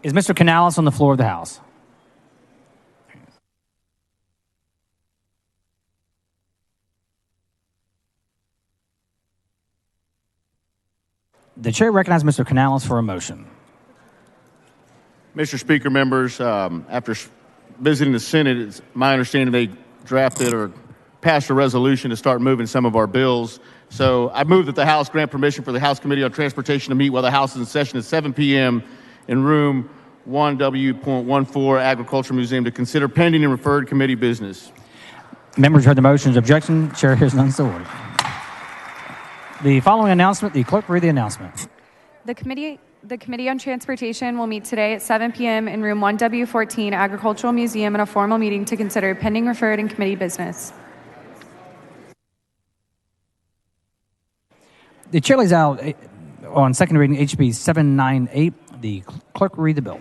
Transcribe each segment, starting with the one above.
Is Mr. Canales on the floor of the House? The chair recognizes Mr. Canales for a motion. Mr. Speaker, members, after visiting the Senate, it's my understanding they drafted or passed a resolution to start moving some of our bills. So I move that the House grant permission for the House Committee on Transportation to meet while the House is in session at 7 p.m. in room 1W.14 Agriculture Museum to consider pending and referred committee business. Members heard the motion's objection. Chair hears none, so ordered. The following announcement, the clerk read the announcement. The Committee on Transportation will meet today at 7 p.m. in room 1W14 Agricultural Museum in a formal meeting to consider pending, referred, and committee business. The chair lays out on second reading HB 798. The clerk will read the bill.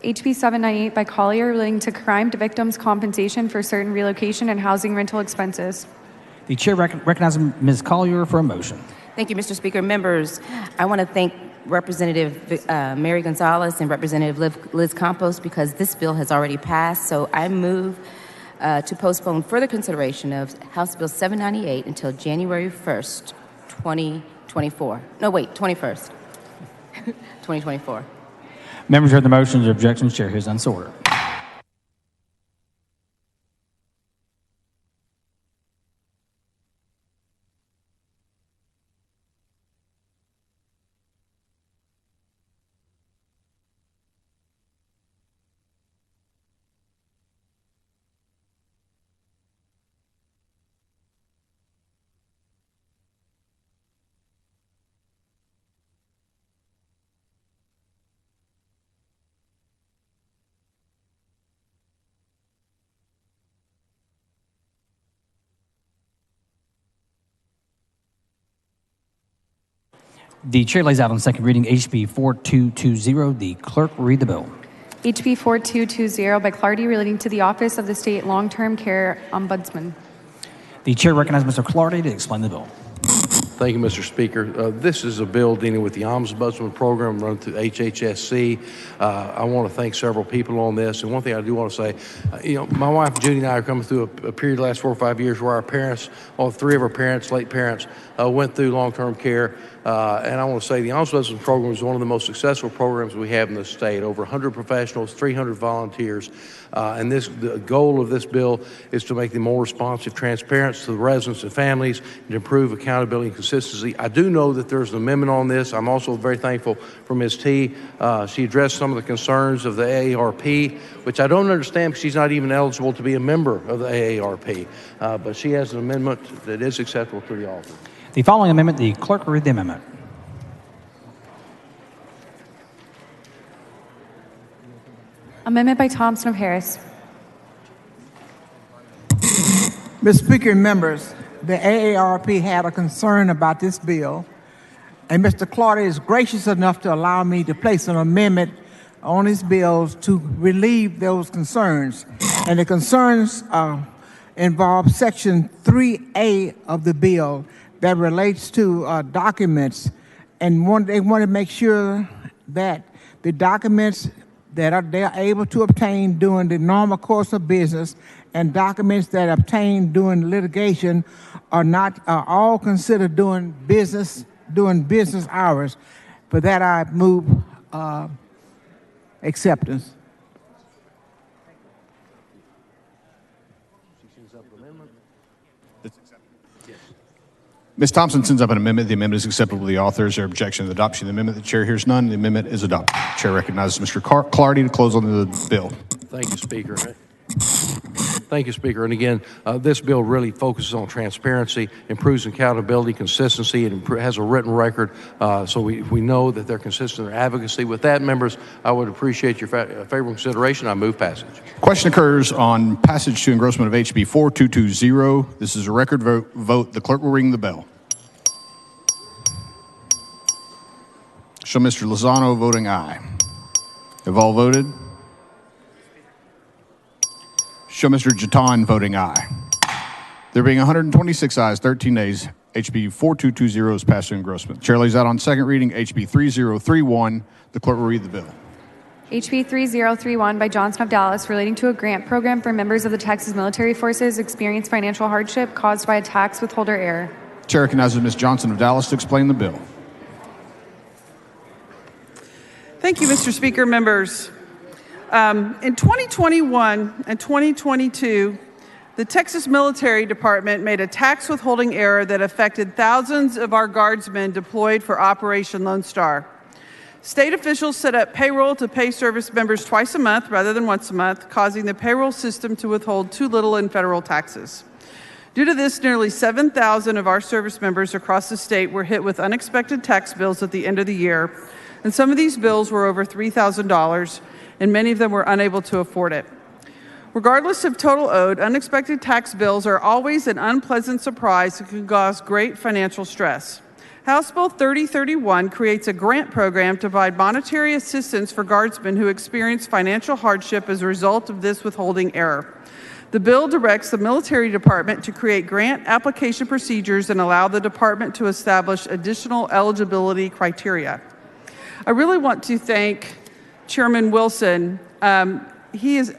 HB 798 by Collier relating to crime victims' compensation for certain relocation and housing rental expenses. The chair recognizes Ms. Collier for a motion. Thank you, Mr. Speaker. Members, I want to thank Representative Mary Gonzalez and Representative Liz Campos because this bill has already passed. So I move to postpone further consideration of House Bill 798 until January 1st, 2024. No, wait, 21st. 2024. Members heard the motions or objections. Chair hears none, so ordered. The chair lays out on second reading HB 4220. The clerk will read the bill. HB 4220 by Clardy relating to the Office of the State Long-Term Care Ombudsman. The chair recognizes Mr. Clardy to explain the bill. Thank you, Mr. Speaker. This is a bill dealing with the Ombudsman program run through HHSC. I want to thank several people on this. And one thing I do want to say, my wife Judy and I are coming through a period the last 4 or 5 years where our parents, all three of our parents, late parents, went through long-term care. And I want to say the Ombudsman program is one of the most successful programs we have in the state. Over 100 professionals, 300 volunteers. And the goal of this bill is to make them more responsive, transparent to the residents and families, and improve accountability and consistency. I do know that there's an amendment on this. I'm also very thankful for Ms. T. She addressed some of the concerns of the AARP, which I don't understand because she's not even eligible to be a member of the AARP. But she has an amendment that is acceptable to the author. The following amendment, the clerk will read the amendment. Amendment by Thompson of Harris. Mr. Speaker and members, the AARP had a concern about this bill, and Mr. Clardy is gracious enough to allow me to place an amendment on his bills to relieve those concerns. And the concerns involve Section 3A of the bill that relates to documents, and they want to make sure that the documents that they're able to obtain during the normal course of business and documents that are obtained during litigation are all considered during business hours. For that, I move acceptance. Ms. Thompson sends up an amendment. The amendment is acceptable to the authors. There objection to the adoption of the amendment. The chair hears none. The amendment is adopted. The chair recognizes Mr. Clardy to close on the bill. Thank you, Speaker. Thank you, Speaker. And again, this bill really focuses on transparency, improves accountability, consistency. It has a written record, so we know that they're consistent in their advocacy. With that, members, I would appreciate your favorable consideration. I move passage. Question occurs on passage to engrossment of HB 4220. This is a record vote. The clerk will ring the bell. Show Mr. Lozano voting aye. Have all voted? Show Mr. Jatan voting aye. There being 126 ayes, 13 nays, HB 4220 is passed to engrossment. Chair lays out on second reading HB 3031. The clerk will read the bill. HB 3031 by Johnson of Dallas relating to a grant program for members of the Texas military forces experience financial hardship caused by a tax withholder error. Chair recognizes Ms. Johnson of Dallas to explain the bill. Thank you, Mr. Speaker. Members, in 2021 and 2022, the Texas Military Department made a tax withholding error that affected thousands of our guardsmen deployed for Operation Lone Star. State officials set up payroll to pay service members twice a month rather than once a month, causing the payroll system to withhold too little in federal taxes. Due to this, nearly 7,000 of our service members across the state were hit with unexpected tax bills at the end of the year, and some of these bills were over $3,000, and many of them were unable to afford it. Regardless of total owed, unexpected tax bills are always an unpleasant surprise and can cause great financial stress. House Bill 3031 creates a grant program to provide monetary assistance for guardsmen who experience financial hardship as a result of this withholding error. The bill directs the military department to create grant application procedures and allow the department to establish additional eligibility criteria. I really want to thank Chairman Wilson. He has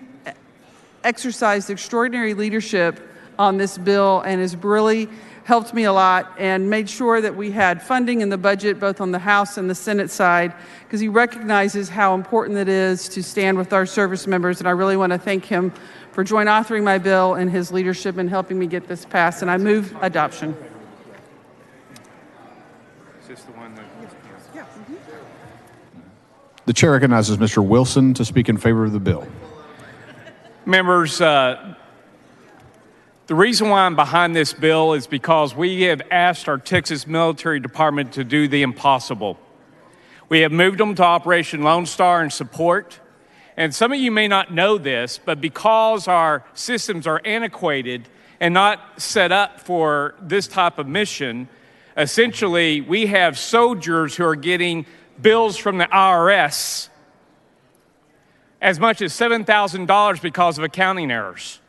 exercised extraordinary leadership on this bill and has really helped me a lot and made sure that we had funding in the budget both on the House and the Senate side, because he recognizes how important it is to stand with our service members, and I really want to thank him for joint authoring my bill and his leadership in helping me get this passed, and I move adoption. Is this the one that... Yeah. The chair recognizes Mr. Wilson to speak in favor of the bill. Members, the reason why I'm behind this bill is because we have asked our Texas Military Department to do the impossible. We have moved them to Operation Lone Star in support. And some of you may not know this, but because our systems are antiquated and not set up for this type of mission, essentially we have soldiers who are getting bills from the IRS as much as $7,000 because of accounting errors.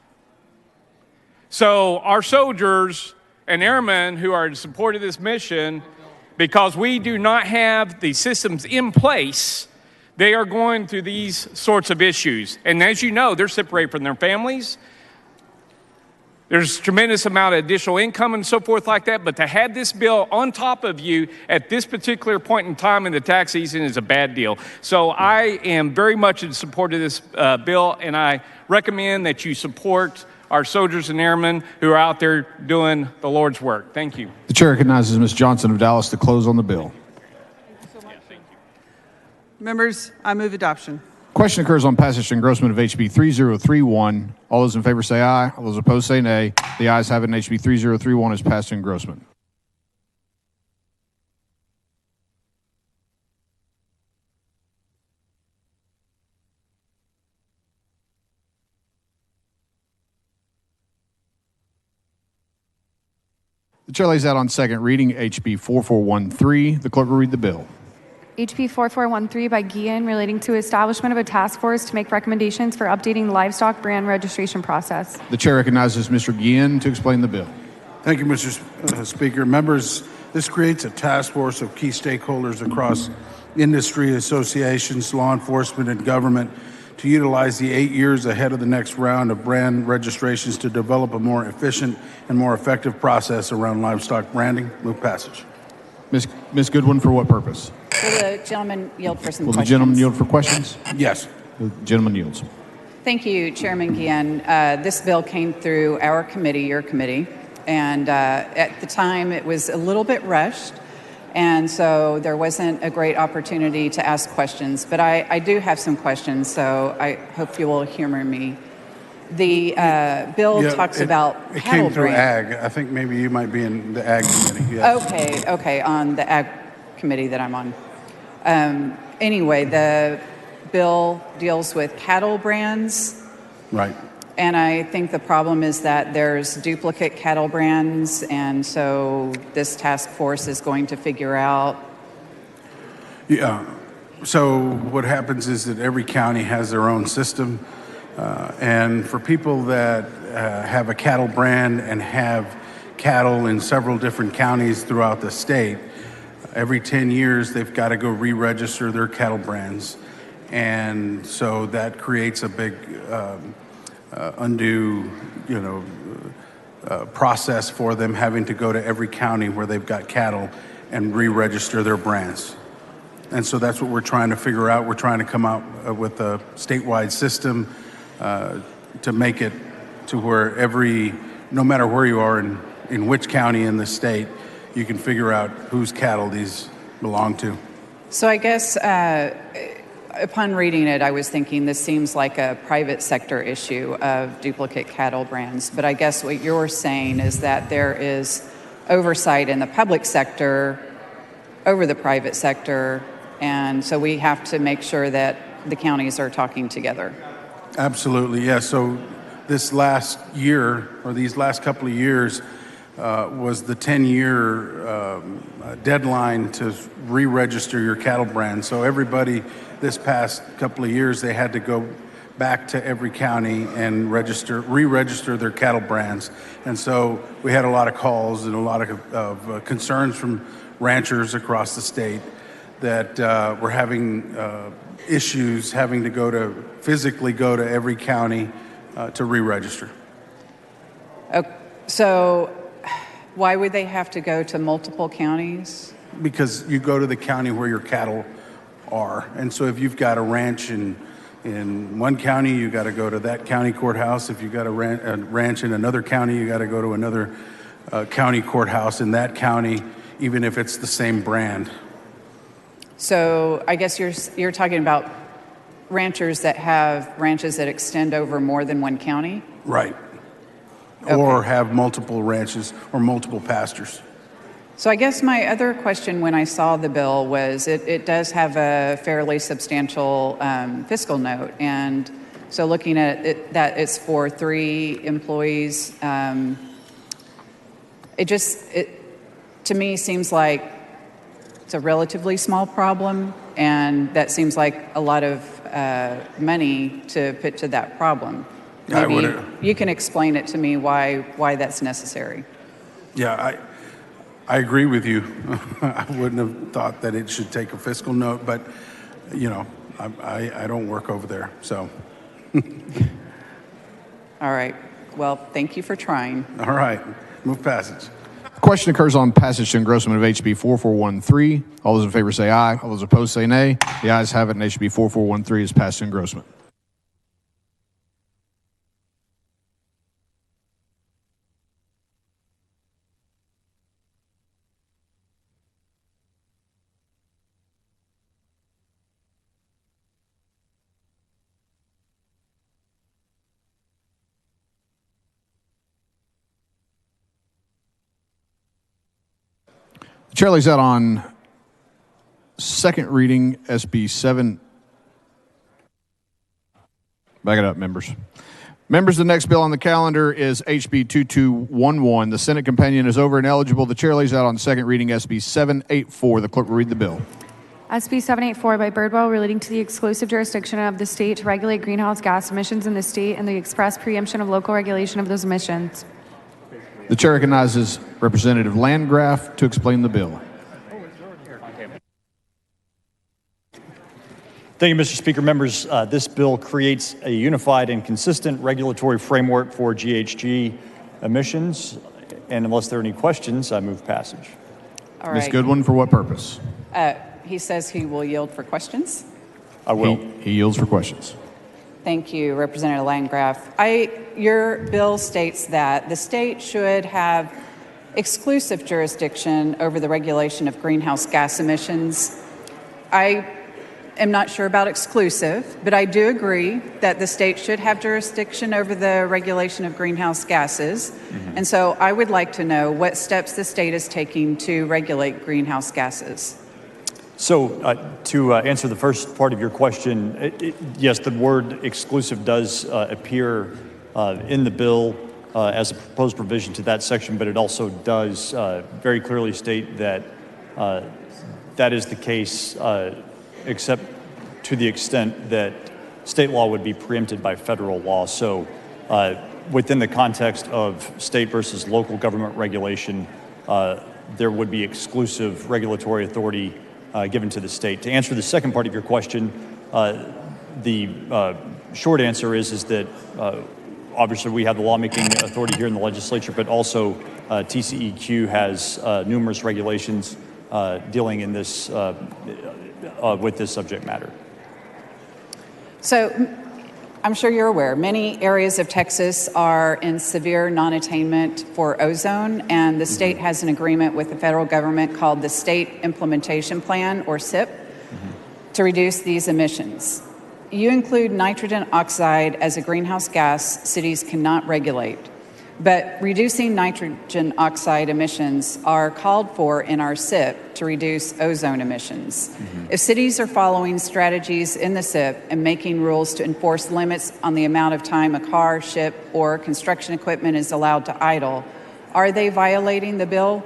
So our soldiers and airmen who are in support of this mission, because we do not have the systems in place, they are going through these sorts of issues. And as you know, they're separated from their families. There's a tremendous amount of additional income and so forth like that, but to have this bill on top of you at this particular point in time in the tax season is a bad deal. So I am very much in support of this bill, and I recommend that you support our soldiers and airmen who are out there doing the Lord's work. Thank you. The chair recognizes Ms. Johnson of Dallas to close on the bill. Members, I move adoption. Question occurs on passage and engrossment of HB 3031. All those in favor say aye. All those opposed say nay. The ayes have it, and HB 3031 is passed in engrossment. The chair lays out on second reading HB 4413. The clerk will read the bill. HB 4413 by Guillen relating to establishment of a task force to make recommendations for updating the livestock brand registration process. The chair recognizes Mr. Guillen to explain the bill. Thank you, Mr. Speaker. Members, this creates a task force of key stakeholders across industry, associations, law enforcement, and government to utilize the 8 years ahead of the next round of brand registrations to develop a more efficient and more effective process around livestock branding. Move passage. Ms. Goodwin, for what purpose? Will the gentleman yield for some Will questions? the gentleman yield for questions? Yes. The gentleman yields. Thank you, Chairman Guillen. This bill came through our committee, your committee, and at the time it was a little bit rushed, and so there wasn't a great opportunity to ask questions. But I do have some questions, so I hope you will humor me. The bill talks about It cattle came through brand. ag. I think maybe you might be in the ag committee. Yes. Okay, on the ag committee that I'm on. Anyway, the bill deals with cattle brands. Right. And I think the problem is that there's duplicate cattle brands, and so this task force is going to figure out. Yeah. So what happens is that every county has their own system, and for people that have a cattle brand and have cattle in several different counties throughout the state, every 10 years they've got to go re-register their cattle brands. And so that creates a big undue, process for them having to go to every county where they've got cattle and re-register their brands. And so that's what we're trying to figure out. We're trying to come out with a statewide system to make it to where no matter where you are in which county in the state, you can figure out whose cattle these belong to. So I guess upon reading it, I was thinking this seems like a private sector issue of duplicate cattle brands. But I guess what you're saying is that there is oversight in the public sector over the private sector. And so we have to make sure that the counties are talking together. Absolutely, yeah. So this last year, or these last couple of years, was the 10-year deadline to re-register your cattle brand. So everybody this past couple of years, they had to go back to every county and re-register their cattle brands. And so we had a lot of calls and a lot of concerns from ranchers across the state that were having issues having to physically go to every county to re-register. So why would they have to go to multiple counties? Because you go to the county where your cattle are. And so if you've got a ranch in one county, you got to go to that county courthouse. If you've got a ranch in another county, you got to go to another county courthouse in that county, even if it's the same brand. So I guess you're talking about ranchers that have ranches that extend over more than one county? Right. Okay. Or have multiple ranches or multiple pastures. So I guess my other question when I saw the bill was it does have a fairly substantial fiscal note. And so looking at it, that it's for 3 employees, it to me seems like it's a relatively small problem, and that seems like a lot of money to put to that problem. Maybe you can explain it to me why that's necessary. Yeah, I agree with you. I wouldn't have thought that it should take a fiscal note, but I don't work over there, so. All right. Well, thank you for trying. All right. Move passage. Question occurs on passage to engrossment of HB 4413. All those in favor say aye. All those opposed say nay. The ayes have it, and HB 4413 is passed to engrossment. The chair lays out on second reading SB 7. Back it up, members. Members, the next bill on the calendar is HB 2211. The Senate companion is over and eligible. The chair lays out on second reading SB 784. The clerk will read the bill. SB 784 by Birdwell, relating to the exclusive jurisdiction of the state to regulate greenhouse gas emissions in the state and the express preemption of local regulation of those emissions. The chair recognizes Representative Landgraf to explain the bill. Thank you, Mr. Speaker. Members, this bill creates a unified and consistent regulatory framework for GHG emissions. And unless there are any questions, I move passage. All right. Ms. Goodwin, for what purpose? He says he will yield for questions. I will. He yields for questions. Thank you, Representative Landgraf. Your bill states that the state should have exclusive jurisdiction over the regulation of greenhouse gas emissions. I am not sure about exclusive, but I do agree that the state should have jurisdiction over the regulation of greenhouse gases. Mm-hmm. And so I would like to know what steps the state is taking to regulate greenhouse gases. So to answer the first part of your question, yes, the word exclusive does appear in the bill as a proposed provision to that section, but it also does very clearly state that that is the case except to the extent that state law would be preempted by federal law. So within the context of state versus local government regulation, there would be exclusive regulatory authority given to the state. To answer the second part of your question, The short answer is that obviously we have the lawmaking authority here in the legislature, but also TCEQ has numerous regulations dealing in this with this subject matter. So I'm sure you're aware, many areas of Texas are in severe non-attainment for ozone, and the state has an agreement with the federal government called the State Implementation Plan, or SIP, to reduce these emissions. You include nitrogen oxide as a greenhouse gas cities cannot regulate, but reducing nitrogen oxide emissions are called for in our SIP to reduce ozone emissions. If cities are following strategies in the SIP and making rules to enforce limits on the amount of time a car, ship, or construction equipment is allowed to idle, are they violating the bill?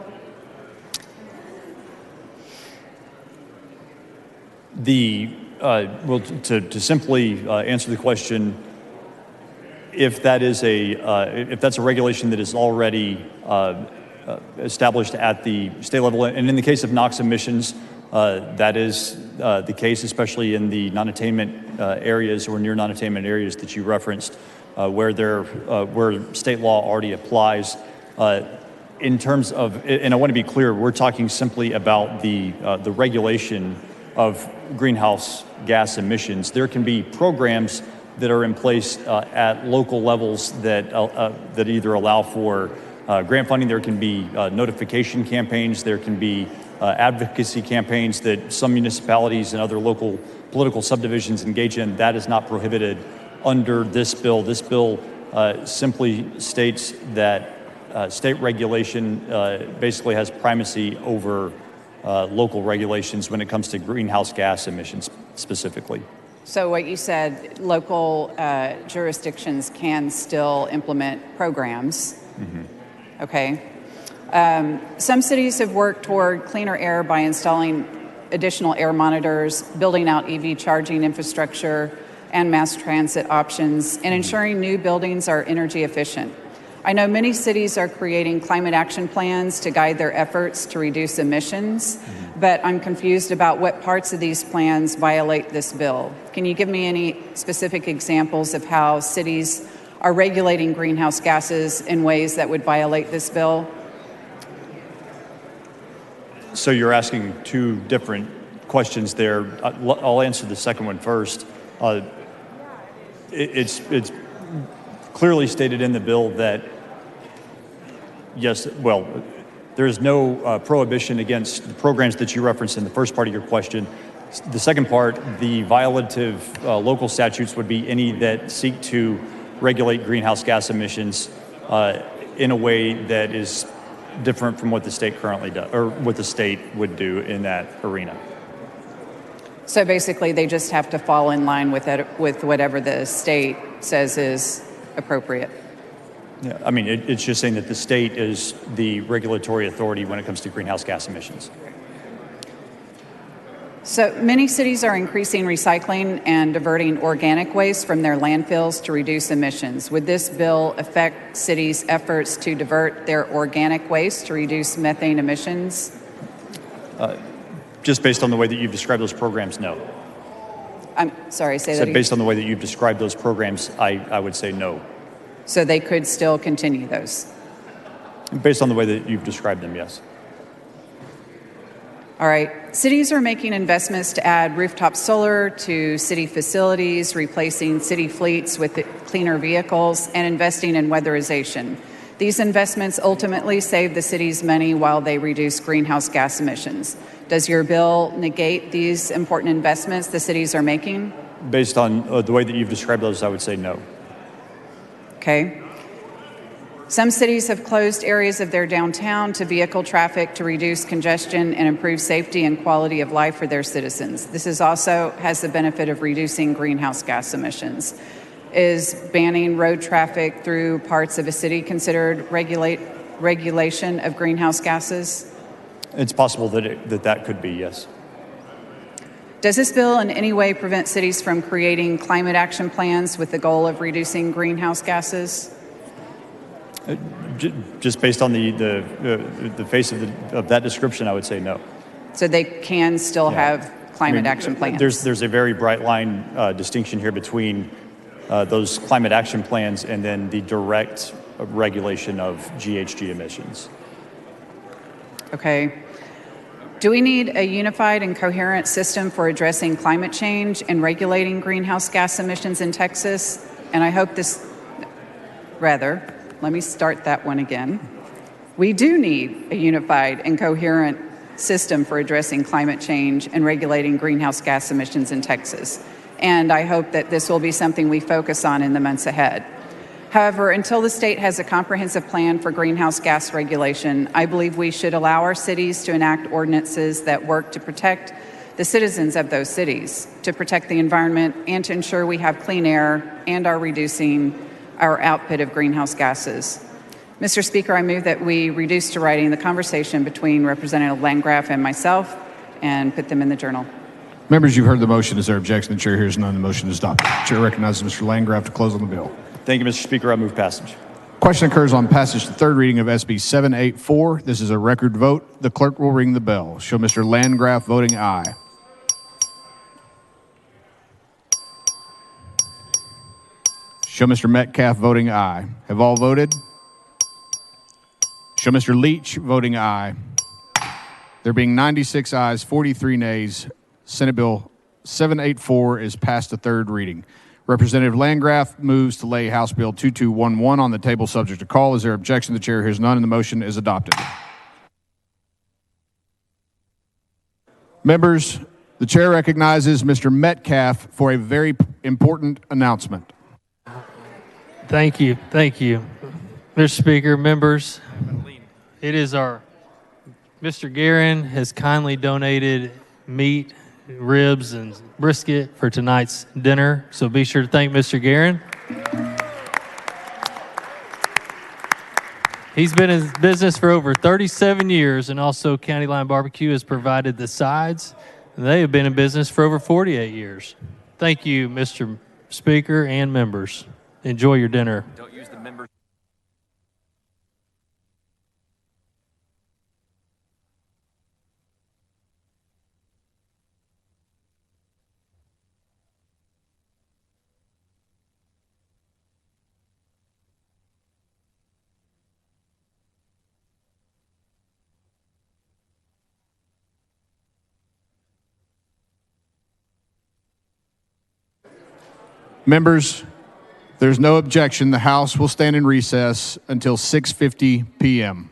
Well, to simply answer the question, if that's a regulation that is already established at the state level, and in the case of NOx emissions, that is the case, especially in the non-attainment areas or near non-attainment areas that you referenced, where state law already applies. In terms of, and I want to be clear, we're talking simply about the regulation of greenhouse gas emissions. There can be programs that are in place at local levels that either allow for grant funding. There can be notification campaigns. There can be advocacy campaigns that some municipalities and other local political subdivisions engage in. That is not prohibited under this bill. This bill simply states that state regulation basically has primacy over local regulations when it comes to greenhouse gas emissions specifically. So what you said, local jurisdictions can still implement programs. Okay. Some cities have worked toward cleaner air by installing additional air monitors, building out EV charging infrastructure and mass transit options, and ensuring new buildings are energy efficient. I know many cities are creating climate action plans to guide their efforts to reduce emissions, but I'm confused about what parts of these plans violate this bill. Can you give me any specific examples of how cities are regulating greenhouse gases in ways that would violate this bill? So you're asking two different questions there. I'll answer the second one first. It's clearly stated in the bill that yes, well, there is no prohibition against the programs that you referenced in the first part of your question. The second part, the violative local statutes would be any that seek to regulate greenhouse gas emissions in a way that is different from what the state currently does, or what the state would do in that arena. So basically, they just have to fall in line with whatever the state says is appropriate. Yeah, I mean, it's just saying that the state is the regulatory authority when it comes to greenhouse gas emissions. So many cities are increasing recycling and diverting organic waste from their landfills to reduce emissions. Would this bill affect cities' efforts to divert their organic waste to reduce methane emissions? Just based on the way that you've described those programs, no. I'm sorry, say that again. Based on the way that you've described those programs, I would say no. So they could still continue those? Based on the way that you've described them, yes. All right. Cities are making investments to add rooftop solar to city facilities, replacing city fleets with cleaner vehicles, and investing in weatherization. These investments ultimately save the city's money while they reduce greenhouse gas emissions. Does your bill negate these important investments the cities are making? Based on the way that you've described those, I would say no. Okay. Some cities have closed areas of their downtown to vehicle traffic to reduce congestion and improve safety and quality of life for their citizens. This is also has the benefit of reducing greenhouse gas emissions. Is banning road traffic through parts of a city considered regulation of greenhouse gases? It's possible that that could be, yes. Does this bill in any way prevent cities from creating climate action plans with the goal of reducing greenhouse gases? Just based on the face of that description, I would say no. So they can still have climate action plans? There's a very bright line distinction here between those climate action plans and then the direct regulation of GHG emissions. Okay. Do we need a unified and coherent system for addressing climate change and regulating greenhouse gas emissions in Texas? And I hope let me start that one again. We do need a unified and coherent system for addressing climate change and regulating greenhouse gas emissions in Texas. And I hope that this will be something we focus on in the months ahead. However, until the state has a comprehensive plan for greenhouse gas regulation, I believe we should allow our cities to enact ordinances that work to protect the citizens of those cities, to protect the environment, and to ensure we have clean air and are reducing our output of greenhouse gases. Mr. Speaker, I move that we reduce to writing the conversation between Representative Landgraf and myself and put them in the journal. Members, you've heard the motion. Is there objection? The chair hears none. The motion is adopted. The chair recognizes Mr. Landgraf to close on the bill. Thank you, Mr. Speaker. I move passage. Question occurs on passage to third reading of SB 784. This is a record vote. The clerk will ring the bell. Show Mr. Landgraf voting aye. Show Mr. Metcalf voting aye. Have all voted? Show Mr. Leach voting aye. There being 96 ayes, 43 nays, Senate Bill 784 is passed to third reading. Representative Landgraf moves to lay House Bill 2211 on the table subject to call. Is there objection? The chair hears none, and the motion is adopted. Members, the chair recognizes Mr. Metcalf for a very important announcement. Thank you. Thank you. Mr. Speaker, members, it is Mr. Guerin has kindly donated meat, ribs, and brisket for tonight's dinner, so be sure to thank Mr. Guerin. He's been in business for over 37 years, and also County Line Barbecue has provided the sides. They have been in business for over 48 years. Thank you, Mr. Speaker and members. Enjoy your dinner. Don't use the members. Members, there's no objection. The House will stand in recess until 6:50 p.m.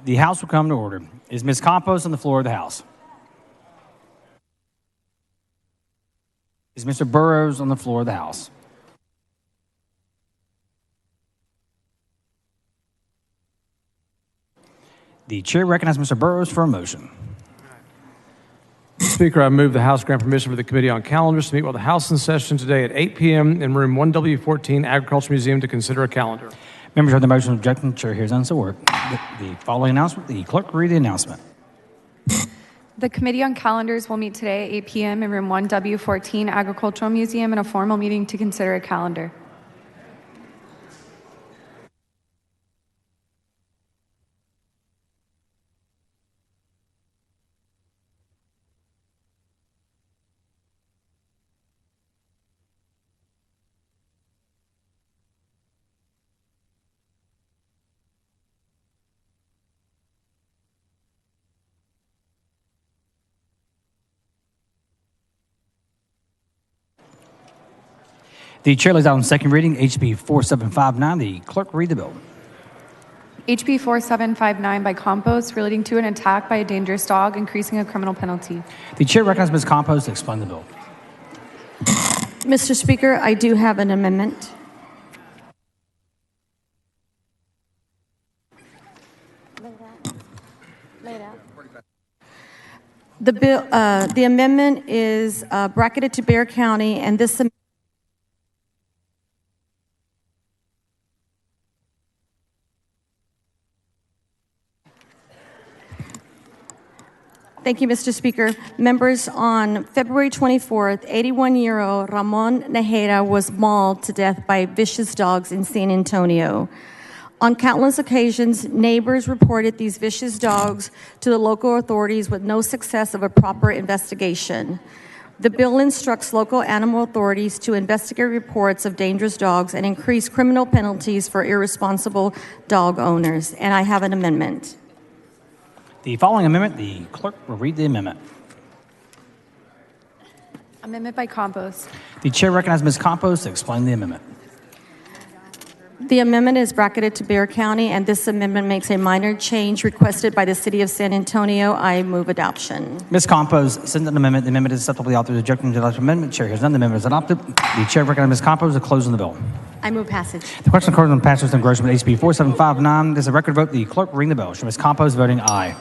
The House will come to order. Is Ms. Campos on the floor of the House? Is Mr. Burrows on the floor of the House? The chair recognizes Mr. Burrows for a motion. Speaker, I move the House grant permission for the Committee on Calendars to meet with the House in session today at 8 p.m. in room 1W14, Agriculture Museum, to consider a calendar. Members of the motion objecting, the chair hears none, so ordered. The following announcement, the clerk will read the announcement. The Committee on Calendars will meet today at 8 p.m. in room 1W14, Agricultural Museum, in a formal meeting to consider a calendar. The chair lays out on second reading HB 4759. The clerk will read the bill. HB 4759 by Campos, relating to an attack by a dangerous dog, increasing a criminal penalty. The chair recognizes Ms. Campos to explain the bill. Mr. Speaker, I do have an amendment. The amendment is bracketed to Bexar County, and this. Thank you, Mr. Speaker. Members, on February 24th, 81-year-old Ramon Najera was mauled to death by vicious dogs in San Antonio. On countless occasions, neighbors reported these vicious dogs to the local authorities with no success of a proper investigation. The bill instructs local animal authorities to investigate reports of dangerous dogs and increase criminal penalties for irresponsible dog owners. And I have an amendment. The following amendment, the clerk will read the amendment. Amendment by Campos. The chair recognizes Ms. Campos to explain the amendment. The amendment is bracketed to Bexar County, and this amendment makes a minor change requested by the City of San Antonio. I move adoption. Ms. Campos sends an amendment. The amendment is acceptable to the author. Objecting to the amendment, chair hears none. The amendment is adopted. The chair recognizes Ms. Campos to close on the bill. I move passage. The question occurs on passage and engrossment HB 4759. This is a record vote. The clerk will ring the bell. Show Ms. Campos voting aye.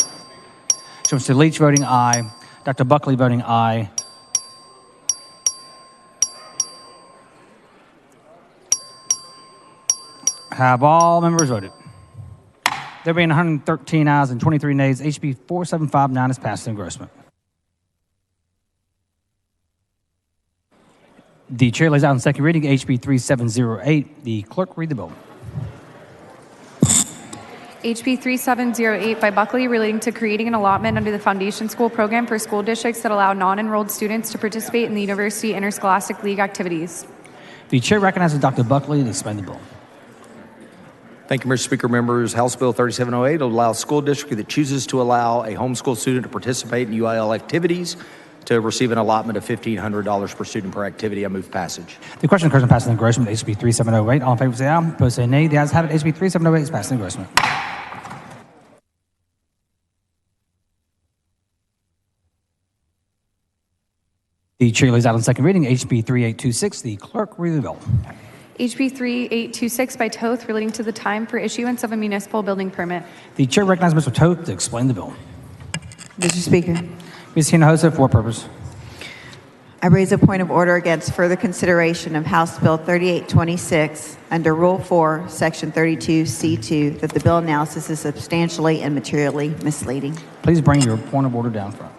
Show Mr. Leach voting aye. Dr. Buckley voting aye. Have all members voted? There being 113 ayes and 23 nays, HB 4759 is passed in engrossment. The chair lays out on second reading HB 3708. The clerk read the bill. HB 3708 by Buckley, relating to creating an allotment under the Foundation School program for school districts that allow non-enrolled students to participate in the University Interscholastic League activities. The chair recognizes Dr. Buckley to explain the bill. Thank you, Mr. Speaker. Members, House Bill 3708 will allow a school district that chooses to allow a homeschool student to participate in UIL activities to receive an allotment of $1,500 per student per activity. I move passage. The question occurs on passing engrossment HB 3708. All in favor say aye. Opposed say nay. The ayes have it. HB 3708 is passed in engrossment. The chair lays out on second reading HB 3826. The clerk read the bill. HB 3826 by Toth, relating to the time for issuance of a municipal building permit. The chair recognizes Mr. Toth to explain the bill. Mr. Speaker, Ms. Hinojosa, for what purpose? I raise a point of order against further consideration of House Bill 3826 under Rule 4, Section 32C2, that the bill analysis is substantially and materially misleading. Please bring your point of order down front.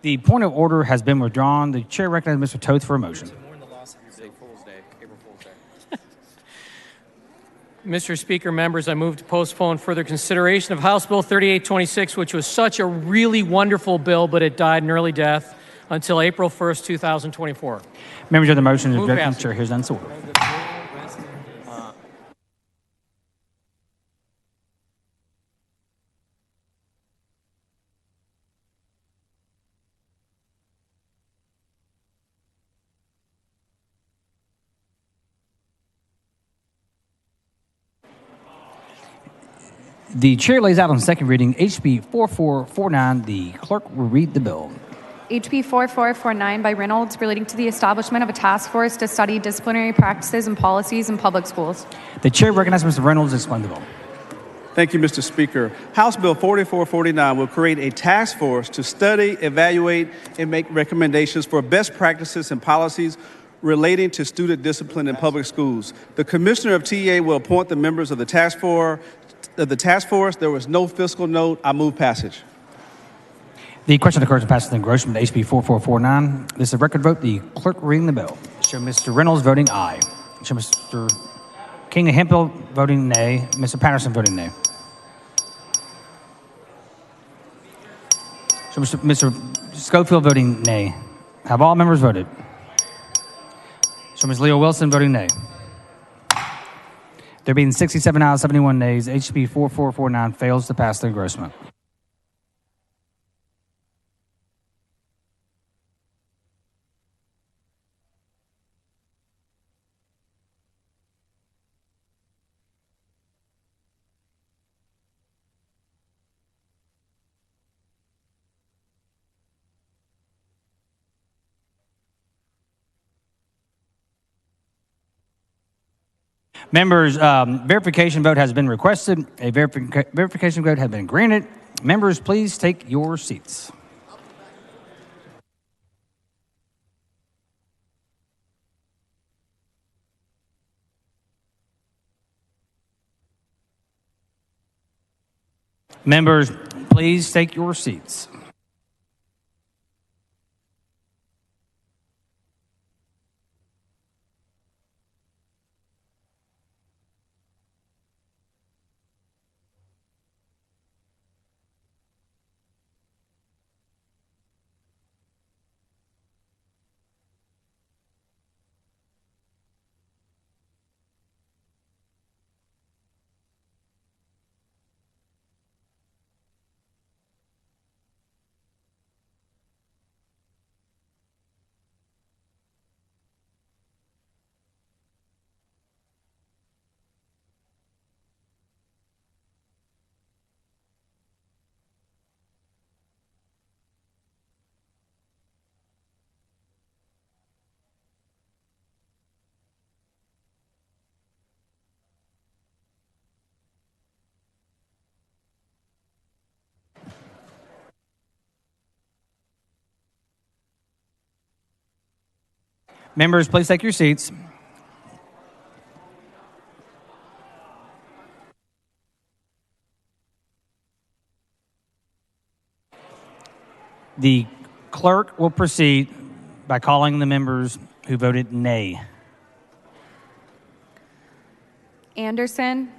The point of order has been withdrawn. The chair recognizes Mr. Toth for a motion. Mr. Speaker, members, I move to postpone further consideration of House Bill 3826, which was such a really wonderful bill, but it died an early death, until April 1st, 2024. Members of the motion, Move objection, passage. chair hears none, so ordered. The chair lays out on second reading HB 4449. The clerk will read the bill. HB 4449 by Reynolds relating to the establishment of a task force to study disciplinary practices and policies in public schools. The chair recognizes Mr. Reynolds to explain the bill. Thank you, Mr. Speaker. House Bill 4449 will create a task force to study, evaluate, and make recommendations for best practices and policies relating to student discipline in public schools. The Commissioner of TA will appoint the members of the task force. There was no fiscal note. I move passage. The question occurs and passes the engrossment of HB 4449. This is a record vote. The clerk reading the bill. Show Mr. Reynolds voting aye. Show Mr. King of Hemphill voting nay. Mr. Patterson voting nay. Show Mr. Schofield voting nay. Have all members voted? Show Ms. Leo Wilson voting nay. There being 67 ayes, 71 nays, HB 4449 fails to pass the engrossment. Members, verification vote has been requested. A verification vote has been granted. Members, please take your seats. Members, please take your seats. Members, please take your seats. The clerk will proceed by calling the members who voted nay. Anderson.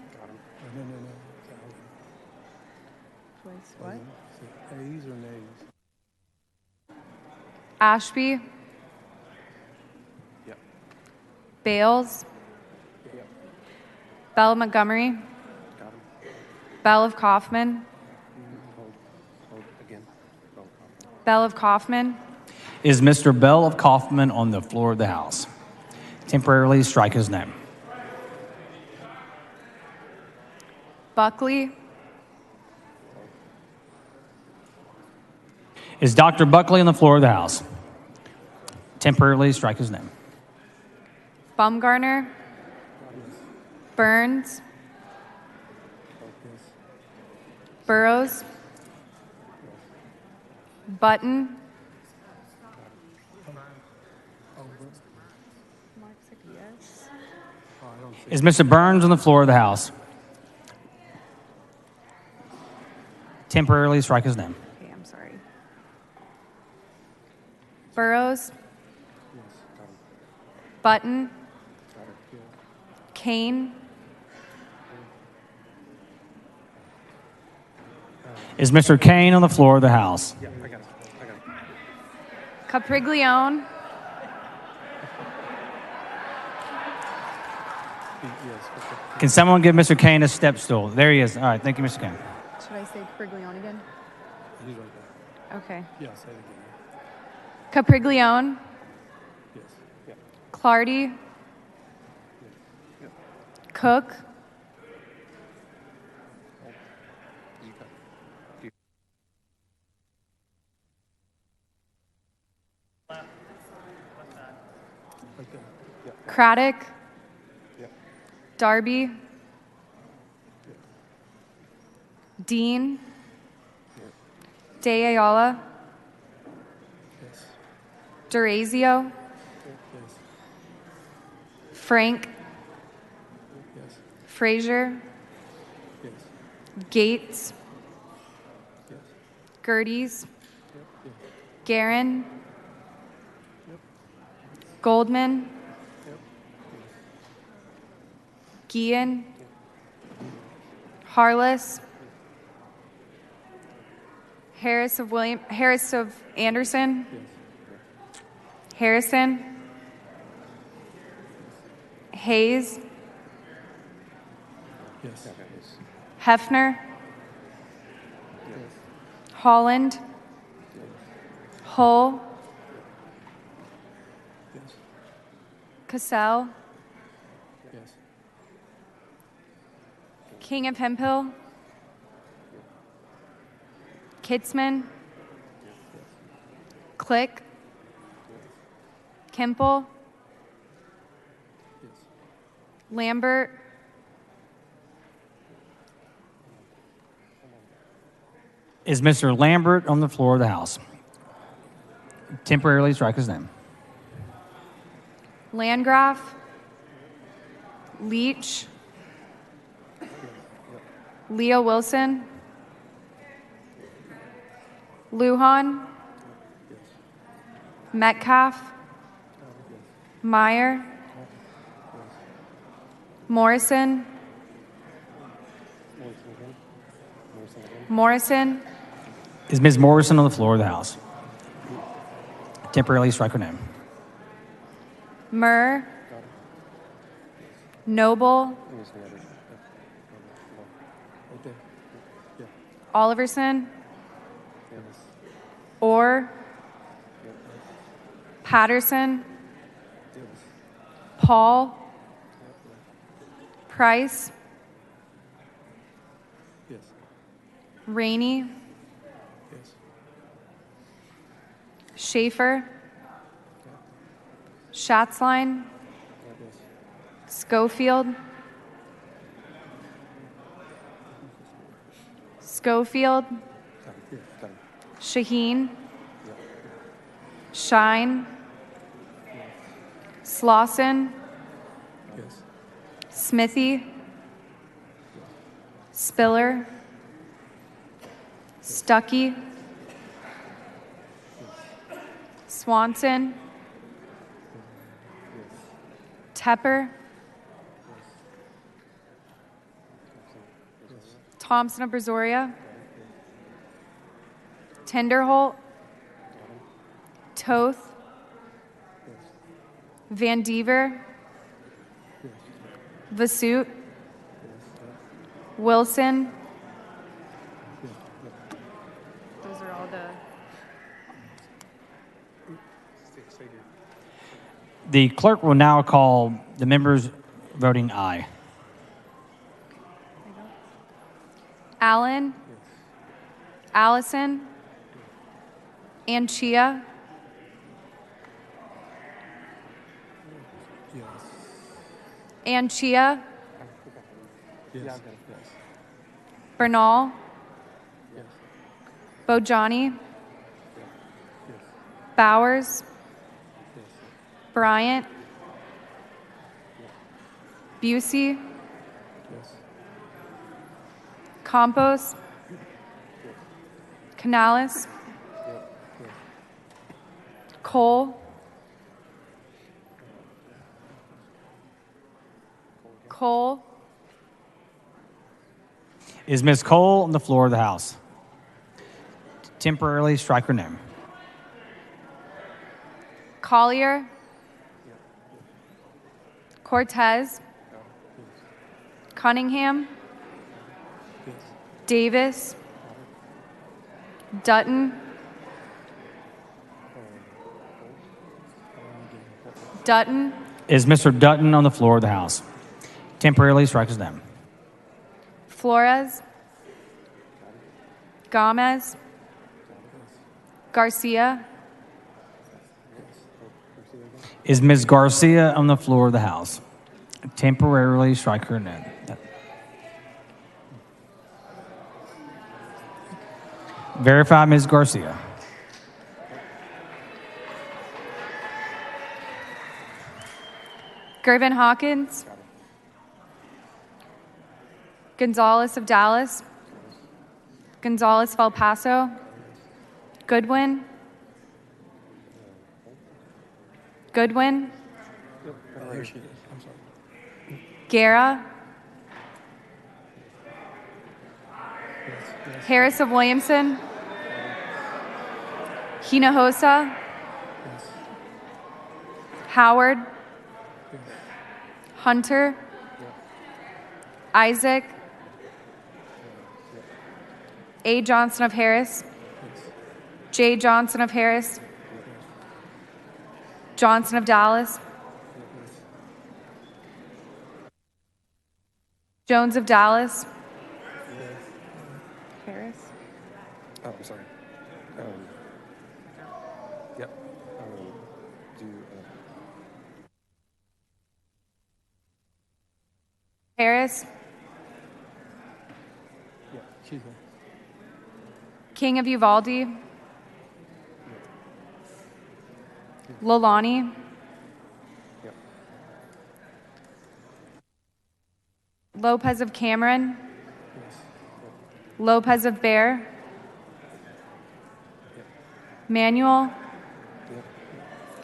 Ashby. Bales. Bell of Montgomery. Bell of Kaufman. Bell of Kaufman. Is Mr. Bell of Kaufman on the floor of the House? Temporarily strike his name. Buckley. Is Dr. Buckley on the floor of the House? Temporarily strike his name. Baumgartner. Burns. Burrows. Button. Is Mr. Burns on the floor of the House? Temporarily strike his name. Okay, I'm sorry. Burrows, Button, Kane, Is Mr. Kane on the floor of the House? Capriglione, Can someone give Mr. Kane a step stool? There he is. All right, thank you, Mr. Kane. should I say Capriglione again? He's right there. Okay. Yeah, say it again. Capriglione, Yes. Yeah. Clardy, Cook, Craddock, Darby, Dean, De Ayala, Durazio, Frank, Frazier, Gates, Gerties, Garin, Goldman, Guillen, Harless, Harris of Anderson, Harrison, Hayes, Yes. Hefner, Holland, Hull, Cassell, Yes. King of Hemphill, Kitzman, Click, Kimple, Lambert, Is Mr. Lambert on the floor of the House? Temporarily strike his name. Landgraf, Leach, Leo Wilson, Lujan, Metcalf, Meyer, Morrison, Morrison, Is Ms. Morrison on the floor of the House? Temporarily strike her name. Murr, Noble, Oliverson, Orr, Patterson, Paul, Price, Rainey, Schaefer, Schatzline, Schofield, Shaheen, Shine, Slauson, Smithy, Spiller, Stuckey, Swanson, Tepper, Thompson of Brazoria, Tenderholt, Toth, Van Dever, Vasut, Wilson. Those are all the. The clerk will now call the members voting aye. Allen, Allison, Anchia, Anchia, Bernal, Bojani, Bowers, Bryant, Busey, Campos, Canales, Cole. Cole. Is Ms. Cole on the floor of the House? Temporarily strike her name. Collier. Cortez. Cunningham. Davis. Dutton. Dutton. Is Mr. Dutton on the floor of the House? Temporarily strike his name. Flores. Gomez. Garcia. Is Ms. Garcia on the floor of the House? Temporarily strike her name. Verify Ms. Garcia. Gervin Hawkins. Gonzalez of Dallas. Gonzalez of El Paso. Goodwin. Goodwin. Guerra. Harris of Williamson. Hinojosa. Howard. Hunter. Isaac. A. Johnson of Harris. J. Johnson of Harris. Johnson of Dallas. Jones of Dallas. Harris. Oh, I'm sorry. Yep. Harris. Yeah, she's there. King of Uvalde. Lalani. Lopez of Cameron. Lopez of Bear. Manuel.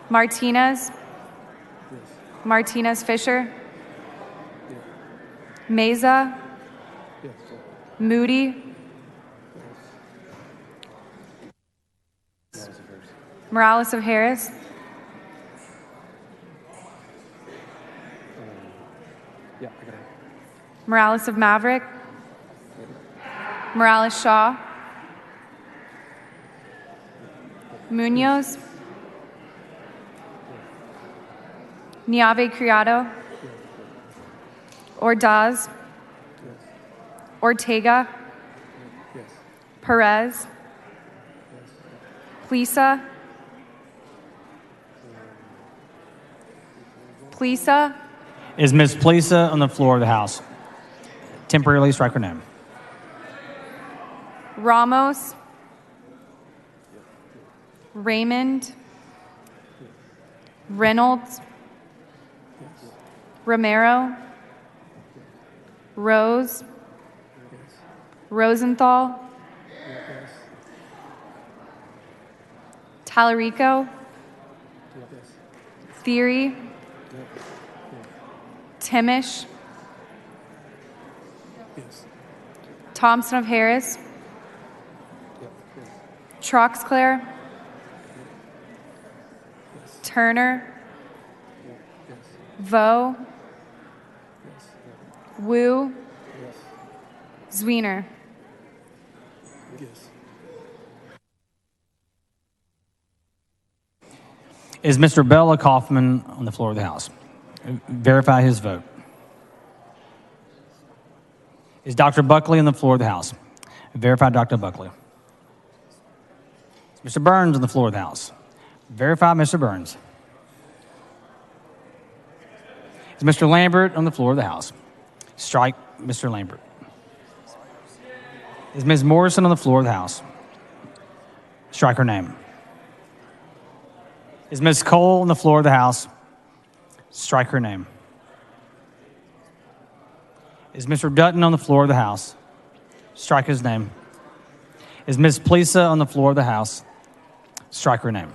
Martinez. Martinez Fisher. Meza. Moody. Morales of Harris. Yeah, I got it. Morales of Maverick. Morales Shaw. Munoz. Niave Criado. Ordaz. Ortega. Perez. Plisa. Plisa. Is Ms. Plisa on the floor of the House? Temporarily strike her name. Ramos. Raymond. Reynolds. Romero. Rose. Rosenthal. Tallarico. Theory. Timish. Thompson of Harris. Troxclair. Turner. Vo. Wu. Zwiener. Is Mr. Bella Kaufman on the floor of the House? Verify his vote. Is Dr. Buckley on the floor of the House? Verify Dr. Buckley. Is Mr. Burns on the floor of the House? Verify Mr. Burns. Is Mr. Lambert on the floor of the House? Strike Mr. Lambert. Is Ms. Morrison on the floor of the House? Strike her name. Is Ms. Cole on the floor of the House? Strike her name. Is Mr. Dutton on the floor of the House? Strike his name. Is Ms. Plisa on the floor of the House? Strike her name.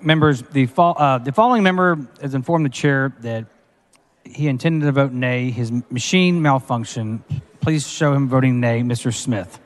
Members, the following member has informed the chair that he intended to vote nay. His machine malfunctioned. Please show him voting nay. Mr. Smith.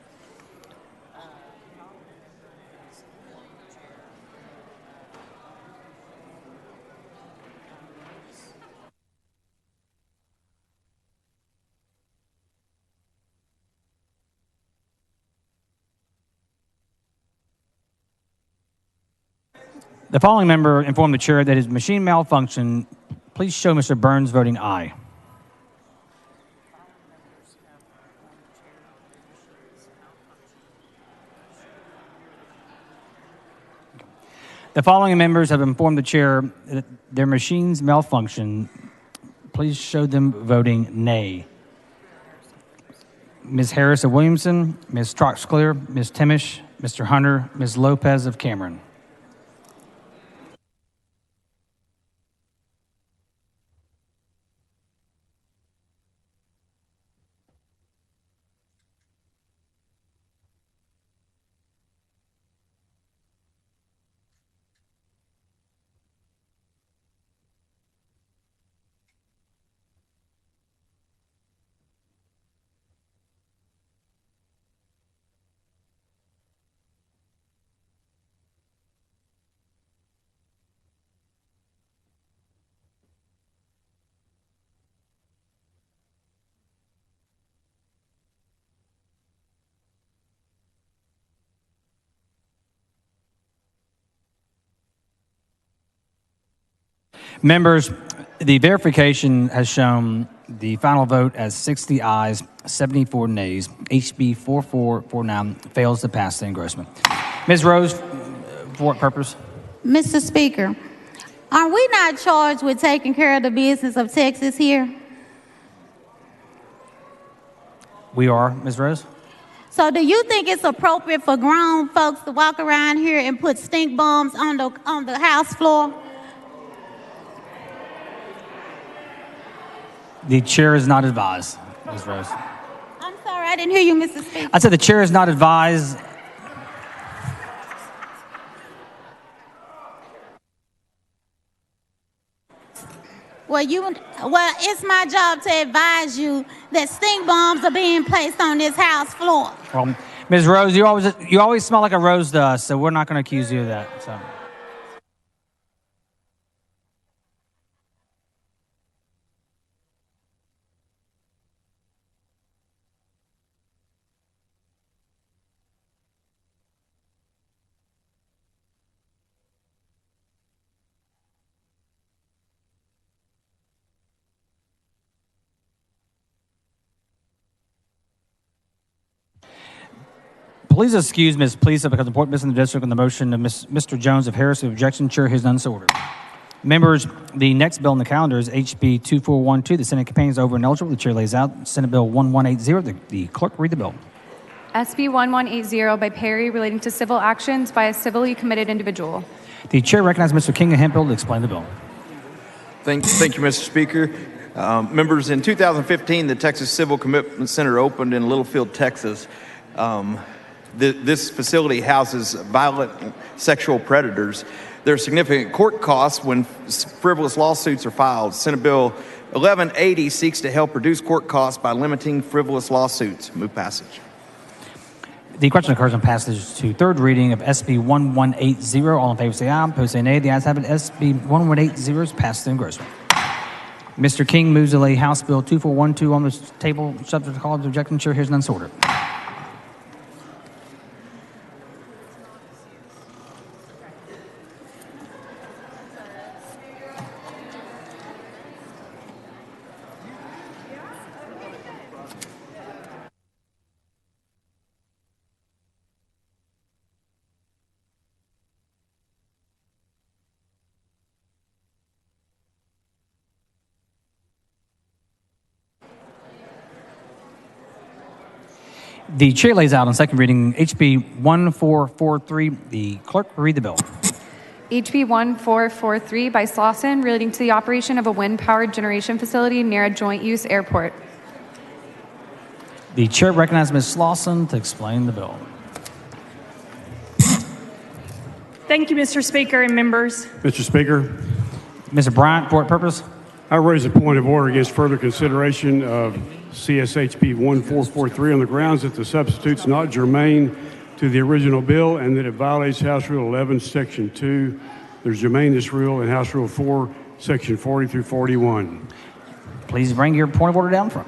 The following member informed the chair that his machine malfunctioned. Please show Mr. Burns voting aye. The following members have informed the chair that their machines malfunction. Please show them voting nay. Ms. Harris of Williamson, Ms. Troxclear, Ms. Timish, Mr. Hunter, Ms. Lopez of Cameron. Members, the verification has shown the final vote as 60 ayes, 74 nays. HB 4449 fails to pass the engrossment. Ms. Rose, for what purpose? Mr. Speaker, are we not charged with taking care of the business of Texas here? We are, Ms. Rose. So do you think it's appropriate for grown folks to walk around here and put stink bombs on the House floor? The chair is not advised, Ms. Rose. I'm sorry, I didn't hear you, Mr. Speaker. I said the chair is not advised. Well, it's my job to advise you that stink bombs are being placed on this House floor. Well, Ms. Rose, you always smell like a rose to us, so we're not going to accuse you of that. So. Please excuse Ms. Pleasa because of important business in the district on the motion of Mr. Jones of Harris. The objection, chair has none so ordered. Members, the next bill on the calendar is HB 2412. The Senate campaign is over and eligible. The chair lays out Senate Bill 1180. The clerk read the bill. SB 1180 by Perry relating to civil actions by a civilly committed individual. The chair recognizes Mr. King of Hemphill to explain the bill. Thank you, Mr. Speaker. Members, in 2015, the Texas Civil Commitment Center opened in Littlefield, Texas. This facility houses violent sexual predators. There are significant court costs when frivolous lawsuits are filed. Senate Bill 1180 seeks to help reduce court costs by limiting frivolous lawsuits. Move passage. The question occurs on passage to third reading of SB 1180. All in favor say aye. Opposed say nay. The ayes have it. SB 1180 is passed to engrossment. Mr. King moves to lay House Bill 2412 on the table, subject to call of objection. Chair hears none so ordered. The chair lays out on second reading HB 1443. The clerk will read the bill. HB 1443 by Slauson relating to the operation of a wind-powered generation facility near a joint-use airport. The chair recognizes Ms. Slauson to explain the bill. Thank you, Mr. Speaker and members. Mr. Speaker, Mr. Bryant, for what purpose? I raise a point of order against further consideration of CSHP 1443 on the grounds that the substitute's not germane to the original bill and that it violates House Rule 11, Section 2. There's germaneness rule in House Rule 4, Section 40 through 41. Please bring your point of order down front.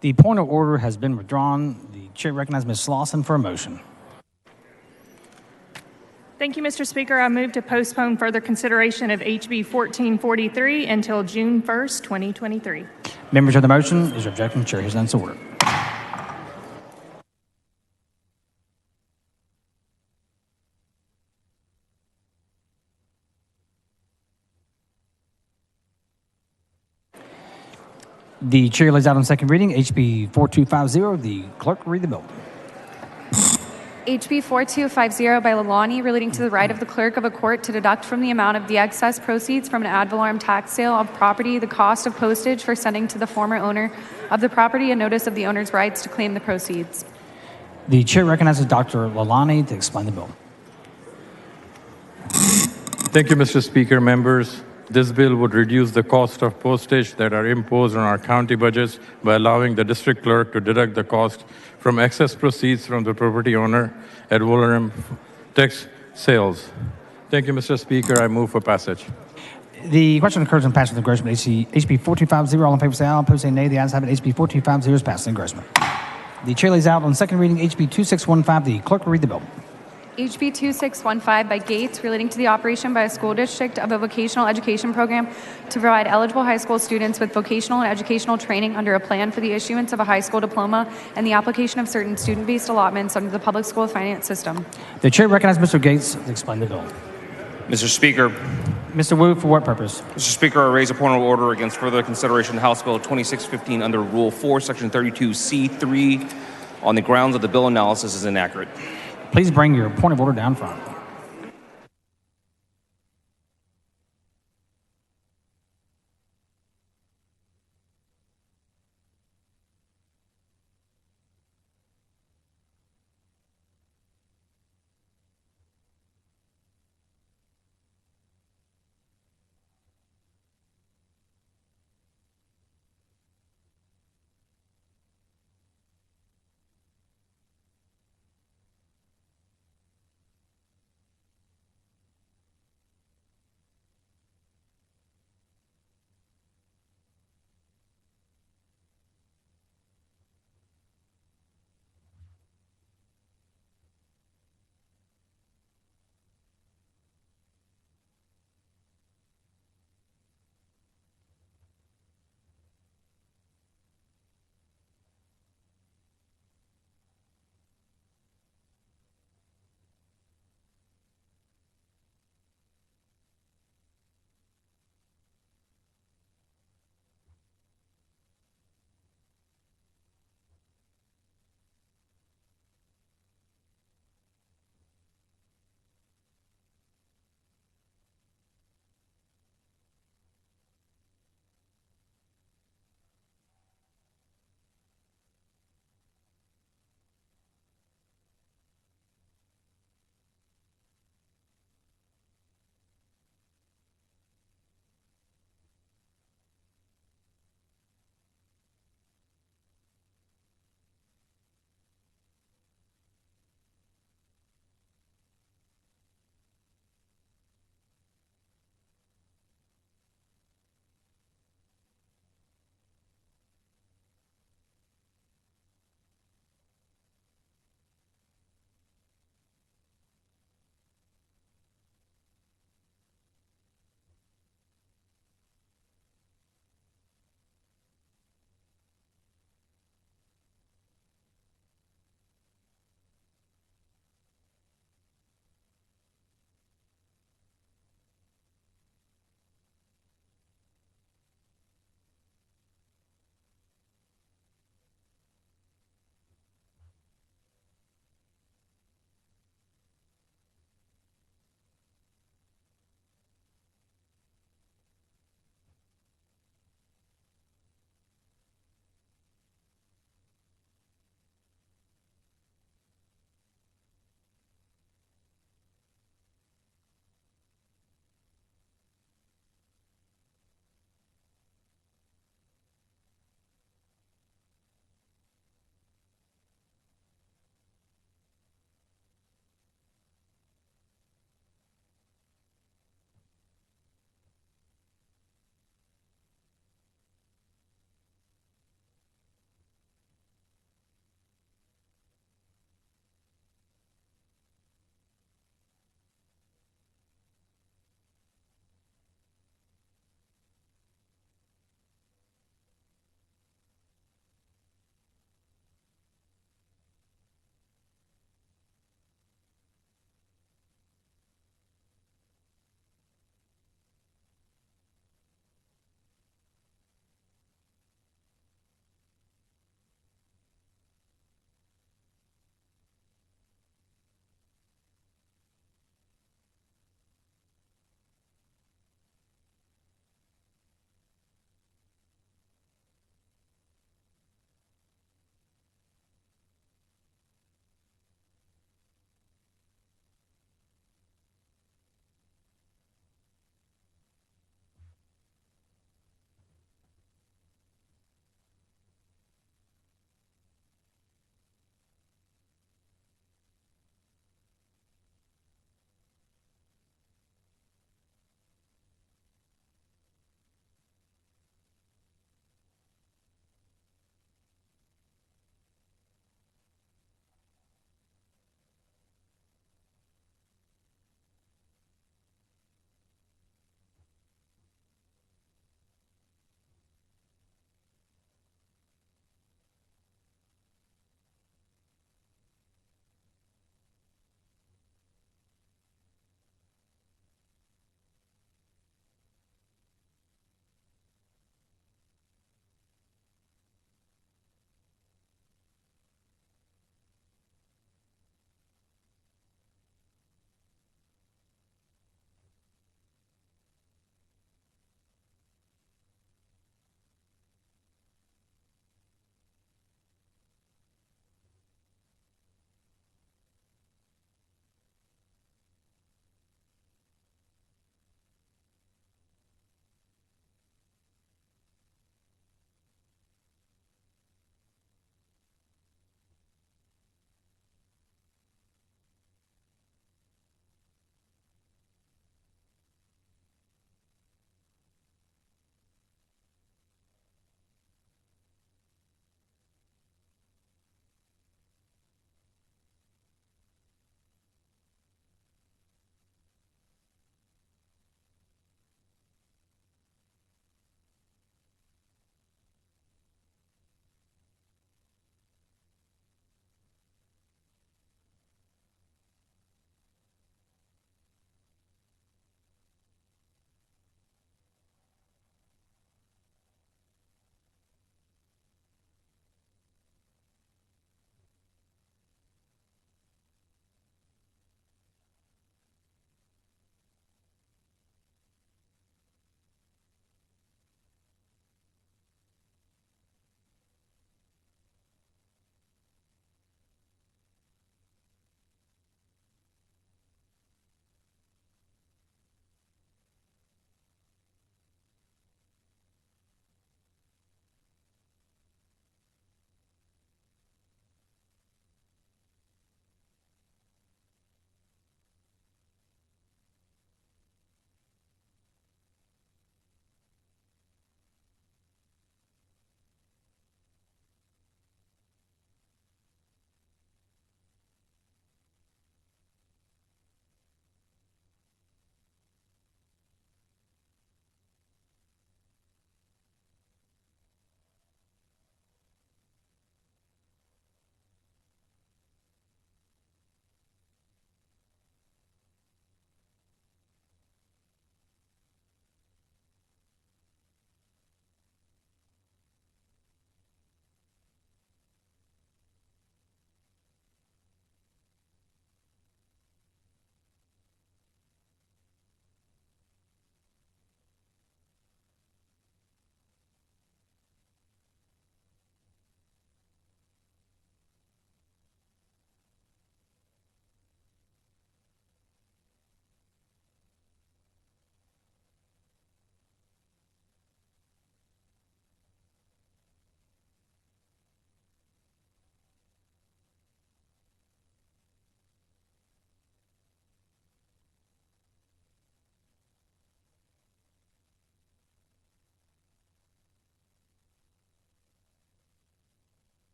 The point of order has been withdrawn. The chair recognizes Ms. Slauson for a motion. Thank you, Mr. Speaker. I move to postpone further consideration of HB 1443 until June 1st, 2023. Members of the motion, is there objection? The chair hears none, so ordered. The chair lays out on second reading HB 4250. The clerk read the bill. HB 4250 by Lalani relating to the right of the clerk of a court to deduct from the amount of the excess proceeds from an ad valorem tax sale of property the cost of postage for sending to the former owner of the property a notice of the owner's rights to claim the proceeds. The chair recognizes Dr. Lalani to explain the bill. Thank you, Mr. Speaker. Members, this bill would reduce the cost of postage that are imposed on our county budgets by allowing the district clerk to deduct the cost from excess proceeds from the property owner ad valorem tax sales. Thank you, Mr. Speaker. I move for passage. The question occurs on passage of the engrossment. HB 4250. All in favor say aye. Opposed say nay. The ayes have it. HB 4250 is passed in engrossment. The chair lays out on second reading HB 2615. The clerk will read the bill. HB 2615 by Gates relating to the operation by a school district of a vocational education program to provide eligible high school students with vocational and educational training under a plan for the issuance of a high school diploma and the application of certain student-based allotments under the public school finance system. The chair recognizes Mr. Gates to explain the bill. Mr. Speaker. Mr. Wu, for what purpose? Mr. Speaker, I raise a point of order against further consideration of House Bill 2615 under Rule 4, Section 32C3 on the grounds that the bill analysis is inaccurate. Please bring your point of order down front.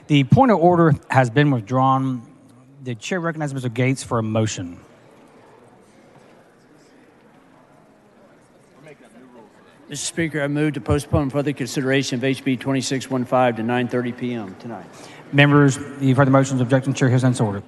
The point of order has been withdrawn. The chair recognizes Mr. Gates for a motion. Mr. Speaker, I move to postpone further consideration of HB 2615 to 9:30 p.m. tonight. Members, you've heard the motions. Objection, chair hears none, so ordered.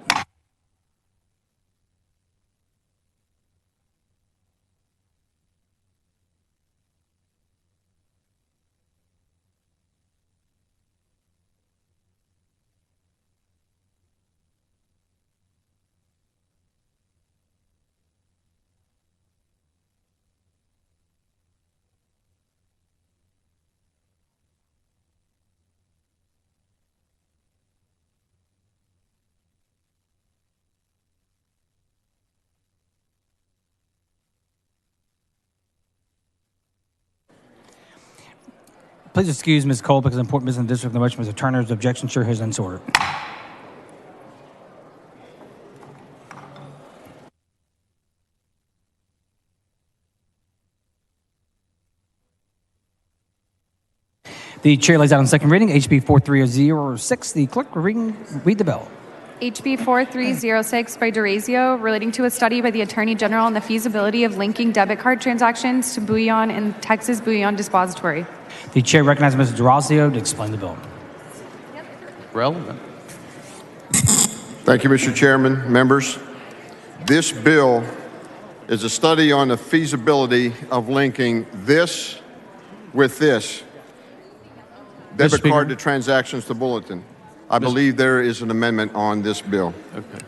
Please excuse Ms. Cole because important business in the district. The motion, Mr. Turner's objection, chair hears none, so ordered. The chair lays out on second reading, HB 4306. The clerk will read the bill. HB 4306 by DeRazio, relating to a study by the Attorney General on the feasibility of linking debit card transactions to Bullion and Texas Bullion Depository. The chair recognizes Mr. DeRazio to explain the bill. Relevant. Thank you, Mr. Chairman. Members, this bill is a study on the feasibility of linking this with this. Debit card to transactions to bulletin. I believe there is an amendment on this bill. Okay.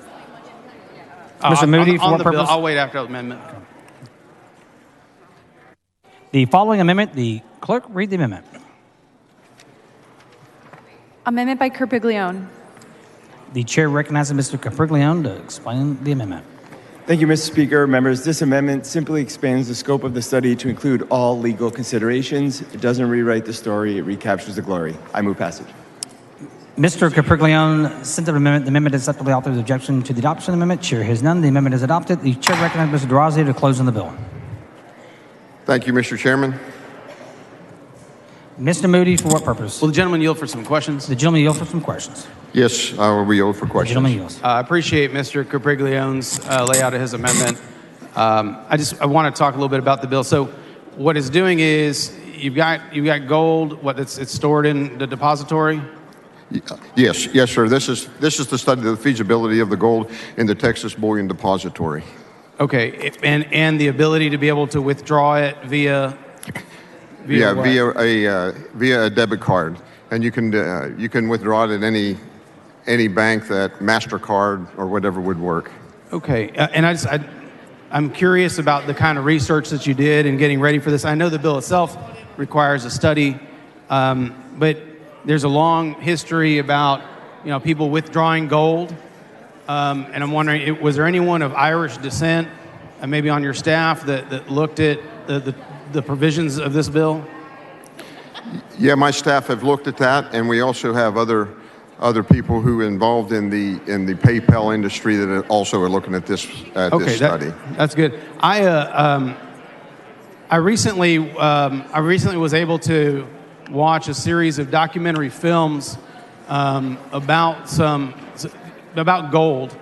Mr. Moody, for on what the purpose? bill, I'll wait after the amendment. The following amendment, the clerk read the amendment. Amendment by Kerpiglione. The chair recognizes Mr. Capriglione to explain the amendment. Thank you, Mr. Speaker. Members, this amendment simply expands the scope of the study to include all legal considerations. It doesn't rewrite the story, it recaptures the glory. I move passage. Mr. Capriglione sent an amendment. The amendment is acceptable. The author's objection to the adoption of the amendment. Chair hears none. The amendment is adopted. The chair recognizes Mr. DeRazio to close on the bill. Thank you, Mr. Chairman. Mr. Moody, for what purpose? Will the gentleman yield for some questions? The gentleman yield for some questions. Yes, I will yield for questions. The gentleman yields. I appreciate Mr. Capriglione's layout of his amendment. I want to talk a little bit about the bill. So, what it's doing is you've got gold. What it's stored in the depository. Yes, sir. This is the study of the feasibility of the gold in the Texas Bullion Depository. Okay, and the ability to be able to withdraw it via a debit card, and you can withdraw it at any bank that MasterCard or whatever would work. Okay, and I'm curious about the kind of research that you did in getting ready for this. I know the bill itself requires a study, but there's a long history about people withdrawing gold, and I'm wondering, was there anyone of Irish descent, maybe on your staff, that looked at the provisions of this bill? Yeah, my staff have looked at that, and we also have other people who are involved in the PayPal industry that also are looking at this study. That's good. I recently was able to watch a series of documentary films about gold,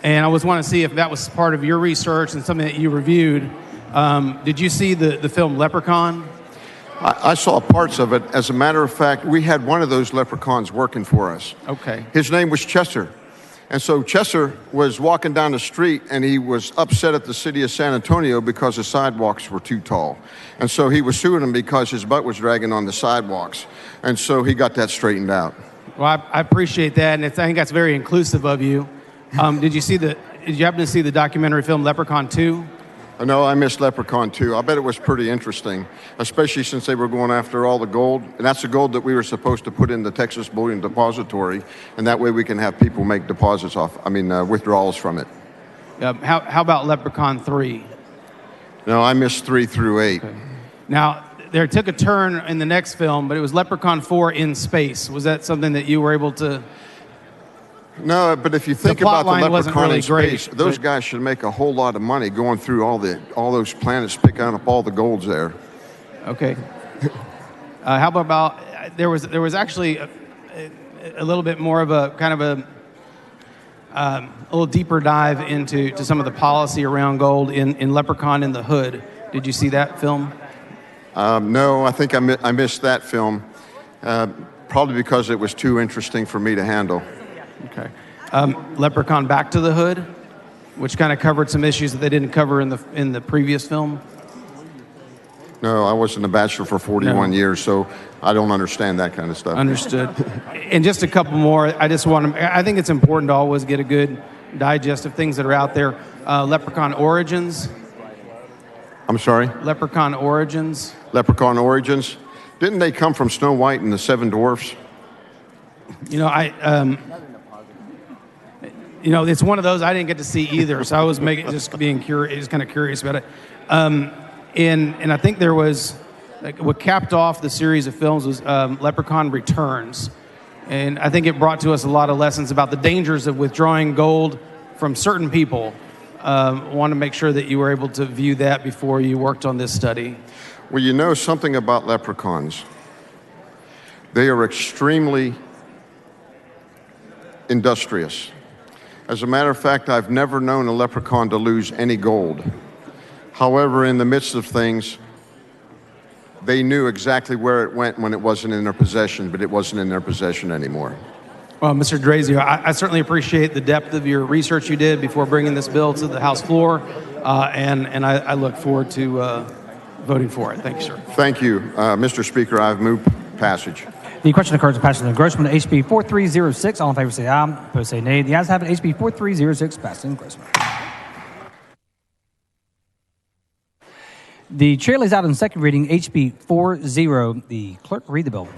and I was wanting to see if that was part of your research and something that you reviewed. Did you see the film Leprechaun? I saw parts of it. As a matter of fact, we had one of those leprechauns working for us. Okay. His name was Chester. And so Chester was walking down the street, and he was upset at the city of San Antonio because the sidewalks were too tall. And so he was suing them because his butt was dragging on the sidewalks. And so he got that straightened out. Well, I appreciate that, and I think that's very inclusive of you. Did you happen to see the documentary film Leprechaun 2? No, I missed Leprechaun 2. I bet it was pretty interesting, especially since they were going after all the gold. And that's the gold that we were supposed to put in the Texas Bullion Depository. And that way we can have people make withdrawals from it. How about Leprechaun 3? No, I missed 3 through 8. Okay. Now, there took a turn in the next film, but it was Leprechaun 4 in space. Was that something that you were able to... No, but if you think about the Leprechaun really in space, those guys should make a whole lot of money going through all those planets, picking up all the golds there. Okay. How about there was actually a little bit more of a kind of a little deeper dive into some of the policy around gold in Leprechaun in the Hood. Did you see that film? No, I think I missed that film, probably because it was too interesting for me to handle. Okay. Leprechaun Back to the Hood, which kind of covered some issues that they didn't cover in the previous film. No, I wasn't a bachelor for 41 years, so I don't understand that kind of stuff. Understood. And just a couple more. I think it's important to always get a good digest of things that are out there. Leprechaun Origins. I'm sorry? Leprechaun Origins. Leprechaun Origins. Didn't they come from Snow White and the Seven Dwarfs? It's one of those I didn't get to see either, so I was just kind of curious about it. And I think there was, what capped off the series of films was Leprechaun Returns. And I think it brought to us a lot of lessons about the dangers of withdrawing gold from certain people. Want to make sure that you were able to view that before you worked on this study. Well, you know something about leprechauns. They are extremely industrious. As a matter of fact, I've never known a leprechaun to lose any gold. However, in the midst of things, they knew exactly where it went when it wasn't in their possession, but it wasn't in their possession anymore. Well, Mr. Drazio, I certainly appreciate the depth of your research you did before bringing this bill to the House floor, and I look forward to voting for it. Thank you, sir. Thank you. Mr. Speaker, I've moved passage. The question occurs to pass an engrossment of HB 4306. All in favor say aye. Opposed say nay. The ayes have it. HB 4306 passed in engrossment. The chair lays out on second reading HB 40. The clerk read the bill.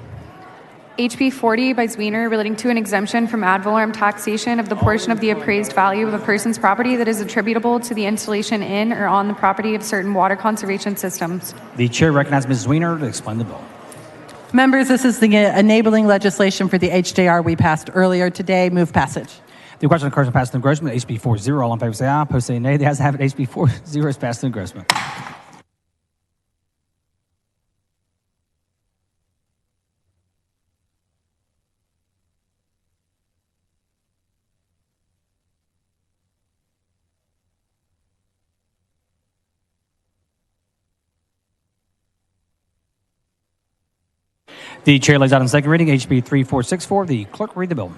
HB 40 by Zwiener relating to an exemption from ad valorem taxation of the portion of the appraised value of a person's property that is attributable to the installation in or on the property of certain water conservation systems. The chair recognizes Ms. Zwiener to explain the bill. Members, this is the enabling legislation for the HJR we passed earlier today. Move passage. The question occurs to pass an engrossment HB 40. All in favor say aye. Opposed say nay. The ayes have it. HB 40 is passed in engrossment. The chair lays out on second reading HB 3464. The clerk read the bill.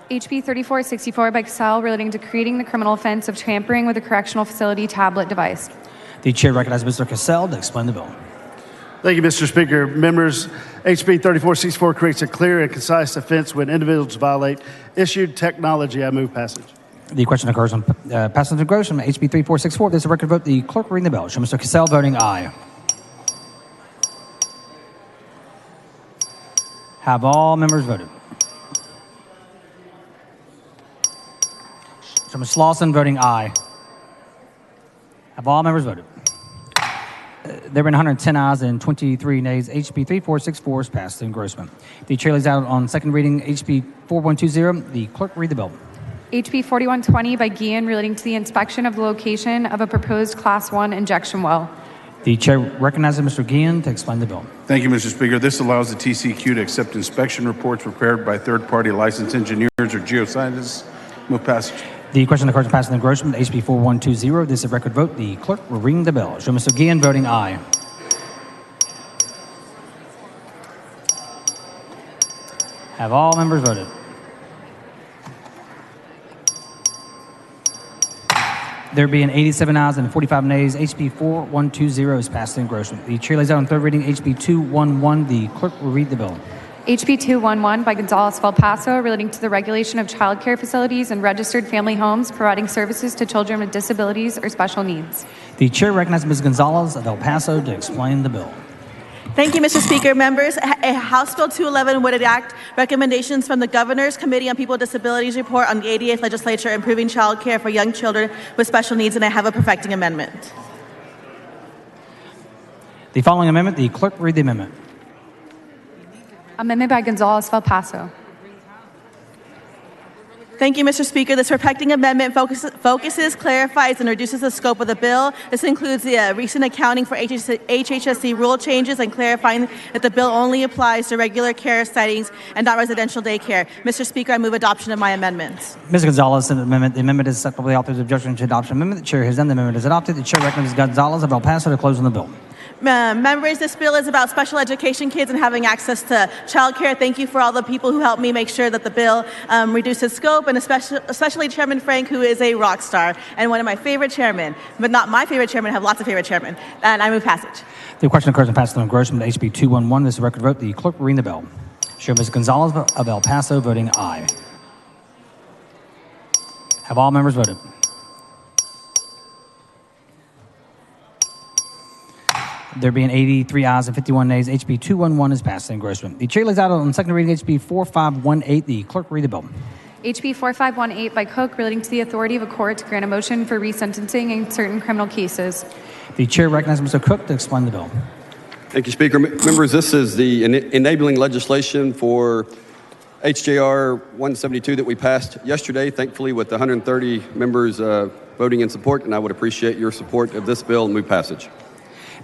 HB 3464 by Cassell relating to creating the criminal offense of tampering with a correctional facility tablet device. The chair recognizes Mr. Cassell to explain the bill. Thank you, Mr. Speaker. Members, HB 3464 creates a clear and concise offense when individuals violate issued technology. I move passage. The question occurs on passage of engrossment HB 3464. There's a record vote. The clerk reading the bill. Show Mr. Cassell voting aye. Have all members voted? So Ms. Lawson voting aye. Have all members voted? There have been 110 ayes and 23 nays. HB 3464 is passed to engrossment. The chair lays out on second reading HB 4120. The clerk read the bill. HB 4120 by Guillen relating to the inspection of the location of a proposed Class 1 injection well. The chair recognizes Mr. Guillen to explain the bill. Thank you, Mr. Speaker. This allows the TCEQ to accept inspection reports prepared by third-party licensed engineers or geoscientists. Move passage. The question occurs to pass an engrossment HB 4120. This is a record vote. The clerk will ring the bell. Show Mr. Guillen voting aye. Have all members voted? There being 87 ayes and 45 nays, HB 4120 is passed in engrossment. The chair lays out on third reading HB 211. The clerk will read the bill. HB 211 by Gonzalez of El Paso relating to the regulation of child care facilities and registered family homes providing services to children with disabilities or special needs. The chair recognizes Ms. Gonzalez of El Paso to explain the bill. Thank you, Mr. Speaker. Members, House Bill 211 would enact recommendations from the Governor's Committee on People with Disabilities report on the 88th Legislature improving child care for young children with special needs, and I have a perfecting amendment. The following amendment, the clerk read the amendment. Amendment by Gonzalez of El Paso. Thank you, Mr. Speaker. This perfecting amendment focuses, clarifies, and reduces the scope of the bill. This includes the recent accounting for HHSC rule changes and clarifying that the bill only applies to regular care settings and not residential daycare. Mr. Speaker, I move adoption of my amendments. Ms. Gonzalez, the amendment is acceptable. The author's objection to adoption amendment. The chair has done. The amendment is adopted. The chair recommends Gonzalez of El Paso to close on the bill. Members, this bill is about special education kids and having access to childcare. Thank you for all the people who helped me make sure that the bill reduces scope, and especially Chairman Frank, who is a rock star and one of my favorite chairmen, but not my favorite chairman. I have lots of favorite chairmen. And I move passage. The question occurs on passage of engrossment to HB 211. This is a record vote. The clerk will read the bill. Show Ms. Gonzalez of El Paso voting aye. Have all members voted? There being 83 ayes and 51 nays, HB 211 is passed in engrossment. The chair lays out on second reading HB 4518. The clerk will read the bill. HB 4518 by Cook relating to the authority of a court to grant a motion for resentencing in certain criminal cases. The chair recognizes Mr. Cook to explain the bill. Thank you, Speaker. Members, this is the enabling legislation for HJR 172 that we passed yesterday, thankfully, with 130 members voting in support, and I would appreciate your support of this bill and move passage.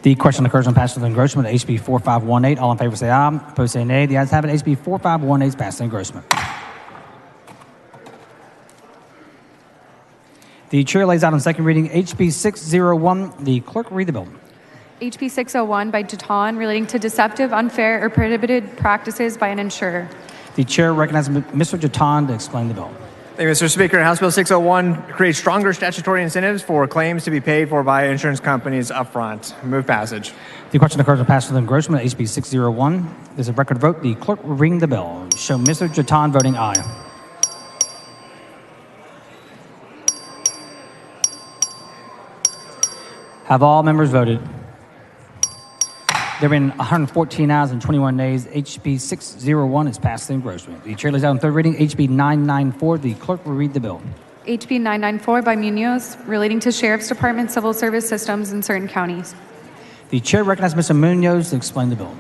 The question occurs on passage of engrossment to HB 4518. All in favor say aye. Opposed say nay. The ayes have it. HB 4518 is passed in engrossment. The chair lays out on second reading HB 601. The clerk will read the bill. HB 601 by Jatan relating to deceptive, unfair, or prohibited practices by an insurer. The chair recognizes Mr. Jatan to explain the bill. Thank you, Mr. Speaker. House Bill 601 creates stronger statutory incentives for claims to be paid for by insurance companies upfront. Move passage. The question occurs on passage of engrossment HB 601. There's a record vote. The clerk will ring the bell. Show Mr. Jatan voting aye. Have all members voted? There have been 114 ayes and 21 nays. HB 601 is passed in engrossment. The chair lays out on third reading HB 994. The clerk will read the bill. HB 994 by Munoz relating to Sheriff's Department civil service systems in certain counties. The chair recognizes Mr. Munoz to explain the bill.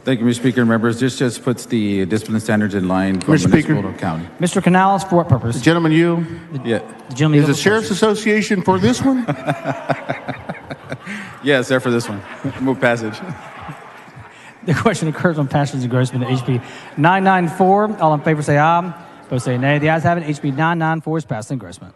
Thank you, Mr. Speaker. Members, this just puts the discipline standards in line from municipal to county. Mr. Canales, for what purpose? The gentleman, you? Yeah. The gentleman Is the Sheriff's Association for this one? Yes, they're for this one. Move passage. The question occurs on passage of engrossment to HB 994. All in favor say aye. Opposed say nay. The ayes have it. HB 994 is passed in engrossment.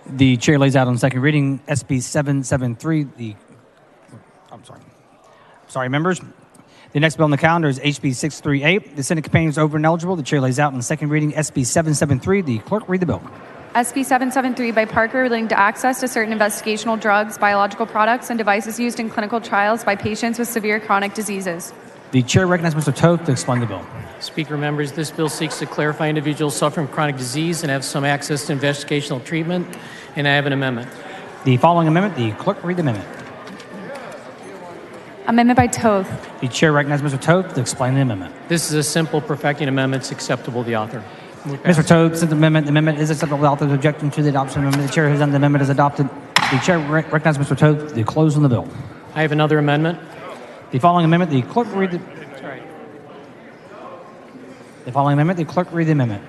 The chair lays out on second reading SB 773. Sorry, members. The next bill on the calendar is HB 638. The Senate companion is over and eligible. The chair lays out on second reading SB 773. The clerk read the bill. SB 773 by Parker relating to access to certain investigational drugs, biological products, and devices used in clinical trials by patients with severe chronic diseases. The chair recognizes Mr. Toth to explain the bill. Speaker, members, this bill seeks to clarify individuals suffering from chronic disease and have some access to investigational treatment, and I have an amendment. The following amendment, the clerk read the amendment. Amendment by Toth. The chair recognizes Mr. Toth to explain the amendment. This is a simple perfecting amendment. It's acceptable to the author. Mr. Toth said the amendment is acceptable to the author. Objecting to the adoption of the amendment. The chair has done the amendment is adopted. The chair recognizes Mr. Toth to close on the bill. I have another amendment. The following amendment, the clerk read the... Sorry. The following amendment, the clerk read the amendment.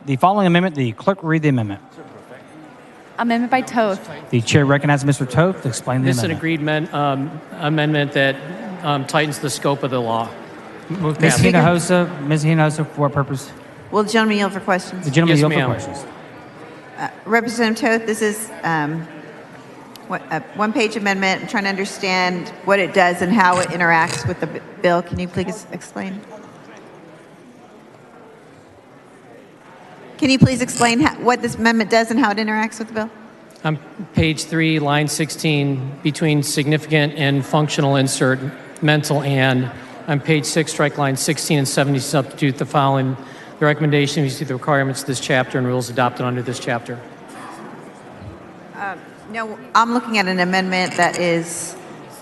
The following amendment, the clerk read the amendment. Amendment by Toth. The chair recognizes Mr. Toth to explain the This is an amendment. agreed amendment that tightens the scope of the law. Move Ms. passage. Hinojosa, for what purpose? Will the gentleman yield for questions? The gentleman Yes, yield for ma'am. questions. Representative Toth, this is a one-page amendment. I'm trying to understand what it does and how it interacts with the bill. Can you please explain? Can you please explain what this amendment does and how it interacts with the bill? On page 3, line 16, between significant and functional insert mental and. On page 6, strike line 16 and 70, substitute the following. The recommendation is to the requirements of this chapter and rules adopted under this chapter. No, I'm looking at an amendment that is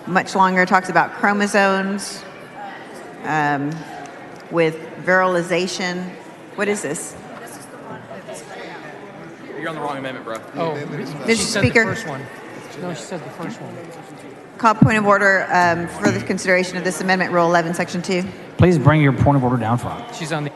much longer. It talks about chromosomes with virilization. What is this? You're on the wrong amendment, bro. Oh, Mr. she said Speaker. the first one. No, she said the first one. Call point of order for the consideration of this amendment, Rule 11, Section 2. Please bring your point of order down front. She's on the...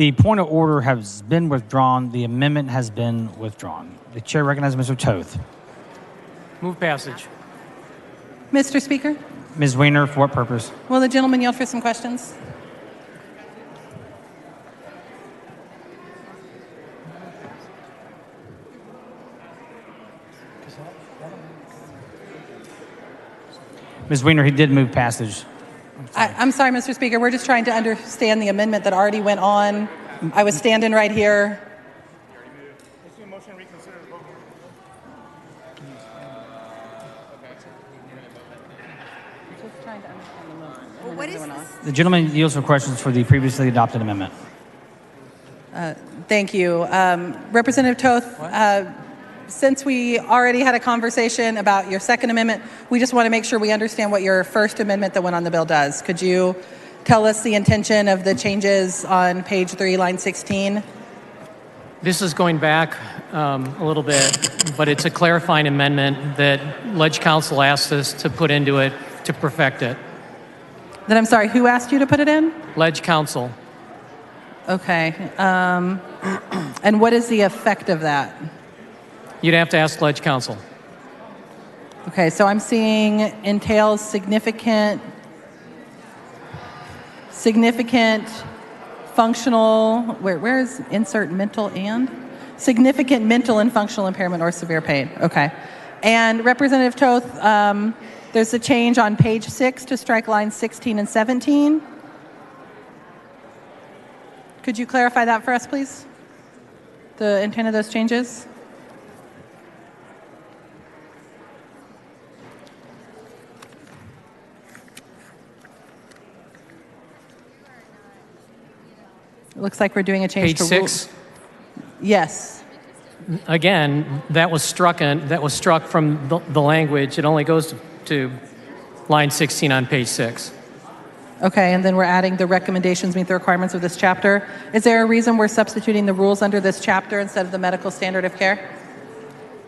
The point of order has been withdrawn. The amendment has been withdrawn. The chair recognizes Mr. Toth. Move passage. Mr. Speaker, Ms. Weiner, for what purpose? will the gentleman yield for some questions? Ms. Weiner, he did move passage. I'm sorry, Mr. Speaker. We're just trying to understand the amendment that already went on. I was standing right here. What is The gentleman yields for questions for the previously adopted amendment. Thank you. Representative Toth, since we already had a conversation about your second amendment, we just want to make sure we understand what your first amendment that went on the bill does. Could you tell us the intention of the changes on page 3, line 16? This is going back a little bit, but it's a clarifying amendment that Ledge Council asked us to put into it to perfect it. Then I'm sorry, who asked you to put it in? Ledge Council. Okay. And what is the effect of that? You'd have to ask Ledge Council. Okay, so I'm seeing entails significant functional, where is insert mental and? Significant mental and functional impairment or severe pain. Okay. And Representative Toth, there's a change on page 6 to strike lines 16 and 17. Could you clarify that for us, please? The intent of those changes? It looks like we're doing a change Page to 6. Yes. Again, that was struck from the language. It only goes to line 16 on page 6. Okay, and then we're adding the recommendations meet the requirements of this chapter. Is there a reason we're substituting the rules under this chapter instead of the medical standard of care?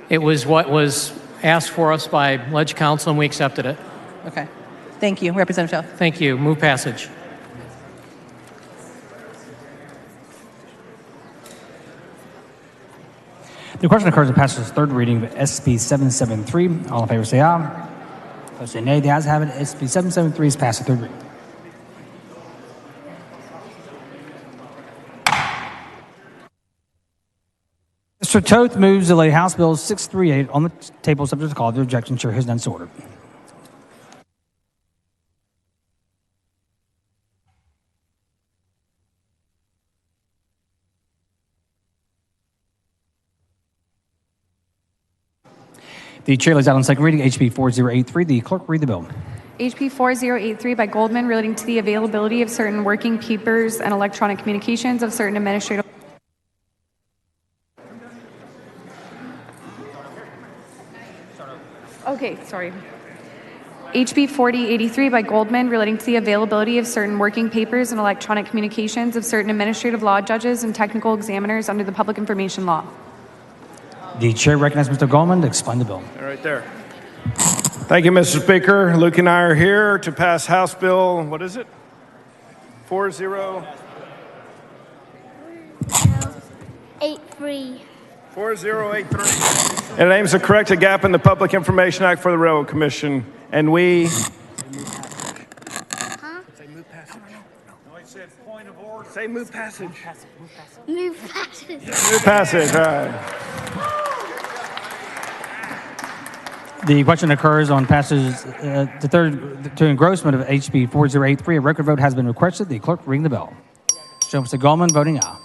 It was what was asked for us by Ledge Council, and we accepted it. Okay. Thank you, Representative Toth. Thank you. Move passage. The question occurs in passage third reading of SB 773. All in favor say aye. Opposed say nay. The ayes have it. SB 773 is passed at third reading. Mr. Toth moves to lay House Bill 638 on the table subject to call to objection. Chair has done so ordered. The chair lays out on second reading HB 4083. The clerk read the bill. HB 4083 by Goldman relating to the availability of certain working papers and electronic communications of certain administrative. Okay, sorry. HB 4083 by Goldman relating to the availability of certain working papers and electronic communications of certain administrative law judges and technical examiners under the public information law. The chair recognizes Mr. Goldman to explain the bill. Right there. Thank you, Mr. Speaker. Luke and I are here to pass House Bill, what is it? 4083. 4083. It aims to correct a gap in the Public Information Act for the Railroad Commission. And we... Huh? Say move passage. No, he said point of order. Say move passage. Move passage. Move passage, all right. The question occurs on passage to engrossment of HB 4083. A record vote has been requested. The clerk ring the bell. Show Mr. Goldman voting aye.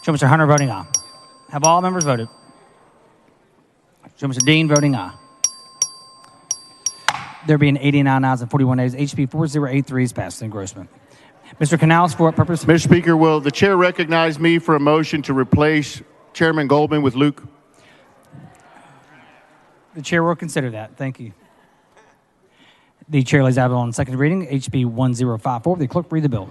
Show Mr. Hunter voting aye. Have all members voted? Show Mr. Dean voting aye. There being 89 ayes and 41 nays, HB 4083 is passed in engrossment. Mr. Canals, for what purpose? Mr. Speaker, will the chair recognize me for a motion to replace Chairman Goldman with Luke? The chair will consider that. Thank you. The chair lays out on second reading, HB 1054. The clerk read the bill.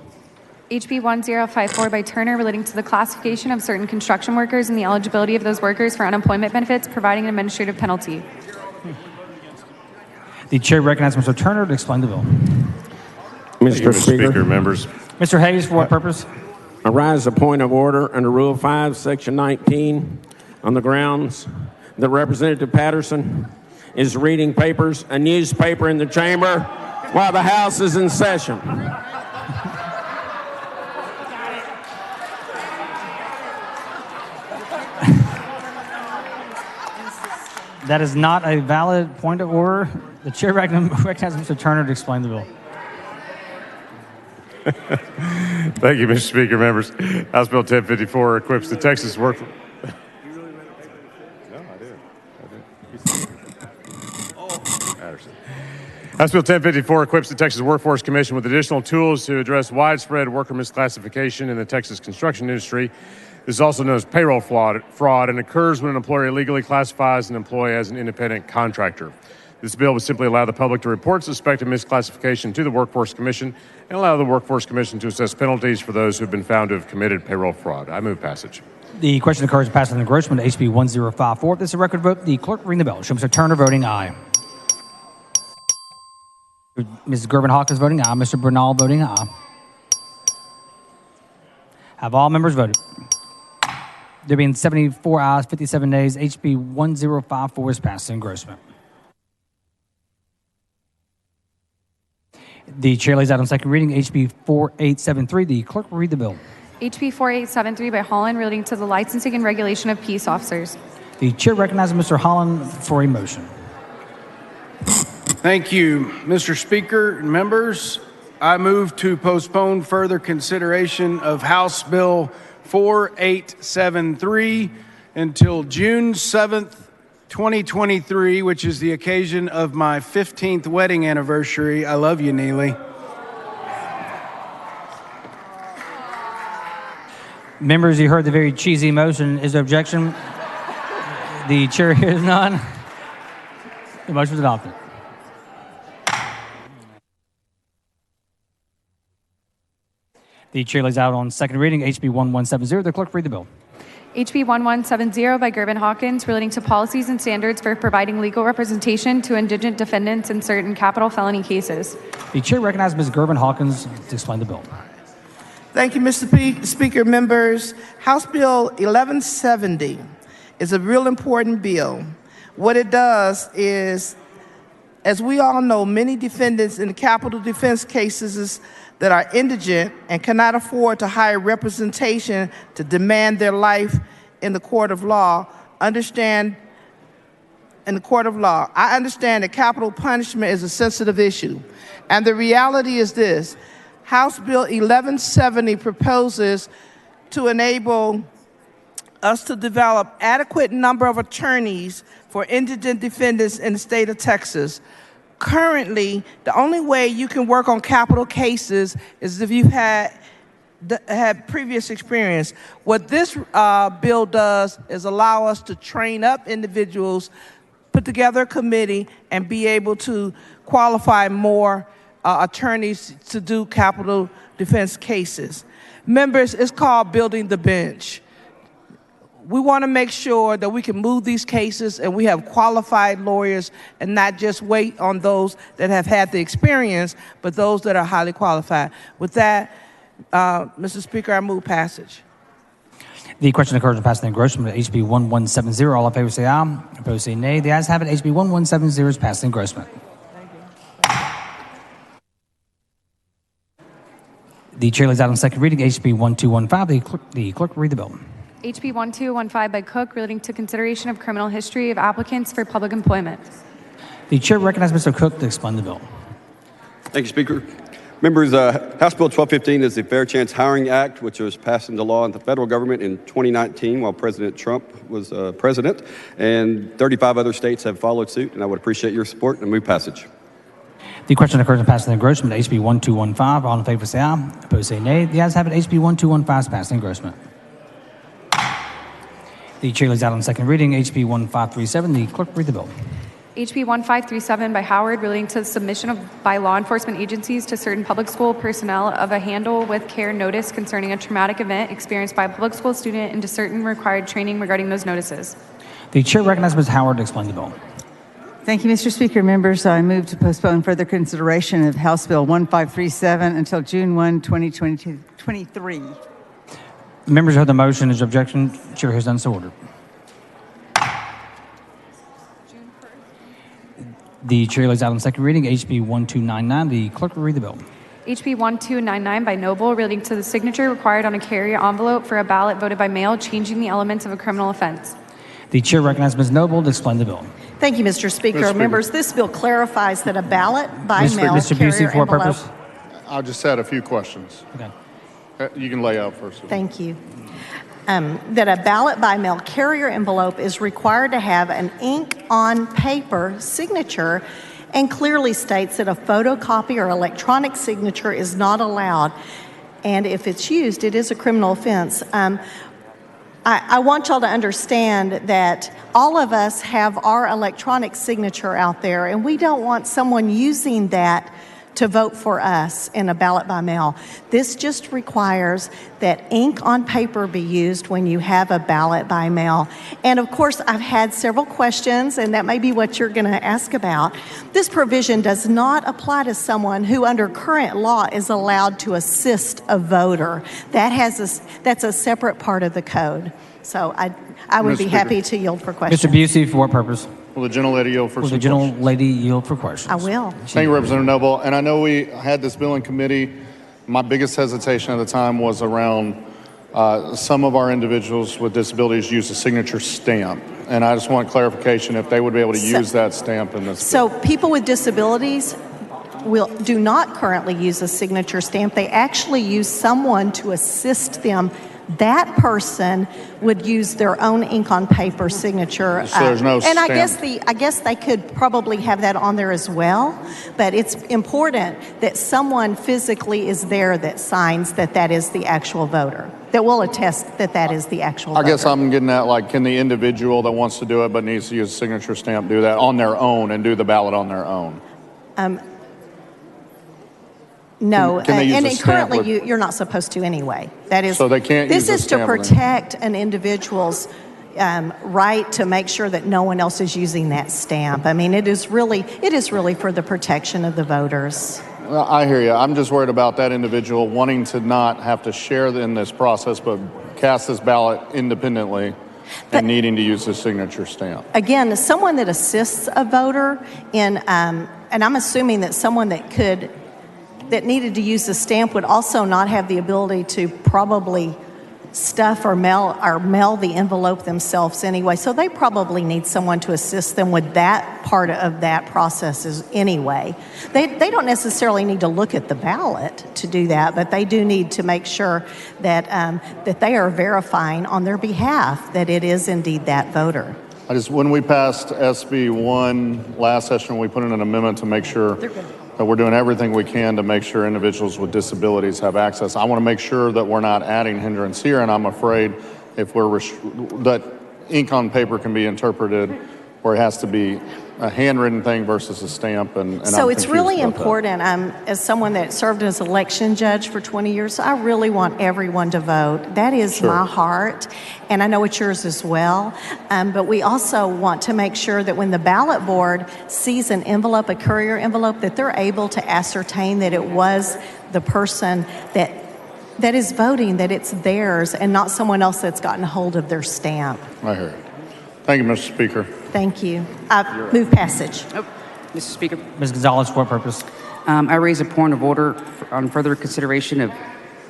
HB 1054 by Turner relating to the classification of certain construction workers and the eligibility of those workers for unemployment benefits, providing an administrative penalty. The chair recognizes Mr. Turner to explain the bill. Mr. Speaker, members. Mr. Hayes, for what purpose? I rise a point of order under Rule 5, Section 19, on the grounds that Representative Patterson is reading a newspaper in the chamber while the House is in session. That is not a valid point of order. The chair recognizes Mr. Turner to explain the bill. Thank you, Mr. Speaker, members. House Bill 1054 equips the Texas Workforce. House Bill 1054 equips the Texas Workforce Commission with additional tools to address widespread worker misclassification in the Texas construction industry. This is also known as payroll fraud and occurs when an employer illegally classifies an employee as an independent contractor. This bill would simply allow the public to report suspected misclassification to the Workforce Commission and allow the Workforce Commission to assess penalties for those who have been found to have committed payroll fraud. I move passage. The question occurs to pass on engrossment to HB 1054. This is a record vote. The clerk ring the bell. Show Mr. Turner voting aye. Mrs. Gervin Hawkins voting aye. Mr. Bernal voting aye. Have all members voted? There being 74 ayes, 57 nays, HB 1054 is passed in engrossment. The chair lays out on second reading HB 4873. The clerk will read the bill. HB 4873 by Holland relating to the licensing and regulation of peace officers. The chair recognizes Mr. Holland for a motion. Thank you, Mr. Speaker and members. I move to postpone further consideration of House Bill 4873 until June 7th, 2023, which is the occasion of my 15th wedding anniversary. I love you, Neely. Members, you heard the very cheesy motion. Is there objection? The chair hears none. The motion is adopted. The chair lays out on second reading HB 1170. The clerk read the bill. HB 1170 by Gervin Hawkins relating to policies and standards for providing legal representation to indigent defendants in certain capital felony cases. The chair recognizes Ms. Gervin Hawkins to explain the bill. Thank you, Mr. Speaker, members. House Bill 1170 is a real important bill. What it does is, as we all know, many defendants in the capital defense cases that are indigent and cannot afford to hire representation to demand their life in the court of law, I understand that capital punishment is a sensitive issue. And the reality is this: House Bill 1170 proposes to enable us to develop adequate number of attorneys for indigent defendants in the state of Texas. Currently, the only way you can work on capital cases is if you've had previous experience. What this bill does is allow us to train up individuals, put together a committee, and be able to qualify more attorneys to do capital defense cases. Members, it's called building the bench. We want to make sure that we can move these cases and we have qualified lawyers and not just wait on those that have had the experience, but those that are highly qualified. With that, Mr. Speaker, I move passage. The question occurs to pass the engrossment of HB 1170. All in favor say aye. Opposed say nay. The ayes have it. HB 1170 is passed the engrossment. The chair lays out on second reading HB 1215. The clerk will read the bill. HB 1215 by Cook relating to consideration of criminal history of applicants for public employment. The chair recognizes Mr. Cook to explain the bill. Thank you, Speaker. Members, House Bill 1215 is the Fair Chance Hiring Act, which was passed into law in the federal government in 2019 while President Trump was president, and 35 other states have followed suit, and I would appreciate your support and move passage. The question occurs to pass the engrossment of HB 1215. All in favor say aye. Opposed say nay. The ayes have it. HB 1215 is passed the engrossment. The chair lays out on second reading HB 1537. The clerk will read the bill. HB 1537 by Howard relating to the submission by law enforcement agencies to certain public school personnel of a handle with care notice concerning a traumatic event experienced by a public school student and to certain required training regarding those notices. The chair recognizes Ms. Howard to explain the bill. Thank you, Mr. Speaker. Members, I move to postpone further consideration of House Bill 1537 until June 1, 2023. Members heard the motion. Is there objection? Chair has done so ordered. The chair lays out on second reading HB 1299. The clerk will read the bill. HB 1299 by Noble relating to the signature required on a carrier envelope for a ballot voted by mail, changing the elements of a criminal offense. The chair recognizes Ms. Noble to explain the bill. Thank you, Mr. Speaker. Members, this bill clarifies that a ballot by mail Mr. Busey, carrier for what envelope. purpose? I just had a few questions. Okay. You can lay out first. Thank you. That a ballot by mail carrier envelope is required to have an ink on paper signature and clearly states that a photocopy or electronic signature is not allowed. And if it's used, it is a criminal offense. I want y'all to understand that all of us have our electronic signature out there, and we don't want someone using that to vote for us in a ballot by mail. This just requires that ink on paper be used when you have a ballot by mail. And of course, I've had several questions, and that may be what you're going to ask about. This provision does not apply to someone who under current law is allowed to assist a voter. That's a separate part of the code. So I would be happy to yield for questions. Mr. Busey, for what purpose? Will the gentlelady yield for Will some the gentlelady yield for questions? I will. Thank you, Representative Noble. And I know we had this bill in committee. My biggest hesitation at the time was around some of our individuals with disabilities use a signature stamp. And I just want clarification if they would be able to use that stamp in this bill. So people with disabilities do not currently use a signature stamp. They actually use someone to assist them. That person would use their own ink on paper signature. So there's no and I stamp. guess they could probably have that on there as well. But it's important that someone physically is there that signs that is the actual voter, that will attest that is the actual voter. I guess I'm getting at, like, can the individual that wants to do it but needs to use a signature stamp do that on their own and do the ballot on their own? No, Can they use a and stamp currently with- you're not supposed to anyway. That is, So they can't This use a is to stamp with it. protect an individual's right to make sure that no one else is using that stamp. I mean, it is really for the protection of the voters. Well, I hear you. I'm just worried about that individual wanting to not have to share in this process, but cast this ballot independently and needing to use the signature stamp. Again, as someone that assists a voter in, and I'm assuming that someone that needed to use the stamp would also not have the ability to probably stuff or mail the envelope themselves anyway. So they probably need someone to assist them with that part of that process anyway. They don't necessarily need to look at the ballot to do that, but they do need to make sure that they are verifying on their behalf that it is indeed that voter. When we passed SB 1 last session, we put in an amendment to make sure that we're doing everything we can to make sure individuals with disabilities have access. I want to make sure that we're not adding hindrance here, and I'm afraid if that ink on paper can be interpreted where it has to be a handwritten thing versus a stamp. And So I'm it's confused really about that. important, as someone that served as election judge for 20 years, I really want everyone to vote. That is Sure. my heart, and I know it's yours as well. But we also want to make sure that when the ballot board sees an envelope, a courier envelope, that they're able to ascertain that it was the person that is voting, that it's theirs, and not someone else that's gotten hold of their stamp. I hear it. Thank you, Mr. Speaker. Thank you. Move passage. Mr. Speaker. Ms. Gonzalez, for what purpose? I raise a point of order on further consideration of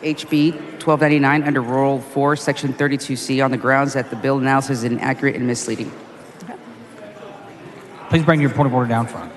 HB 1299 under Rule 4, Section 32C on the grounds that the bill analysis is inaccurate and misleading. Please bring your point of order down front.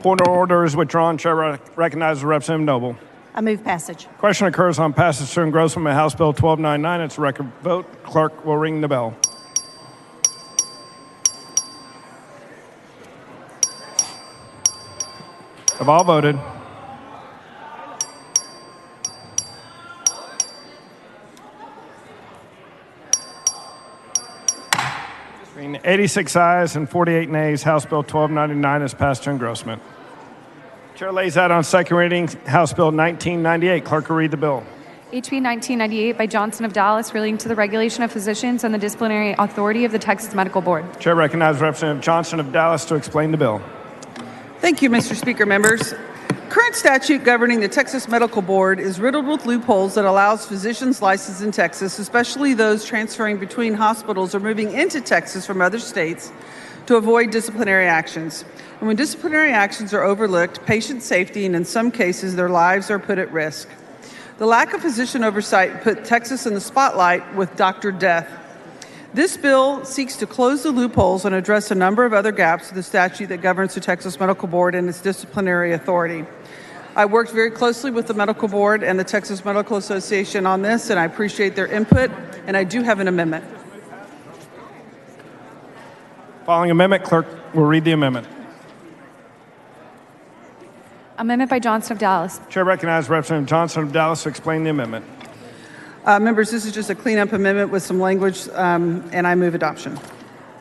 Point of order is withdrawn. Chair recognizes Representative Noble. I move passage. Question occurs on passage to engrossment of House Bill 1299. It's a record vote. Clerk will ring the bell. Have all voted? Between 86 ayes and 48 nays, House Bill 1299 is passed to engrossment. Chair lays out on second reading House Bill 1998. Clerk will read the bill. HB 1998 by Johnson of Dallas relating to the regulation of physicians and the disciplinary authority of the Texas Medical Board. Chair recognizes Representative Johnson of Dallas to explain the bill. Thank you, Mr. Speaker. Members, current statute governing the Texas Medical Board is riddled with loopholes that allows physicians licensed in Texas, especially those transferring between hospitals or moving into Texas from other states, to avoid disciplinary actions. And when disciplinary actions are overlooked, patient safety and in some cases their lives are put at risk. The lack of physician oversight put Texas in the spotlight with Dr. Death. This bill seeks to close the loopholes and address a number of other gaps in the statute that governs the Texas Medical Board and its disciplinary authority. I worked very closely with the Medical Board and the Texas Medical Association on this, and I appreciate their input, and I do have an amendment. Following amendment, clerk will read the amendment. Amendment by Johnson of Dallas. Chair recognizes Representative Johnson of Dallas to explain the amendment. Members, this is just a cleanup amendment with some language, and I move adoption.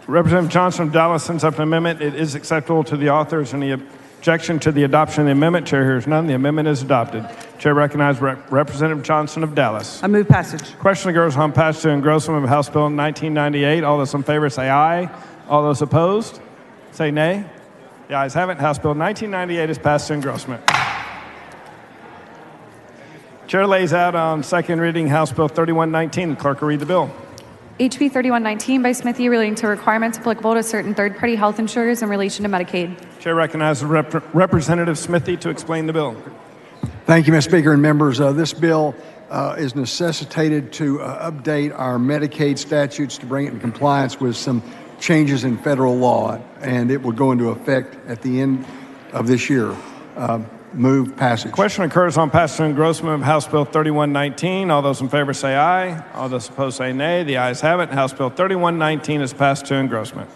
Representative Johnson of Dallas sends up an amendment. It is acceptable to the authors. Any objection to the adoption of the amendment? Chair hears none. The amendment is adopted. Chair recognizes Representative Johnson of Dallas. I move passage. Question occurs on passage to engrossment of House Bill 1998. All those in favor say aye. All those opposed say nay. The ayes have it. House Bill 1998 is passed to engrossment. Chair lays out on second reading House Bill 3119. The clerk will read the bill. HB 3119 by Smithy relating to requirements applicable to certain third-party health insurers in relation to Medicaid. Chair recognizes Representative Smithy to explain the bill. Thank you, Mr. Speaker and members. This bill is necessitated to update our Medicaid statutes to bring it in compliance with some changes in federal law, and it will go into effect at the end of this year. Move passage. Question occurs on passage to engrossment of House Bill 3119. All those in favor say aye. All those opposed say nay. The ayes have it. House Bill 3119 is passed to engrossment.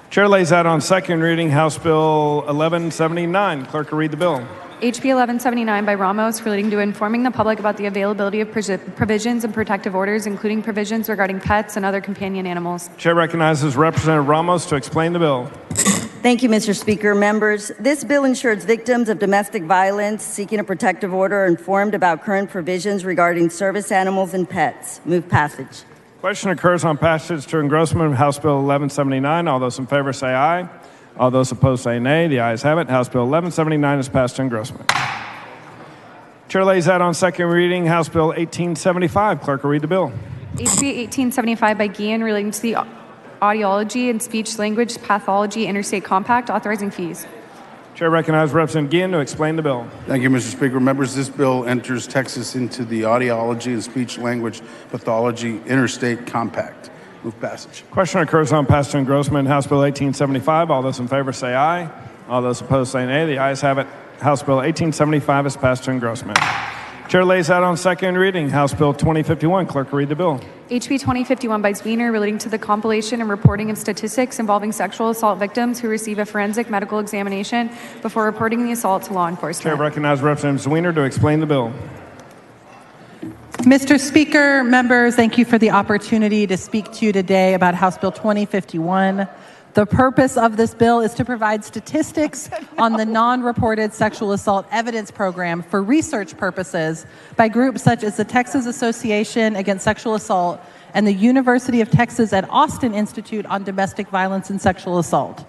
Chair lays out on second reading House Bill 1179. Clerk will read the bill. HB 1179 by Ramos relating to informing the public about the availability of provisions and protective orders, including provisions regarding pets and other companion animals. Chair recognizes Representative Ramos to explain the bill. Thank you, Mr. Speaker. Members, this bill ensures victims of domestic violence seeking a protective order are informed about current provisions regarding service animals and pets. Move passage. Question occurs on passage to engrossment of House Bill 1179. All those in favor say aye. All those opposed say nay. The ayes have it. House Bill 1179 is passed to engrossment. Chair lays out on second reading House Bill 1875. Clerk will read the bill. HB 1875 by Guillen relating to the Audiology and Speech Language Pathology Interstate Compact authorizing fees. Chair recognizes Representative Guillen to explain the bill. Thank you, Mr. Speaker. Members, this bill enters Texas into the Audiology and Speech Language Pathology Interstate Compact. Move passage. Question occurs on passage to engrossment House Bill 1875. All those in favor say aye. All those opposed say nay. The ayes have it. House Bill 1875 is passed to engrossment. Chair lays out on second reading House Bill 2051. Clerk will read the bill. HB 2051 by Zwiener relating to the compilation and reporting of statistics involving sexual assault victims who receive a forensic medical examination before reporting the assault to law enforcement. Chair recognizes Representative Zwiener to explain the bill. Mr. Speaker, members, thank you for the opportunity to speak to you today about House Bill 2051. The purpose of this bill is to provide statistics on the non-reported sexual assault evidence program for research purposes by groups such as the Texas Association Against Sexual Assault and the University of Texas at Austin Institute on Domestic Violence and Sexual Assault.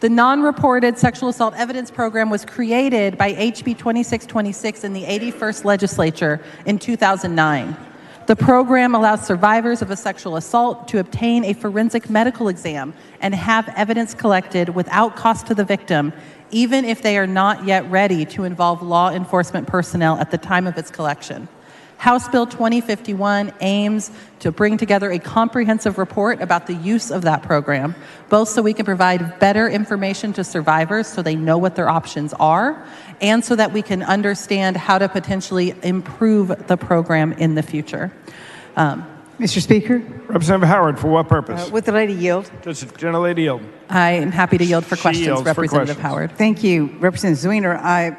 The non-reported sexual assault evidence program was created by HB 2626 in the 81st legislature in 2009. The program allows survivors of a sexual assault to obtain a forensic medical exam and have evidence collected without cost to the victim, even if they are not yet ready to involve law enforcement personnel at the time of its collection. House Bill 2051 aims to bring together a comprehensive report about the use of that program, both so we can provide better information to survivors so they know what their options are, and so that we can understand how to potentially improve the program in the future. Mr. Speaker? Representative Howard, for what purpose? Would the lady yield? Does the gentlelady yield? I am happy to yield for questions, yields for Representative questions. Howard. Thank you, Representative Zwiener.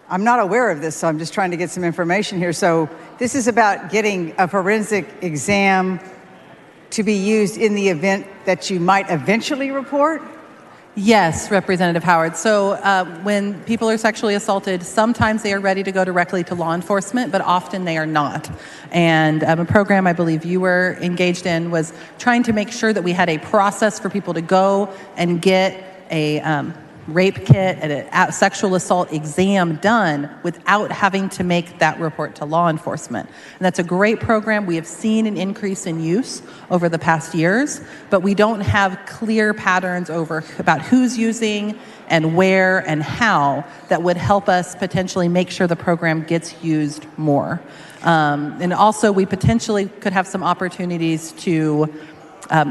I'm not aware of this, so I'm just trying to get some information here. So this is about getting a forensic exam to be used in the event that you might eventually report? Yes, Representative Howard. So when people are sexually assaulted, sometimes they are ready to go directly to law enforcement, but often they are not. And a program I believe you were engaged in was trying to make sure that we had a process for people to go and get a rape kit and a sexual assault exam done without having to make that report to law enforcement. And that's a great program. We have seen an increase in use over the past years, but we don't have clear patterns about who's using and where and how that would help us potentially make sure the program gets used more. And also we potentially could have some opportunities to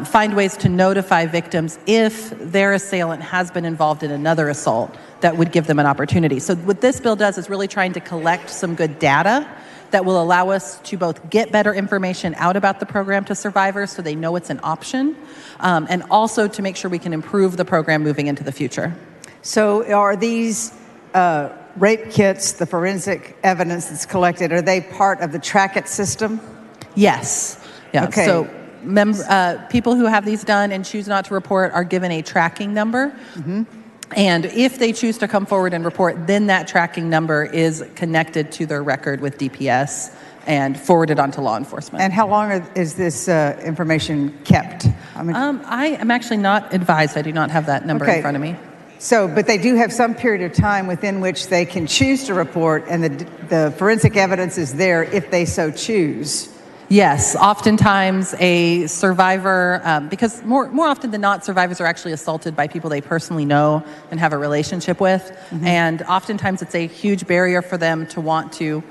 find ways to notify victims if their assailant has been involved in another assault that would give them an opportunity. So what this bill does is really trying to collect some good data that will allow us to both get better information out about the program to survivors so they know it's an option, and also to make sure we can improve the program moving into the future. So are these rape kits, the forensic evidence that's collected, are they part of the Track-It system? Yes. Yeah. Okay. So people who have these done and choose not to report are given a tracking number. Mm-hmm. And if they choose to come forward and report, then that tracking number is connected to their record with DPS and forwarded on to law enforcement. And how long is this information kept? I am actually not advised. I do not have that number in front of me. So, but they do have some period of time within which they can choose to report, and the forensic evidence is there if they so choose. Yes, oftentimes a survivor, because more often than not, survivors are actually assaulted by people they personally know and have a relationship with. Mm-hmm. And oftentimes it's a huge barrier for them to want to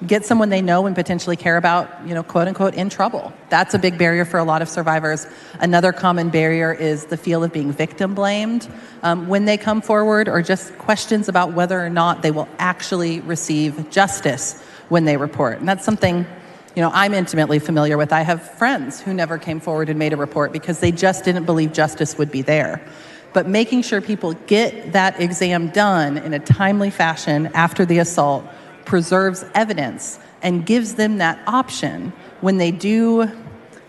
get someone they know and potentially care about, quote unquote, in trouble. That's a big barrier for a lot of survivors. Another common barrier is the feel of being victim blamed when they come forward, or just questions about whether or not they will actually receive justice when they report. And that's something I'm intimately familiar with. I have friends who never came forward and made a report because they just didn't believe justice would be there. But making sure people get that exam done in a timely fashion after the assault preserves evidence and gives them that option when they do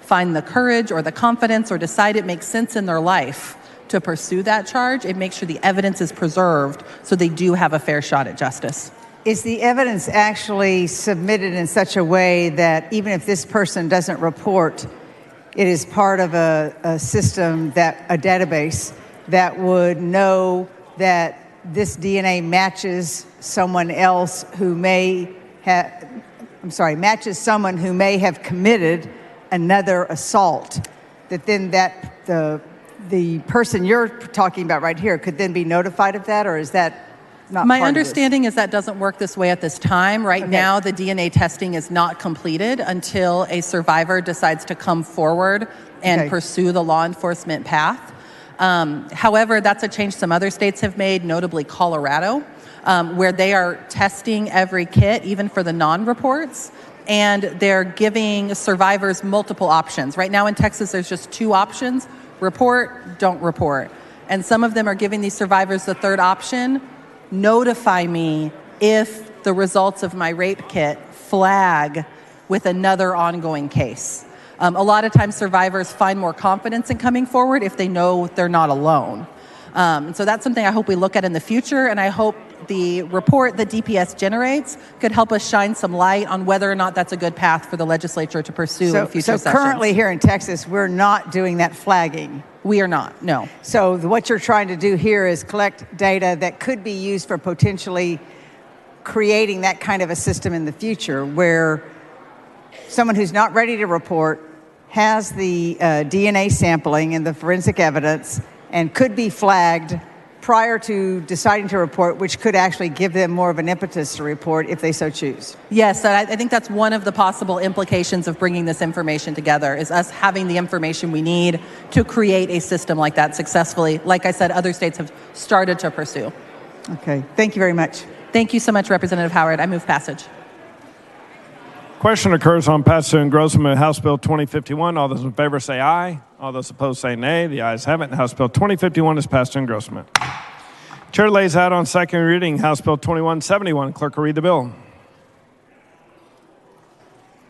find the courage or the confidence or decide it makes sense in their life to pursue that charge. It makes sure the evidence is preserved so they do have a fair shot at justice. Is the evidence actually submitted in such a way that even if this person doesn't report, it is part of a system, a database that would know that this DNA matches someone else who may have, matches someone who may have committed another assault, that then the person you're talking about right here could then be notified of that, or is that not My part of this? understanding is that doesn't work this way at this time. Right now, the DNA testing is not completed until a survivor decides to come forward and pursue the law enforcement path. However, that's a change some other states have made, notably Colorado, where they are testing every kit, even for the non-reports, and they're giving survivors multiple options. Right now in Texas, there's just 2 options: report, don't report. And some of them are giving these survivors the third option: notify me if the results of my rape kit flag with another ongoing case. A lot of times survivors find more confidence in coming forward if they know they're not alone. And so that's something I hope we look at in the future, and I hope the report that DPS generates could help us shine some light on whether or not that's a good path for the legislature to pursue in future sessions. So currently here in Texas, we're not doing that flagging. We are not, no. So what you're trying to do here is collect data that could be used for potentially creating that kind of a system in the future, where someone who's not ready to report has the DNA sampling and the forensic evidence and could be flagged prior to deciding to report, which could actually give them more of an impetus to report if they so choose. Yes, I think that's one of the possible implications of bringing this information together, is us having the information we need to create a system like that successfully. Like I said, other states have started to pursue. Okay, thank you very much. Thank you so much, Representative Howard. I move passage. Question occurs on passage and engrossment of House Bill 2051. All those in favor say aye. All those opposed say nay. The ayes have it. House Bill 2051 is passed to engrossment. Chair lays out on second reading House Bill 2171. Clerk will read the bill.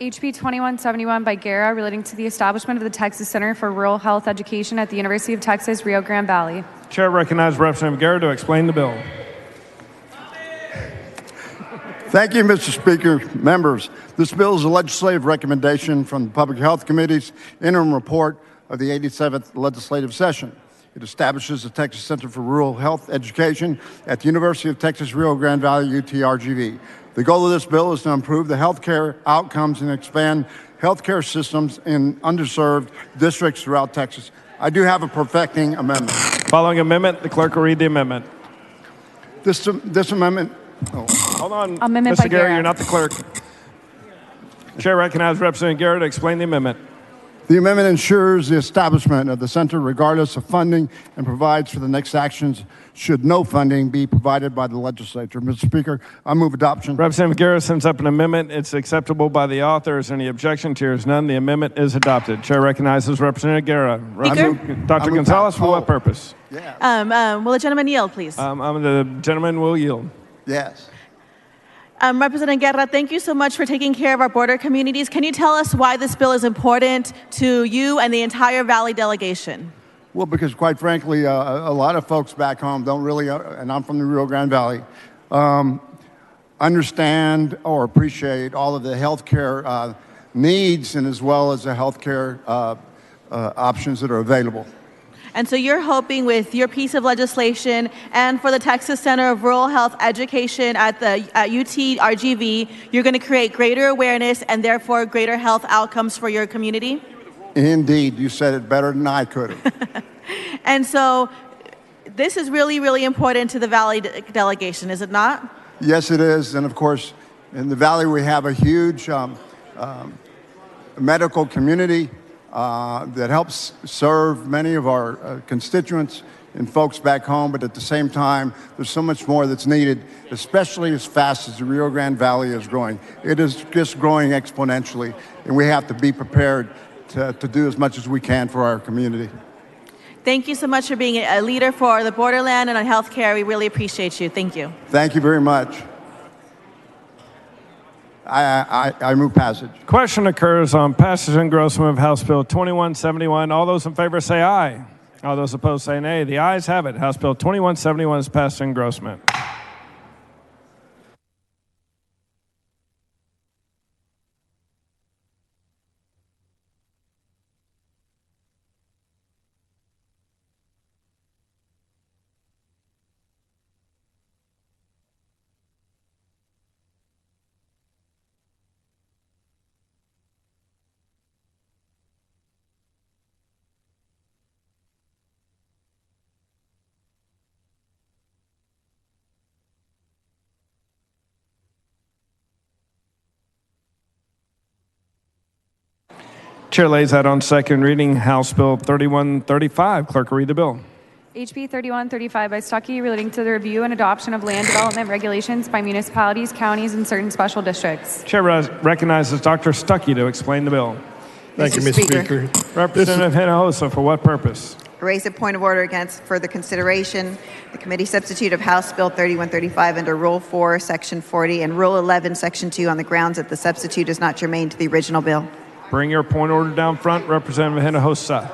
HB 2171 by Guerra, relating to the establishment of the Texas Center for Rural Health Education at the University of Texas, Rio Grande Valley. Chair recognizes Representative Guerra to explain the bill. Thank you, Mr. Speaker. Members, this bill is a legislative recommendation from the Public Health Committee's interim report of the 87th legislative session. It establishes the Texas Center for Rural Health Education at the University of Texas Rio Grande Valley, UTRGV. The goal of this bill is to improve the healthcare outcomes and expand healthcare systems in underserved districts throughout Texas. I do have a perfecting amendment. Following amendment, the clerk will read the amendment. This amendment. Oh. Hold on, Amendment Mr. by Guerra, Guerra. you're not the clerk. Chair recognizes Representative Guerra to explain the amendment. The amendment ensures the establishment of the center regardless of funding and provides for the next actions should no funding be provided by the legislature. Mr. Speaker, I move adoption. Representative Guerra sends up an amendment. It's acceptable by the author. Is there any objection? Chair is none. The amendment is adopted. Chair recognizes Representative Guerra. Dr. Gonzalez, for what purpose? Will the gentleman yield, please? The gentleman will yield. Yes. Representative Guerra, thank you so much for taking care of our border communities. Can you tell us why this bill is important to you and the entire Valley delegation? Well, because quite frankly, a lot of folks back home don't really, and I'm from the Rio Grande Valley, understand or appreciate all of the healthcare needs and as well as the healthcare options that are available. And so you're hoping with your piece of legislation and for the Texas Center of Rural Health Education at UTRGV, you're going to create greater awareness and therefore greater health outcomes for your community? Indeed, you said it better than I could have. And so this is really, really important to the Valley delegation, is it not? Yes, it is. And of course, in the Valley, we have a huge medical community that helps serve many of our constituents and folks back home. But at the same time, there's so much more that's needed, especially as fast as the Rio Grande Valley is growing. It is just growing exponentially, and we have to be prepared to do as much as we can for our community. Thank you so much for being a leader for the borderland and on healthcare. We really appreciate you. Thank you. Thank you very much. I move passage. Question occurs on passage and engrossment of House Bill 2171. All those in favor say aye. All those opposed say nay. The ayes have it. House Bill 2171 is passed to engrossment. Chair lays out on second reading House Bill 3135. Clerk will read the bill. HB 3135 by Stuckey, relating to the review and adoption of land development regulations by municipalities, counties, and certain special districts. Chair recognizes Dr. Stuckey to explain the bill. Thank you, Mr. Speaker. Representative Hinojosa, for what purpose? Raise a point of order against further consideration. The committee substitute of House Bill 3135 under Rule 4, Section 40, and Rule 11, Section 2 on the grounds that the substitute is not germane to the original bill. Bring your point of order down front. Representative Hinojosa.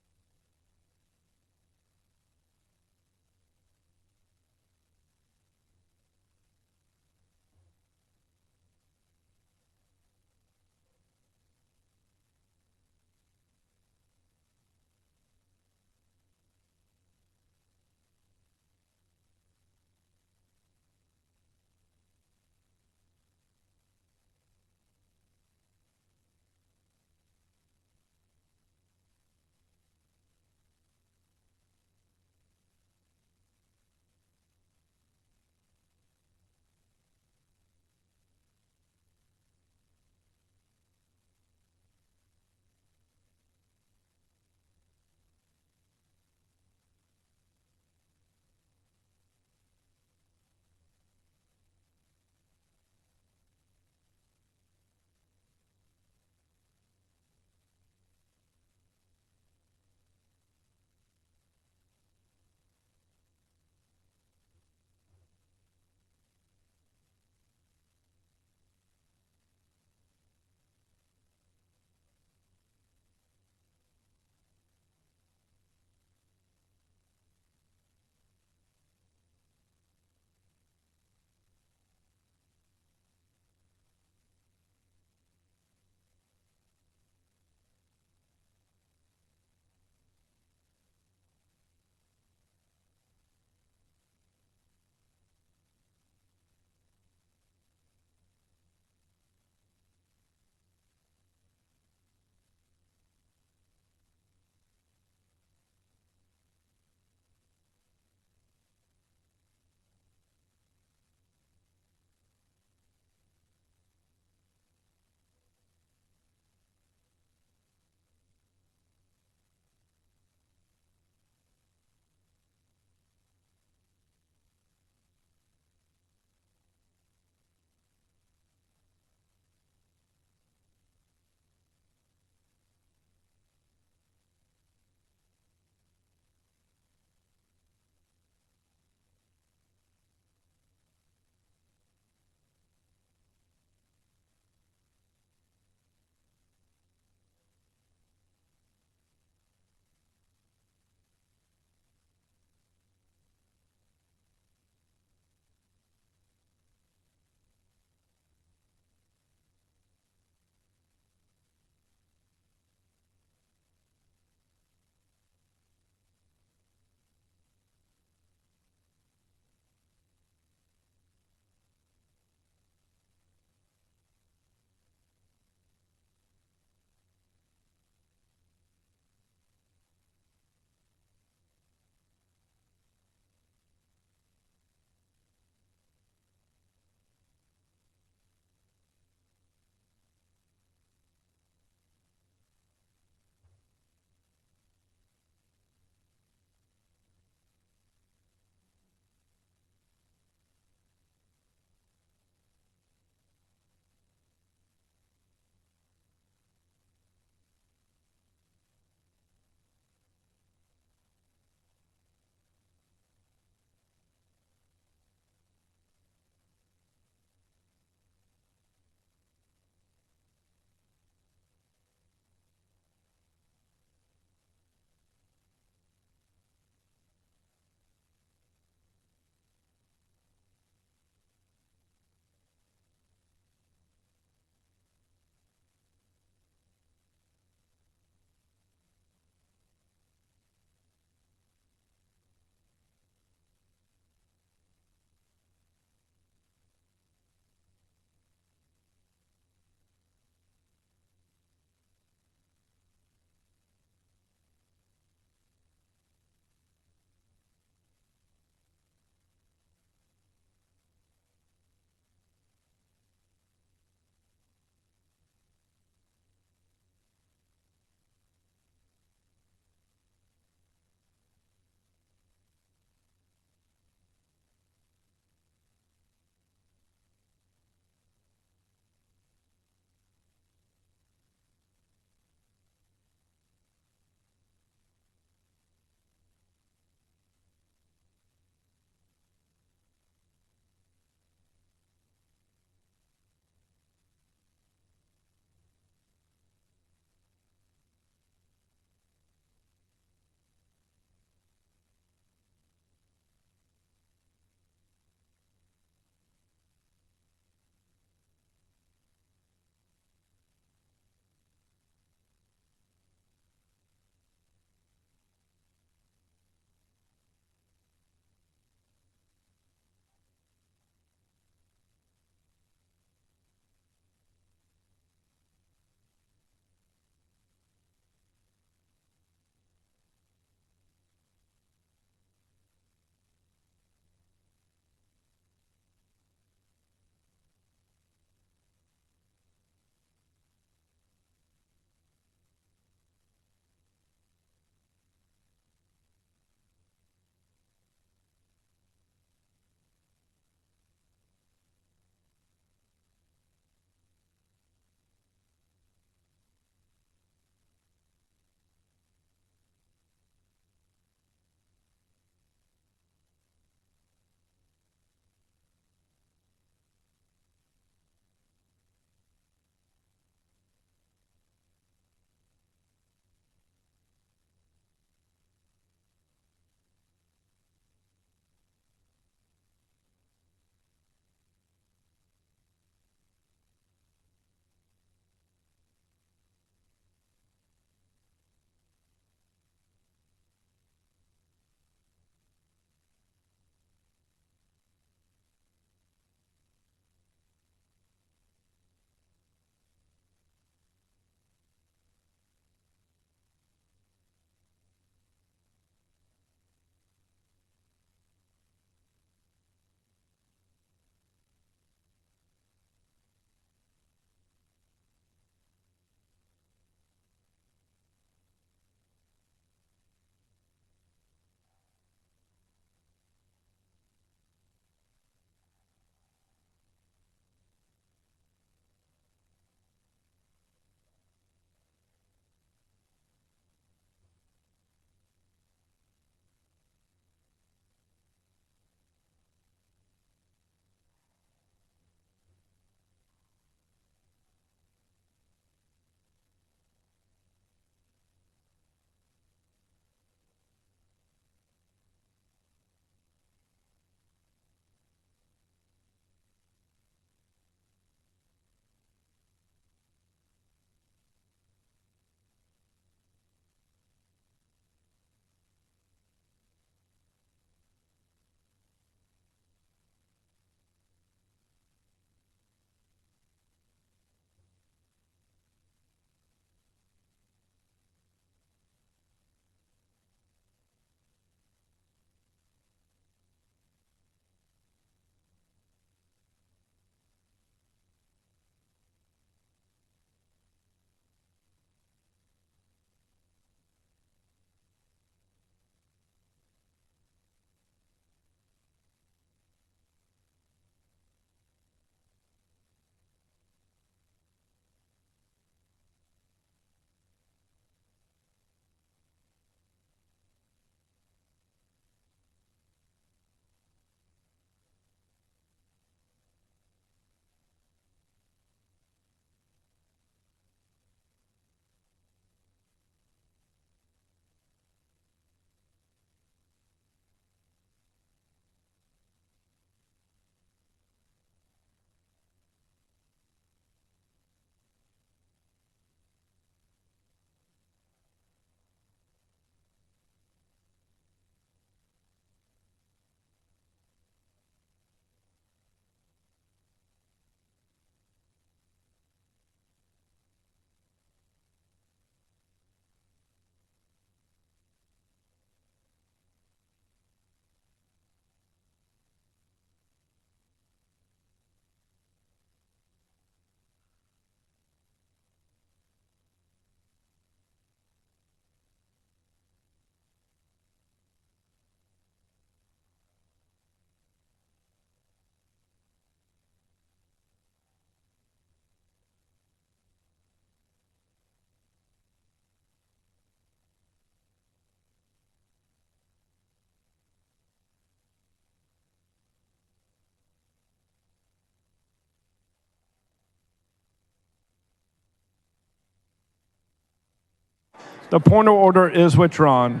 The point of order is withdrawn.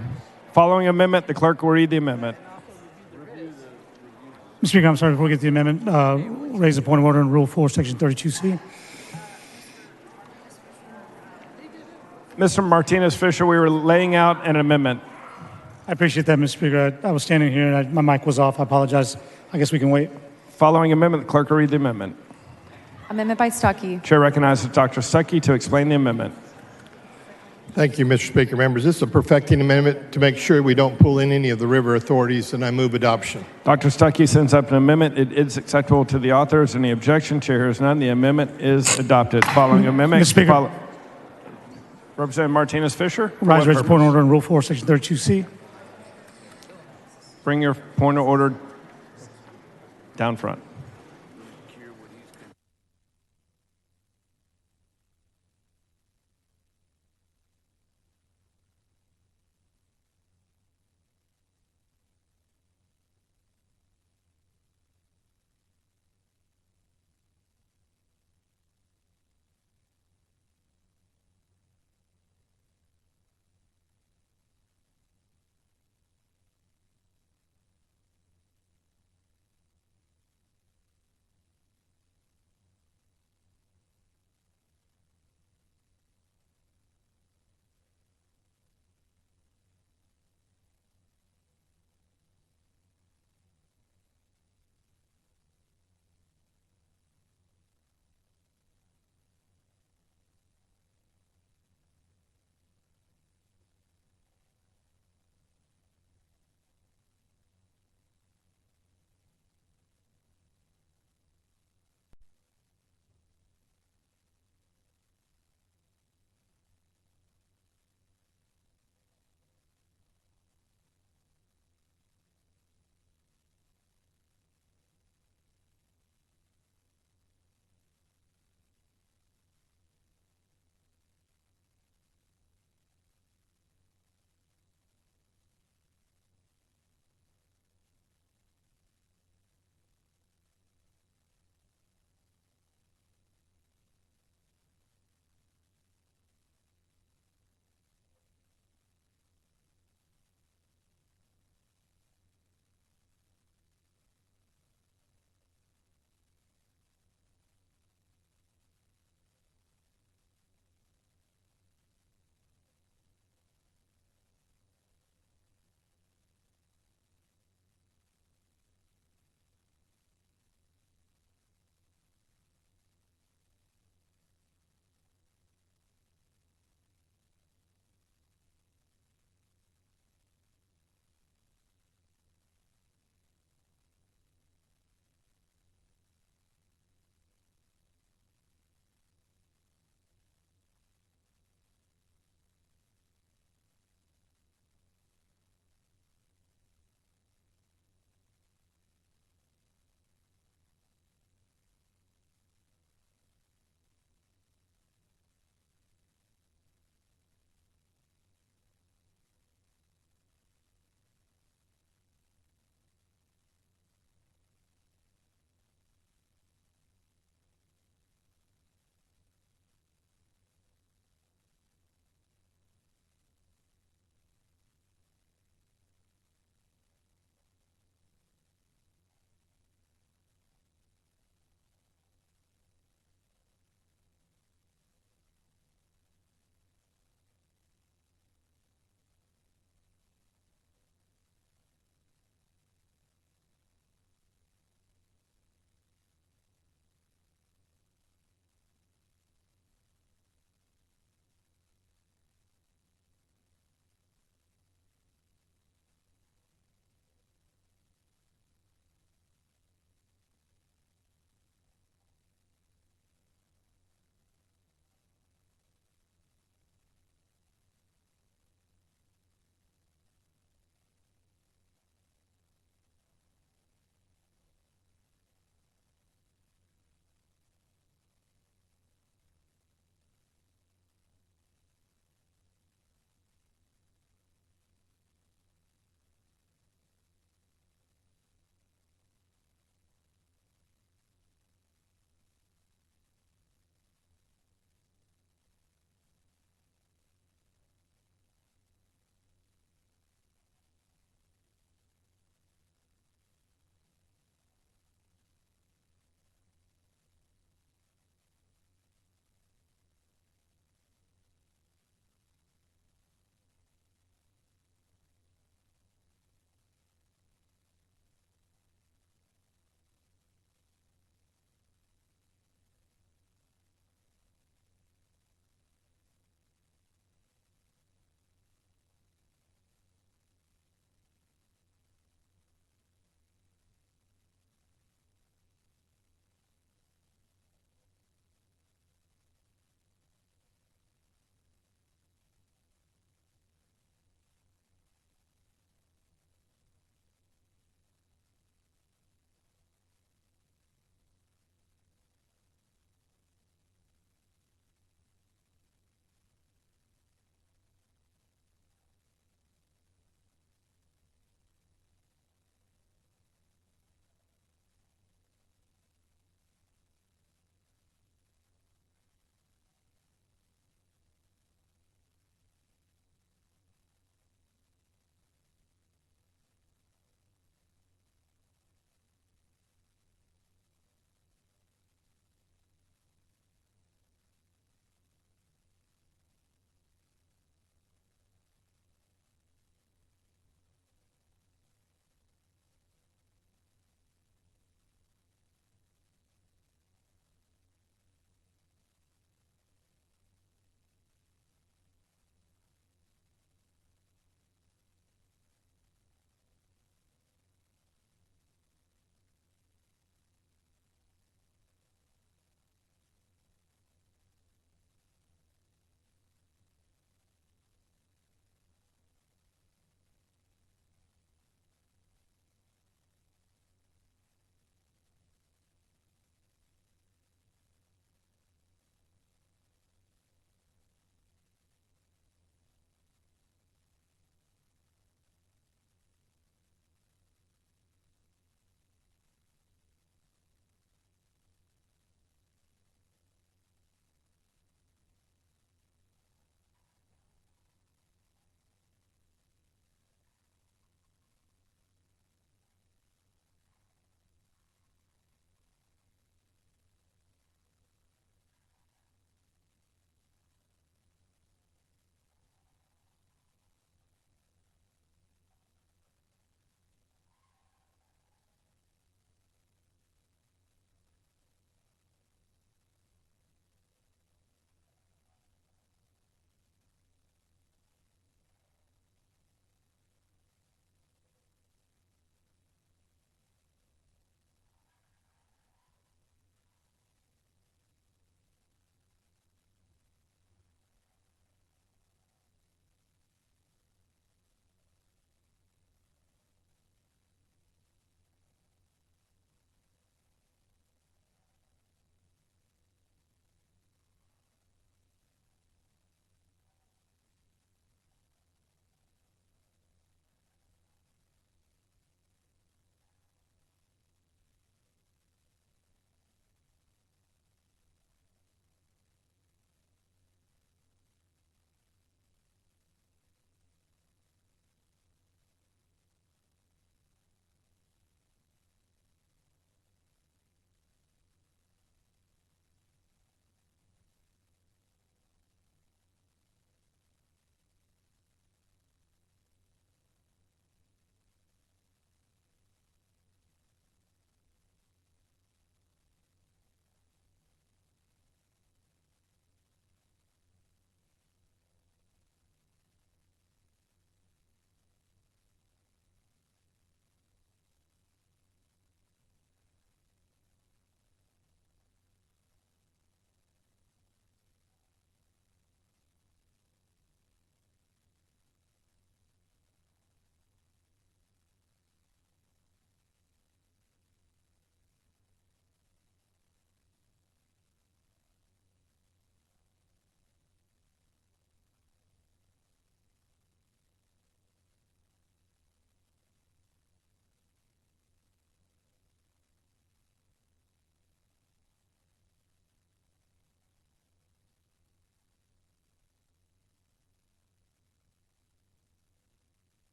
Following amendment, the clerk will read the amendment. Mr. Speaker, I'm sorry, before we get to the amendment, raise a point of order in Rule 4, Section 32C. Mr. Martinez Fisher, we were laying out an amendment. I appreciate that, Mr. Speaker. I was standing here and my mic was off. I apologize. I guess we can wait. Following amendment, the clerk will read the amendment. Amendment by Stuckey. Chair recognizes Dr. Stuckey to explain the amendment. Thank you, Mr. Speaker. Members, this is a perfecting amendment to make sure we don't pull in any of the river authorities, and I move adoption. Dr. Stuckey sends up an amendment. It is acceptable to the authors. Any objection? Chair hears none. The amendment is adopted. Following amendment. Mr. Speaker. Representative Martinez Fisher. Raise a point of order in Rule 4, Section 32C. Bring your point of order down front.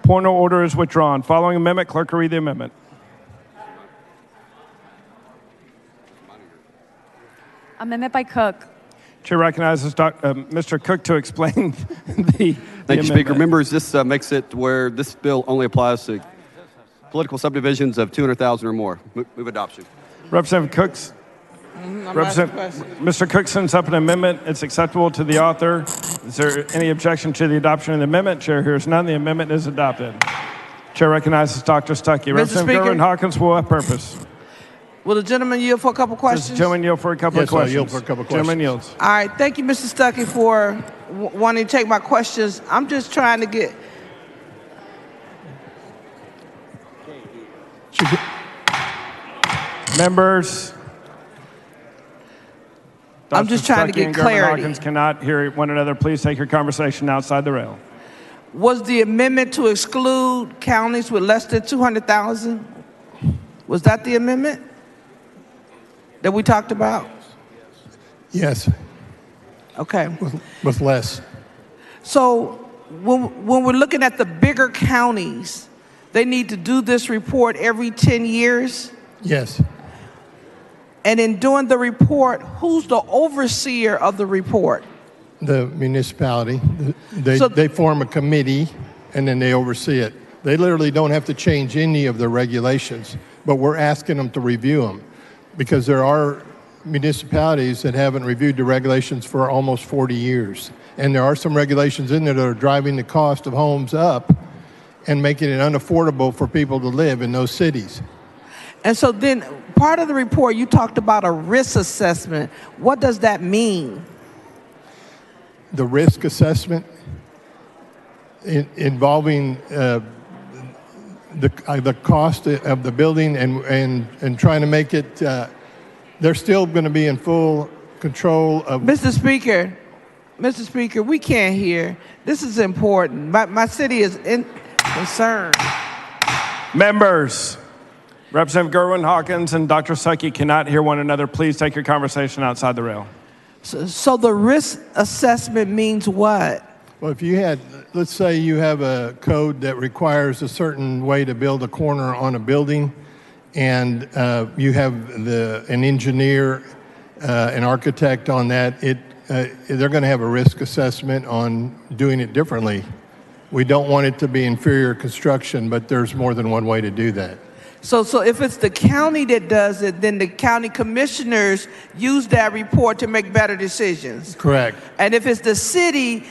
Point of order is withdrawn. Following amendment, clerk will read the amendment. Amendment by Cook. Chair recognizes Mr. Cook to explain the Thank you, Speaker. amendment. Members, this makes it where this bill only applies to political subdivisions of 200,000 or more. Move adoption. Representative Cooks. Mr. Cook sends up an amendment. It's acceptable to the author. Is there any objection to the adoption of the amendment? Chair hears none. The amendment is adopted. Chair recognizes Dr. Stuckey. Representative Speaker. Gerwin Hawkins will have purpose. Will the gentleman yield for a couple Does questions? the gentleman yield for a couple of Yes, I'll questions? yield for a couple of Gentleman questions. yields. All right. Thank you, Mr. Stuckey, for wanting to take my questions. I'm just trying to get. Members. I'm just trying to Stuckey get and Gerwin clarity. Hawkins cannot hear one another. Please take your conversation outside the rail. Was the amendment to exclude counties with less than 200,000? Was that the amendment that we talked about? Yes, Okay. with less. So when we're looking at the bigger counties, they need to do this report every 10 years? Yes. And in doing the report, who's the overseer of the report? The municipality, So- they form a committee and then they oversee it. They literally don't have to change any of the regulations, but we're asking them to review them because there are municipalities that haven't reviewed the regulations for almost 40 years. And there are some regulations in there that are driving the cost of homes up and making it unaffordable for people to live in those cities. And so then part of the report, you talked about a risk assessment. What does that mean? The risk assessment involving the cost of the building and trying to make it, they're still going to be in full control of. Mr. Speaker, we can't hear. This is important. My city is concerned. Members, Representative Gerwin Hawkins and Dr. Stuckey cannot hear one another. Please take your conversation outside the rail. So the risk assessment means what? Well, if you had, let's say you have a code that requires a certain way to build a corner on a building, and you have an engineer, an architect on that, they're going to have a risk assessment on doing it differently. We don't want it to be inferior construction, but there's more than one way to do that. So if it's the county that does it, then the county commissioners use that report to make better decisions. Correct. And if it's the city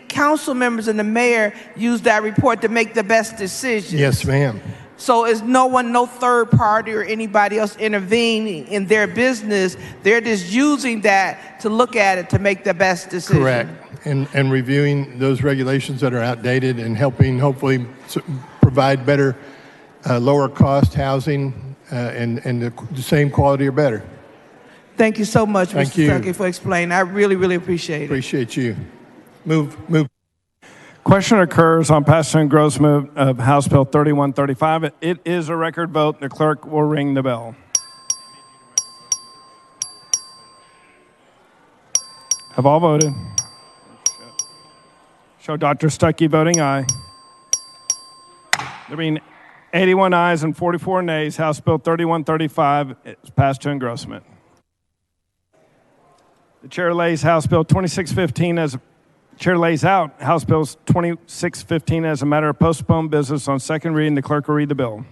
council members and the mayor use that report to make the best decisions. Yes, ma'am. So is no third party or anybody else intervening in their business. They're just using that to look at it to make the best decision. Correct. And reviewing those regulations that are outdated and helping hopefully provide better, lower cost housing and the same quality or better. Thank you so much, Thank Mr. you. Stuckey, for explaining. I really, really appreciate it. Appreciate you. Move. Question occurs on passage and gross move of House Bill 3135. It is a record vote. The clerk will ring the bell. Have all voted? Show Dr. Stuckey voting aye. There being 81 ayes and 44 nays, House Bill 3135 is passed to engrossment. The chair lays House Bill 2615 as Chair lays out House Bill 2615 as a matter of postponed business on second reading. The clerk will read the bill.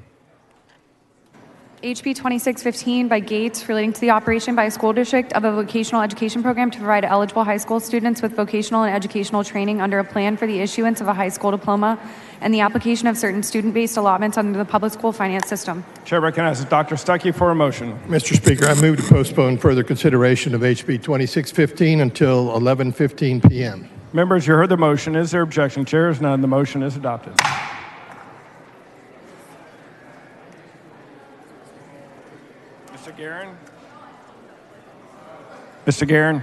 HB 2615 by Gates relating to the operation by a school district of a vocational education program to provide eligible high school students with vocational and educational training under a plan for the issuance of a high school diploma and the application of certain student-based allotments under the public school finance system. Chair recognizes Dr. Stuckey for a motion. Mr. Speaker, I move to postpone further consideration of HB 2615 until 11:15 p.m. Members, you heard the motion. Is there objection? Chair is none. The motion is adopted. Mr. Guerin? Mr. Guerin?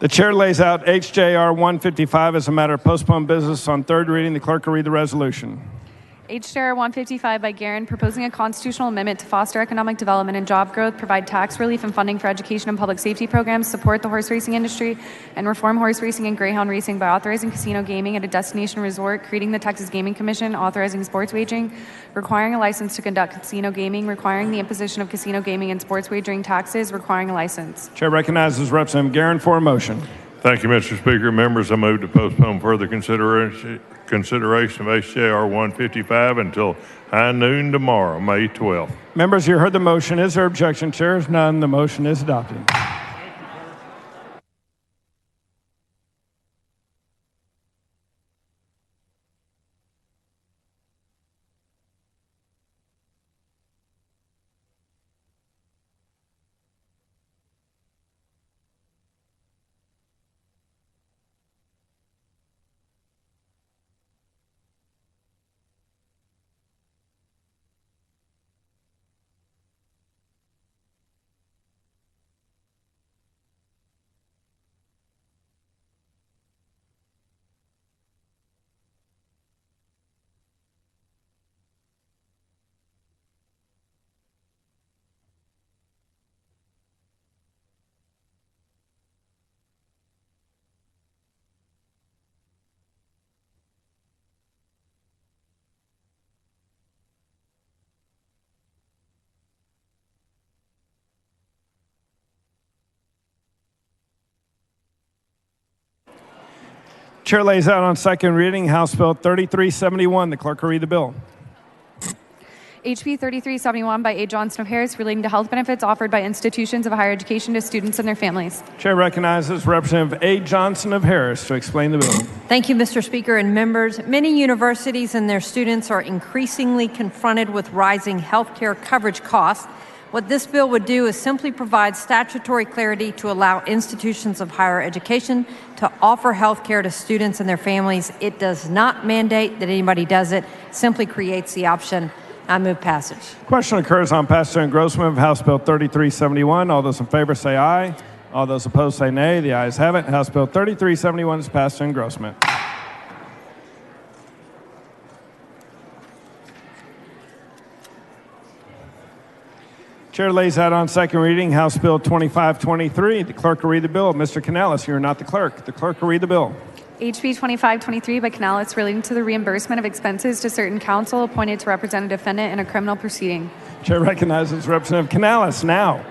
The chair lays out HJR 155 as a matter of postponed business on third reading. The clerk will read the resolution. HJR 155 by Guerin, proposing a constitutional amendment to foster economic development and job growth, provide tax relief and funding for education and public safety programs, support the horse racing industry, and reform horse racing and greyhound racing by authorizing casino gaming at a destination resort, creating the Texas Gaming Commission, authorizing sports wagering, requiring a license to conduct casino gaming, requiring the imposition of casino gaming and sports wagering taxes, requiring a license. Chair recognizes Representative Guerin for a motion. Thank you, Mr. Speaker. Members, I move to postpone further consideration of HJR 155 until high noon tomorrow, May 12th. Members, you heard the motion. Is there objection? Chair is none. The motion is adopted. Chair lays out on second reading House Bill 3371. The clerk will read the bill. HB 3371 by A. Johnson of Harris, relating to health benefits offered by institutions of higher education to students and their families. Chair recognizes Representative A. Johnson of Harris to explain the bill. Thank you, Mr. Speaker and members. Many universities and their students are increasingly confronted with rising health care coverage costs. What this bill would do is simply provide statutory clarity to allow institutions of higher education to offer health care to students and their families. It does not mandate that anybody does it, simply creates the option. I move passage. Question occurs on passage and engrossment of House Bill 3371. All those in favor say aye. All those opposed say nay. The ayes have it. House Bill 3371 is passed to engrossment. Chair lays out on second reading House Bill 2523. The clerk will read the bill. Mr. Canales, you are not the clerk. The clerk will read the bill. HB 2523 by Canales, relating to the reimbursement of expenses to certain counsel appointed to represent a defendant in a criminal proceeding. Chair recognizes Representative Canales now.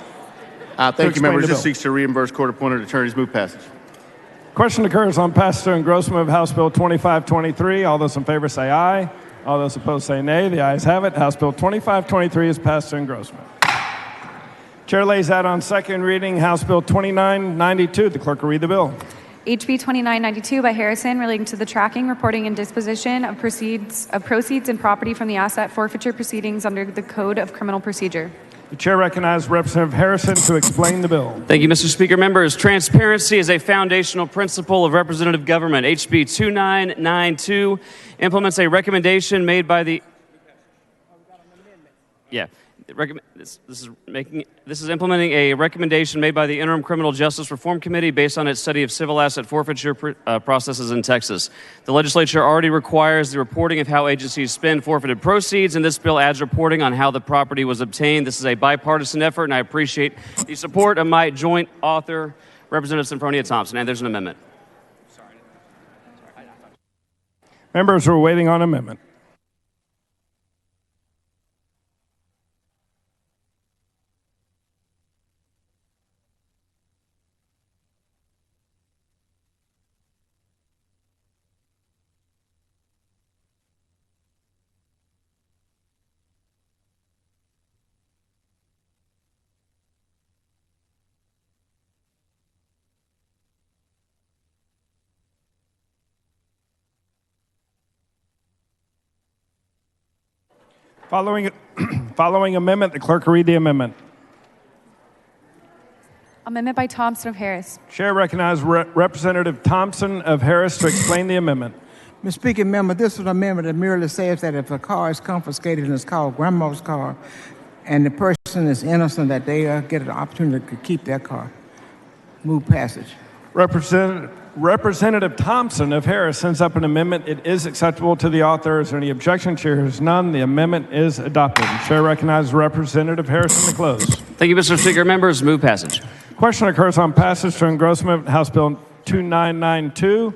Thank you, members. This seeks to reimburse court-appointed attorneys. Move passage. Question occurs on passage to engrossment of House Bill 2523. All those in favor say aye. All those opposed say nay. The ayes have it. House Bill 2523 is passed to engrossment. Chair lays out on second reading House Bill 2992. The clerk will read the bill. HB 2992 by Harrison, relating to the tracking, reporting, and disposition of proceeds and property from the asset forfeiture proceedings under the Code of Criminal Procedure. The chair recognizes Representative Harrison to explain the bill. Thank you, Mr. Speaker. Members, transparency is a foundational principle of representative government. HB 2992 implements a recommendation made by the... This is implementing a recommendation made by the Interim Criminal Justice Reform Committee based on its study of civil asset forfeiture processes in Texas. The legislature already requires the reporting of how agencies spend forfeited proceeds, and this bill adds reporting on how the property was obtained. This is a bipartisan effort, and I appreciate the support of my joint author, Representative Symphonia Thompson. And there's an amendment. Members are waiting on amendment. Following amendment, the clerk will read the amendment. Amendment by Thompson of Harris. Chair recognizes Representative Thompson of Harris to explain the amendment. Mr. Speaker, member, this is an amendment that merely says that if a car is confiscated and it's called grandma's car, and the person is innocent, that they get an opportunity to keep their car. Move passage. Representative Thompson of Harris sends up an amendment. It is acceptable to the author. Is there any objection? Chair hears none. The amendment is adopted. Chair recognizes Representative Harrison to close. Thank you, Mr. Speaker. Members, move passage. Question occurs on passage to engrossment House Bill 2992.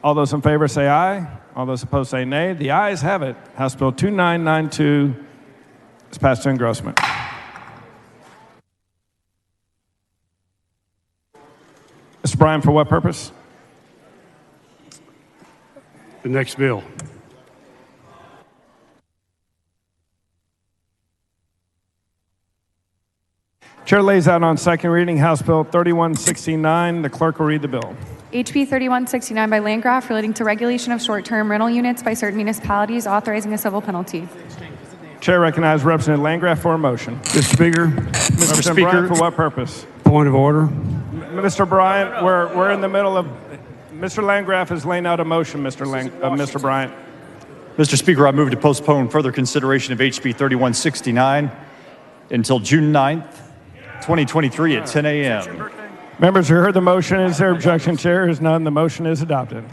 All those in favor say aye. All those opposed say nay. The ayes have it. House Bill 2992 is passed to engrossment. Mr. Bryan, for what purpose? The next bill. Chair lays out on second reading House Bill 3169. The clerk will read the bill. HB 3169 by Landgraf relating to regulation of short-term rental units by certain municipalities, authorizing a civil penalty. Chair recognizes Representative Landgraf for a motion. Mr. Speaker. Mr. Bryan, for what purpose? Point of order. Mr. Bryan, we're in the middle of. Mr. Landgraf is laying out a motion, Mr. Bryant. Mr. Speaker, I move to postpone further consideration of HB 3169 until June 9th, 2023 at 10 a.m. Members who heard the motion, is there objection? Chair hears none. The motion is adopted.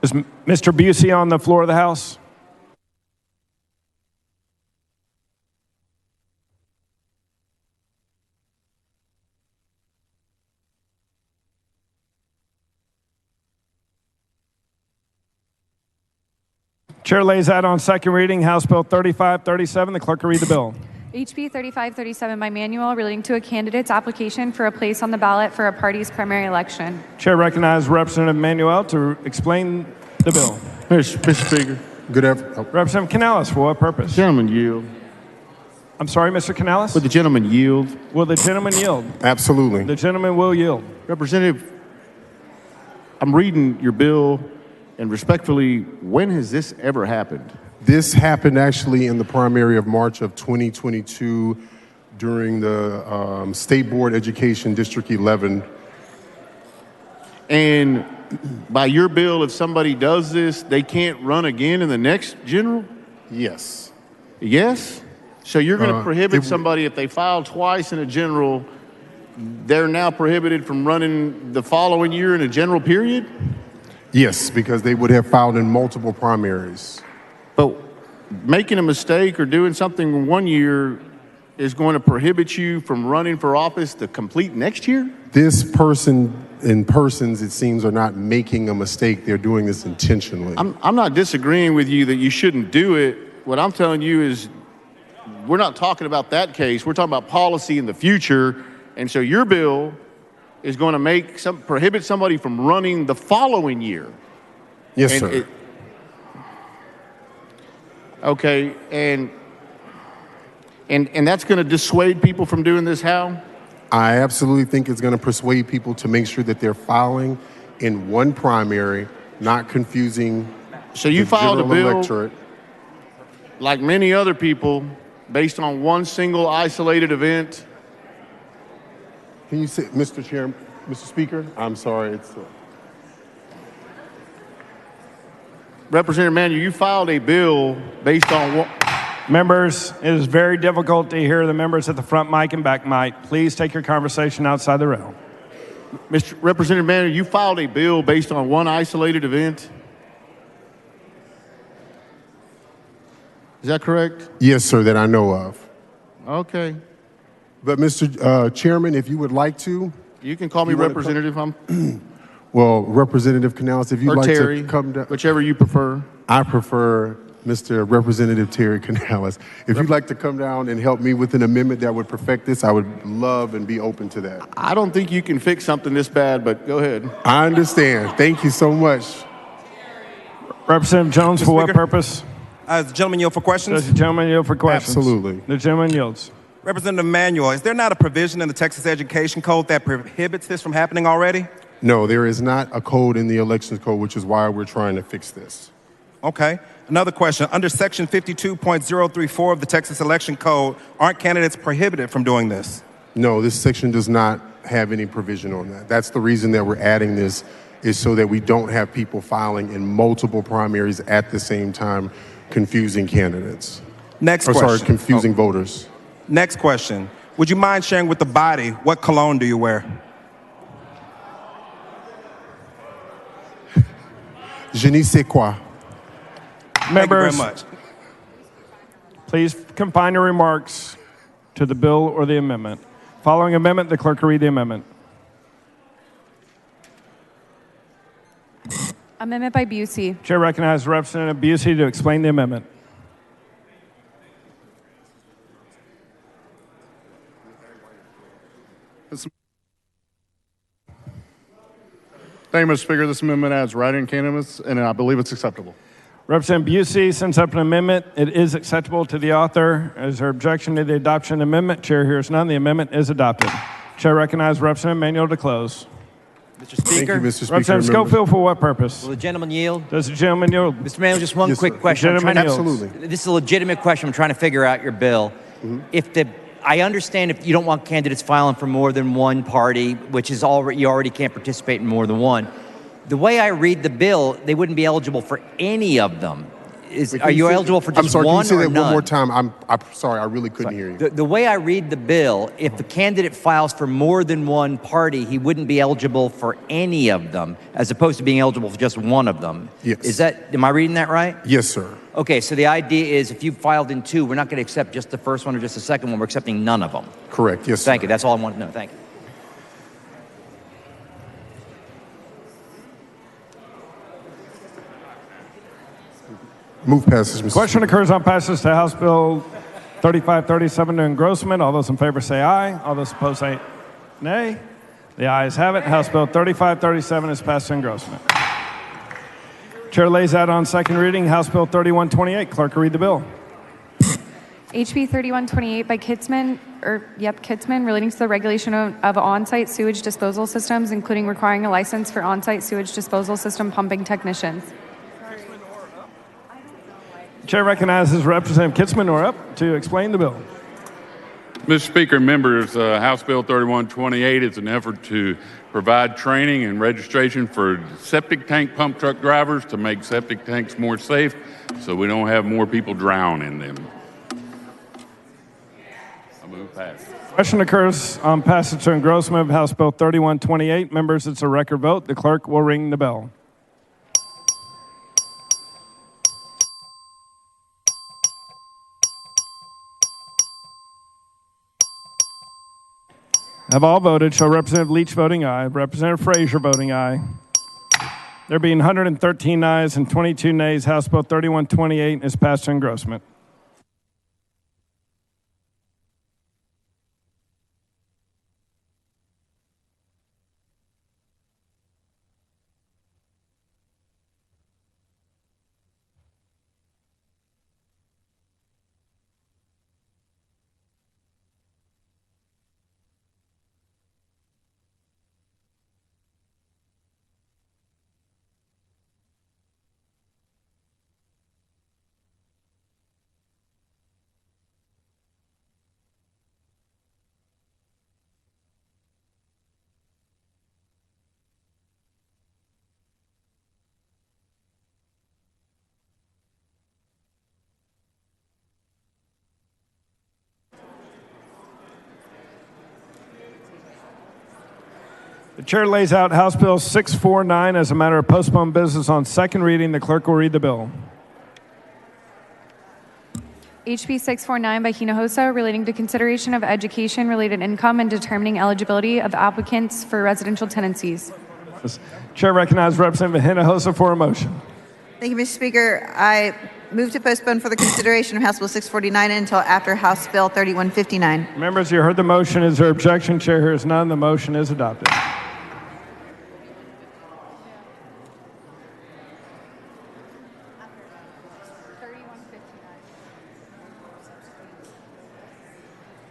Is Mr. Busey on the floor of the House? Chair lays out on second reading House Bill 3537. The clerk will read the bill. HB 3537 by Manuel relating to a candidate's application for a place on the ballot for a party's primary election. Chair recognizes Representative Manuel to explain the bill. Mr. Speaker. Good afternoon. Representative Canales, for what purpose? Gentleman yield. I'm sorry, Mr. Canales? Would the gentleman yield? Will the gentleman yield? Absolutely. The gentleman will yield. Representative, I'm reading your bill, and respectfully, when has this ever happened? This happened actually in the primary of March of 2022 during the State Board Education District 11. And by your bill, if somebody does this, they can't run again in the next general? Yes. Yes? So you're going to prohibit somebody, if they file twice in a general, they're now prohibited from running the following year in a general period? Yes, because they would have filed in multiple primaries. But making a mistake or doing something in 1 year is going to prohibit you from running for office the complete next year? This person and persons, it seems, are not making a mistake. They're doing this intentionally. I'm not disagreeing with you that you shouldn't do it. What I'm telling you is we're not talking about that case. We're talking about policy in the future. And so your bill is going to prohibit somebody from running the following year. Yes, sir. Okay, and that's going to dissuade people from doing this how? I absolutely think it's going to persuade people to make sure that they're filing in one primary, not confusing. So you filed a general bill, electorate. like many other people, based on one single isolated event? Can you say, Mr. Chair, Mr. Speaker? I'm sorry, it's... Representative Manuel, you filed a bill based on what? Members, it is very difficult to hear the members at the front mic and back mic. Please take your conversation outside the room. Mr. Representative Manuel, you filed a bill based on one isolated event? Is that correct? Yes, sir, that I know of. Okay. But Mr. Chairman, if you would like to. You can call me Representative. Well, Representative Canales, if you'd or like Terry, to come down. whichever you prefer. I prefer Mr. Representative Terry Canales. If you'd like to come down and help me with an amendment that would perfect this, I would love and be open to that. I don't think you can fix something this bad, but go ahead. I understand. Thank you so much. Representative Jones, for what purpose? Does the gentleman yield for questions? Does the gentleman yield for questions? Absolutely. The gentleman yields. Representative Manuel, is there not a provision in the Texas Education Code that prohibits this from happening already? No, there is not a code in the elections code, which is why we're trying to fix this. Okay. Another question. Under Section 52.034 of the Texas Election Code, aren't candidates prohibited from doing this? No, this section does not have any provision on that. That's the reason that we're adding this, is so that we don't have people filing in multiple primaries at the same time, confusing candidates. Confusing voters. Next question. Would you mind sharing with the body what cologne do you wear? Je ne sais quoi. Members, Thank you very much. Please confine your remarks to the bill or the amendment. Following amendment, the clerk will read the amendment. Amendment by Busey. Chair recognizes Representative Busey to explain the amendment. Thank you, Mr. Speaker. This amendment adds write-in candidates, and I believe it's acceptable. Representative Busey sends up an amendment. It is acceptable to the author. Is there objection to the adoption of the amendment? Chair hears none. The amendment is adopted. Chair recognizes Representative Manuel to close. Mr. Speaker. Thank you, Mr. Speaker. Representative Schofield, for what purpose? Will the gentleman yield? Does the gentleman yield? Mr. Manuel, just one quick question. Absolutely. This is a legitimate question. I'm trying to figure out your bill. I understand if you don't want candidates filing for more than one party, which is you already can't participate in more than one. The way I read the bill, they wouldn't be eligible for any of them. Are you eligible for just I'm sorry, one can you say or that none? one more time? I'm sorry, I really couldn't hear you. The way I read the bill, if the candidate files for more than one party, he wouldn't be eligible for any of them, as opposed to being eligible for just one of them. Yes. Am I reading that right? Yes, sir. Okay, so the idea is if you filed in two, we're not going to accept just the first one or just the second one. We're accepting none of them. Correct. Yes, Thank sir. you. That's all I want to know. Thank you. Move passes, Mr. Question occurs on passes to House Bill 3537 to engrossment. All those in favor say aye. All those opposed say nay. The ayes have it. House Bill 3537 is passed to engrossment. Chair lays out on second reading House Bill 3128. Clerk will read the bill. HB 3128 by Kitzman, relating to the regulation of on-site sewage disposal systems, including requiring a license for on-site sewage disposal system pumping technicians. Chair recognizes Representative Kitzman up to explain the bill. Mr. Speaker and members, House Bill 3128 is an effort to provide training and registration for septic tank pump truck drivers to make septic tanks more safe so we don't have more people drown in them. I move pass. Question occurs on passage to engrossment of House Bill 3128. Members, it's a record vote. The clerk will ring the bell. Have all voted? Show Representative Leach voting aye. Representative Frazier voting aye. There being 113 ayes and 22 nays, House Bill 3128 is passed to engrossment. The chair lays out House Bill 649 as a matter of postponed business on second reading. The clerk will read the bill. HB 649 by Hinojosa, relating to consideration of education-related income and determining eligibility of applicants for residential tenancies. Chair recognizes Representative Hinojosa for a motion. Thank you, Mr. Speaker. I Move to postpone further consideration of House Bill 649 until after House Bill 3159. Members, you heard the motion. Is there objection? Chair hears none. The motion is adopted.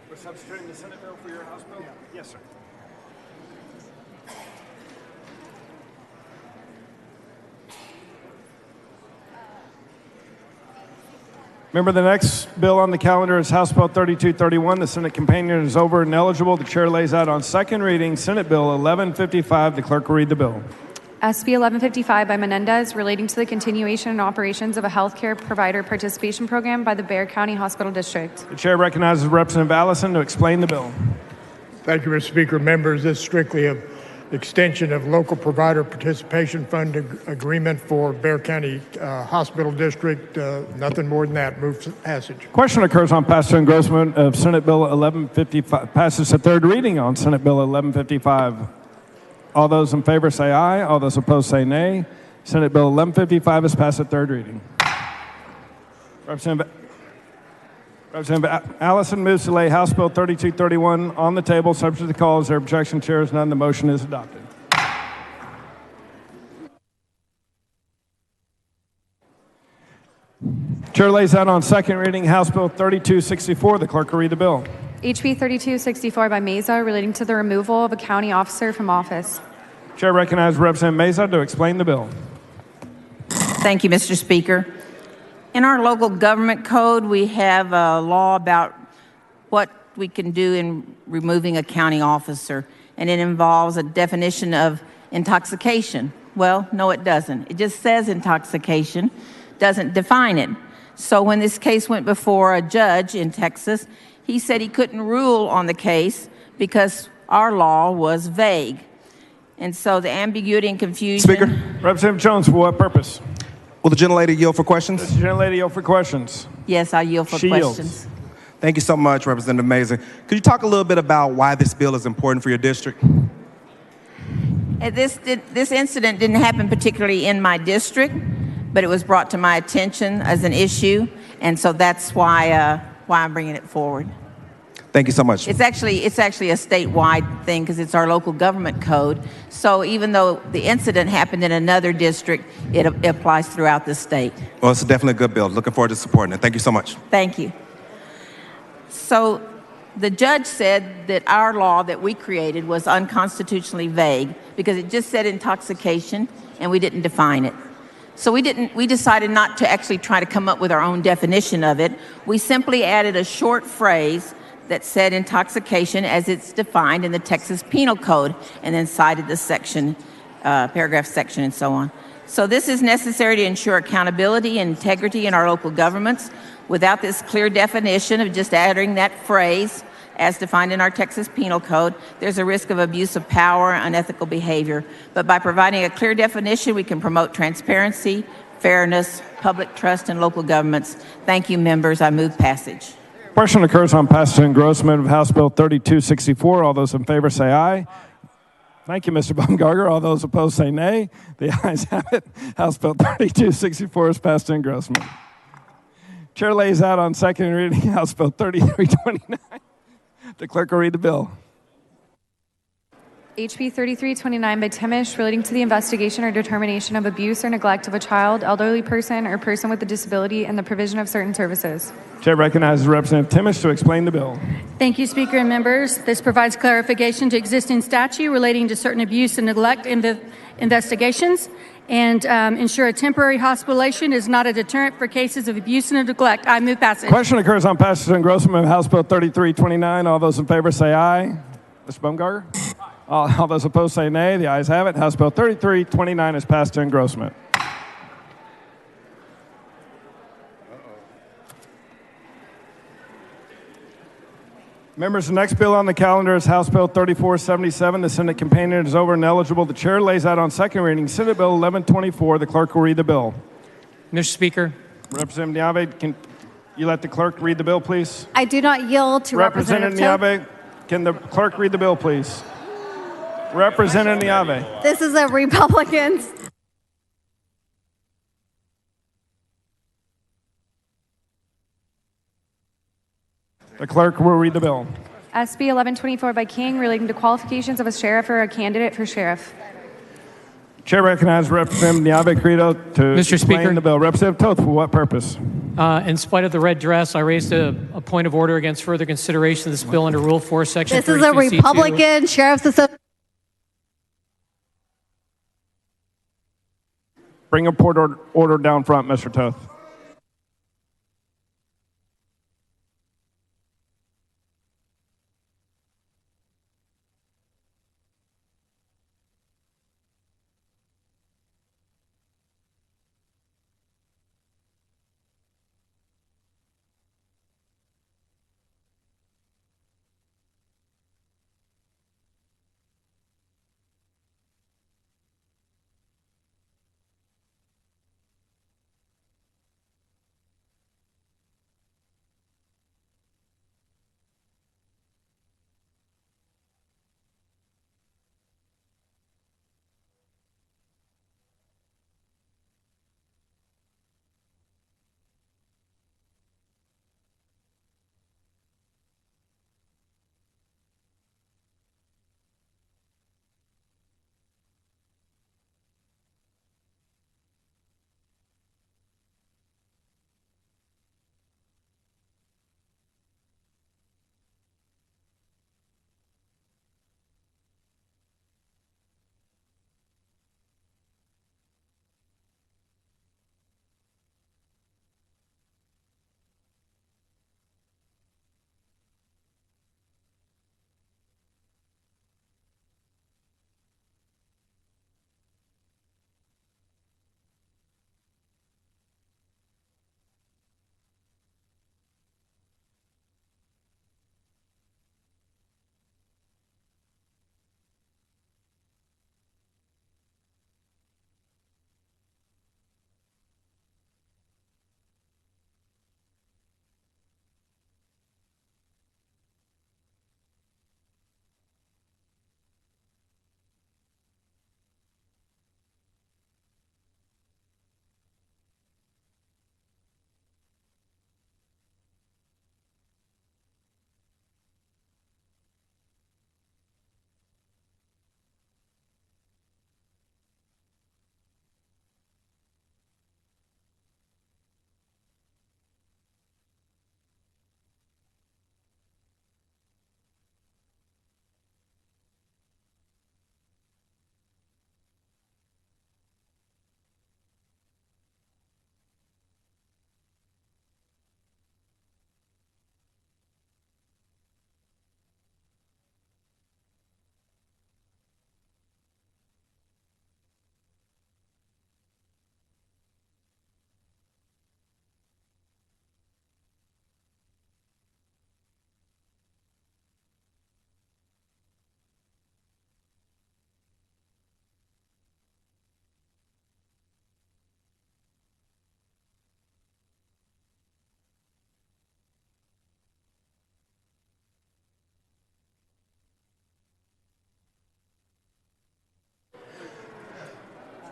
We're substituting the Senate bill for your House bill? Yes, sir. Remember, the next bill on the calendar is House Bill 3231. The Senate companion is over and eligible. The chair lays out on second reading Senate Bill 1155. The clerk will read the bill. SB 1155 by Menendez, relating to the continuation and operations of a healthcare provider participation program by the Bexar County Hospital District. The chair recognizes Representative Allison to explain the bill. Thank you, Mr. Speaker. Members, this is strictly an extension of local provider participation fund agreement for Bexar County Hospital District. Nothing more than that. Move to passage. Question occurs on passage and engrossment of Senate Bill 1155. Passes to third reading on Senate Bill 1155. All those in favor say aye. All those opposed say nay. Senate Bill 1155 is passed at third reading. Representative Allison moves to lay House Bill 3231 on the table, subject to the call. Is there objection? Chair is none. The motion is adopted. Chair lays out on second reading House Bill 3264. The clerk will read the bill. HB 3264 by Meza, relating to the removal of a county officer from office. Chair recognizes Representative Meza to explain the bill. Thank you, Mr. Speaker. In our local government code, we have a law about what we can do in removing a county officer, and it involves a definition of intoxication. Well, no, it doesn't. It just says intoxication, doesn't define it. So when this case went before a judge in Texas, he said he couldn't rule on the case because our law was vague. And so the ambiguity and confusion... Speaker. Representative Jones, for what purpose? Will the gentlelady yield for questions? Does the gentlelady yield for questions? Yes, I yield for questions. Thank you so much, Representative Mason. Could you talk a little bit about why this bill is important for your district? This incident didn't happen particularly in my district, but it was brought to my attention as an issue, and so that's why I'm bringing it forward. Thank you so much. It's actually a statewide thing because it's our local government code. So even though the incident happened in another district, it applies throughout the state. Well, it's definitely a good bill. Looking forward to supporting it. Thank you so much. Thank you. So the judge said that our law that we created was unconstitutionally vague because it just said intoxication and we didn't define it. So we decided not to actually try to come up with our own definition of it. We simply added a short phrase that said intoxication as it's defined in the Texas Penal Code, and then cited the section, paragraph section, and so on. So this is necessary to ensure accountability and integrity in our local governments. Without this clear definition of just adding that phrase as defined in our Texas Penal Code, there's a risk of abuse of power and unethical behavior. But by providing a clear definition, we can promote transparency, fairness, public trust in local governments. Thank you, members. I move passage. Question occurs on passage and engrossment of House Bill 3264. All those in favor say aye. Thank you, Mr. Baumgartner. All those opposed say nay. The ayes have it. House Bill 3264 is passed to engrossment. Chair lays out on second reading House Bill 3329. The clerk will read the bill. HB 3329 by Timish, relating to the investigation or determination of abuse or neglect of a child, elderly person, or person with a disability and the provision of certain services. Chair recognizes Representative Timish to explain the bill. Thank you, Speaker and members. This provides clarification to existing statute relating to certain abuse and neglect in the investigations and ensure a temporary hospitalization is not a deterrent for cases of abuse and neglect. I move passage. Question occurs on passage and engrossment of House Bill 3329. All those in favor say aye. Mr. Baumgartner? All those opposed say nay. The ayes have it. House Bill 3329 is passed to engrossment. Members, the next bill on the calendar is House Bill 3477. The Senate companion is over and eligible. The chair lays out on second reading Senate Bill 1124. The clerk will read the bill. Mr. Speaker. Representative Niave, can you let the clerk read the bill, please? I do not yield to Representative Niave, can the clerk read the bill, please? Representative Niave. This is a Republican's. The clerk will read the bill. SB 1124 by King relating to qualifications of a sheriff or a candidate for sheriff. Chair recognizes Representative Niave Carrillo to Mr. explain Speaker. the bill. Representative Toth, for what purpose? In spite of the red dress, I raised a point of order against further consideration of this bill under Rule 4, Section This is a 32C2. Republican Sheriff's Association. Bring a point order down front, Mr. Toth.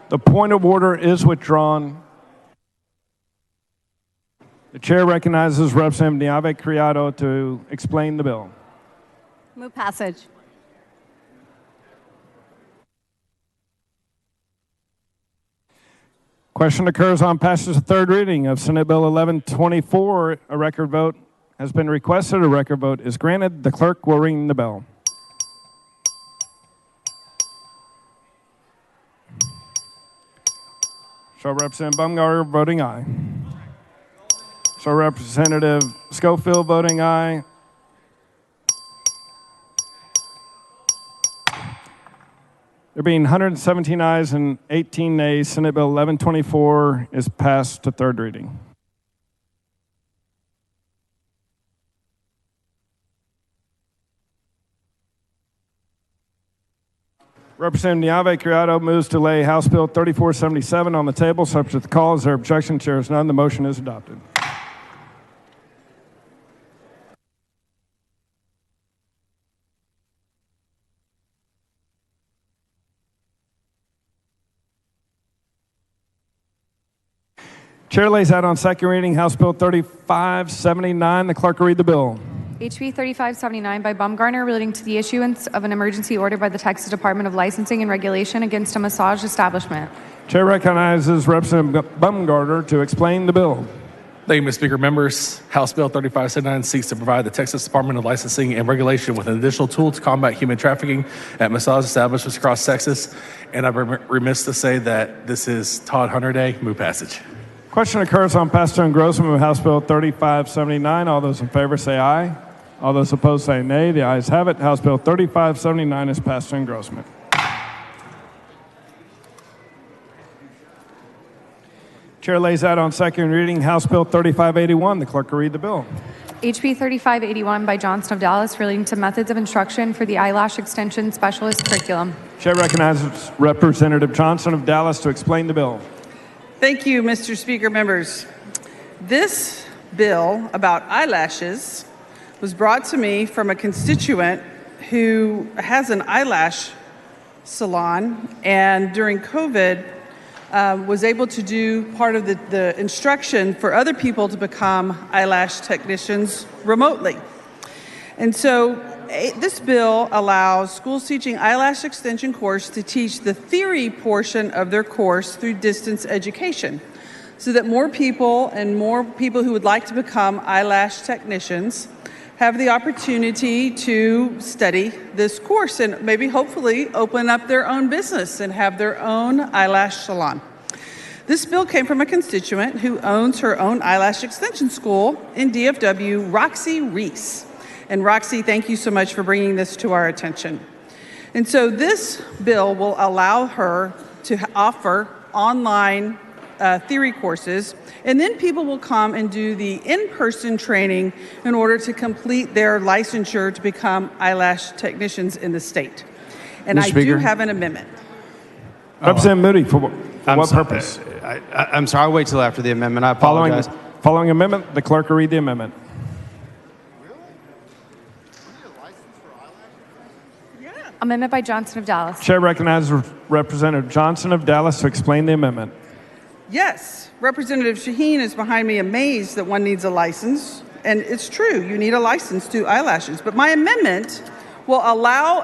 The point of order is withdrawn. The chair recognizes Representative Niave Criado to explain the bill. Move passage. Question occurs on passage of third reading of Senate Bill 1124. A record vote has been requested. A record vote is granted. The clerk will ring the bell. Show Representative Bumgarner voting aye. Show Representative Schofield voting aye. There being 117 ayes and 18 nays, Senate Bill 1124 is passed to third reading. Representative Niave Criado moves to lay House Bill 3477 on the table, subject to the call. Is there objection? Chair is none. The motion is adopted. Chair lays out on second reading House Bill 3579. The clerk will read the bill. HB 3579 by Baumgartner relating to the issuance of an emergency order by the Texas Department of Licensing and Regulation against a massage establishment. Chair recognizes Representative Baumgartner to explain the bill. Thank you, Mr. Speaker. Members, House Bill 3579 seeks to provide the Texas Department of Licensing and Regulation with an additional tool to combat human trafficking at massage establishments across Texas. And I'm remiss to say that this is Todd Hunter Day. Move passage. Question occurs on passed to engrossment of House Bill 3579. All those in favor say aye. All those opposed say nay. The ayes have it. House Bill 3579 is passed to engrossment. Chair lays out on second reading House Bill 3581. The clerk will read the bill. HB 3581 by Johnson of Dallas relating to methods of instruction for the eyelash extension specialist curriculum. Chair recognizes Representative Johnson of Dallas to explain the bill. Thank you, Mr. Speaker. Members, this bill about eyelashes was brought to me from a constituent who has an eyelash salon, and during COVID was able to do part of the instruction for other people to become eyelash technicians remotely. And so this bill allows schools teaching eyelash extension course to teach the theory portion of their course through distance education, so that more people who would like to become eyelash technicians have the opportunity to study this course and maybe hopefully open up their own business and have their own eyelash salon. This bill came from a constituent who owns her own eyelash extension school in DFW, Roxy Reese. And Roxy, thank you so much for bringing this to our attention. And so this bill will allow her to offer online theory courses, and then people will come and do the in-person training in order to complete their licensure to become eyelash technicians in the state. And I do have an amendment. Representative Moody, for what purpose? I'm sorry, I'll wait till after the amendment. I apologize. Following amendment, the clerk will read the amendment. Amendment by Johnson of Dallas. Chair recognizes Representative Johnson of Dallas to explain the amendment. Yes, Representative Shaheen is behind me, amazed that one needs a license. And it's true, you need a license to eyelashes. But my amendment will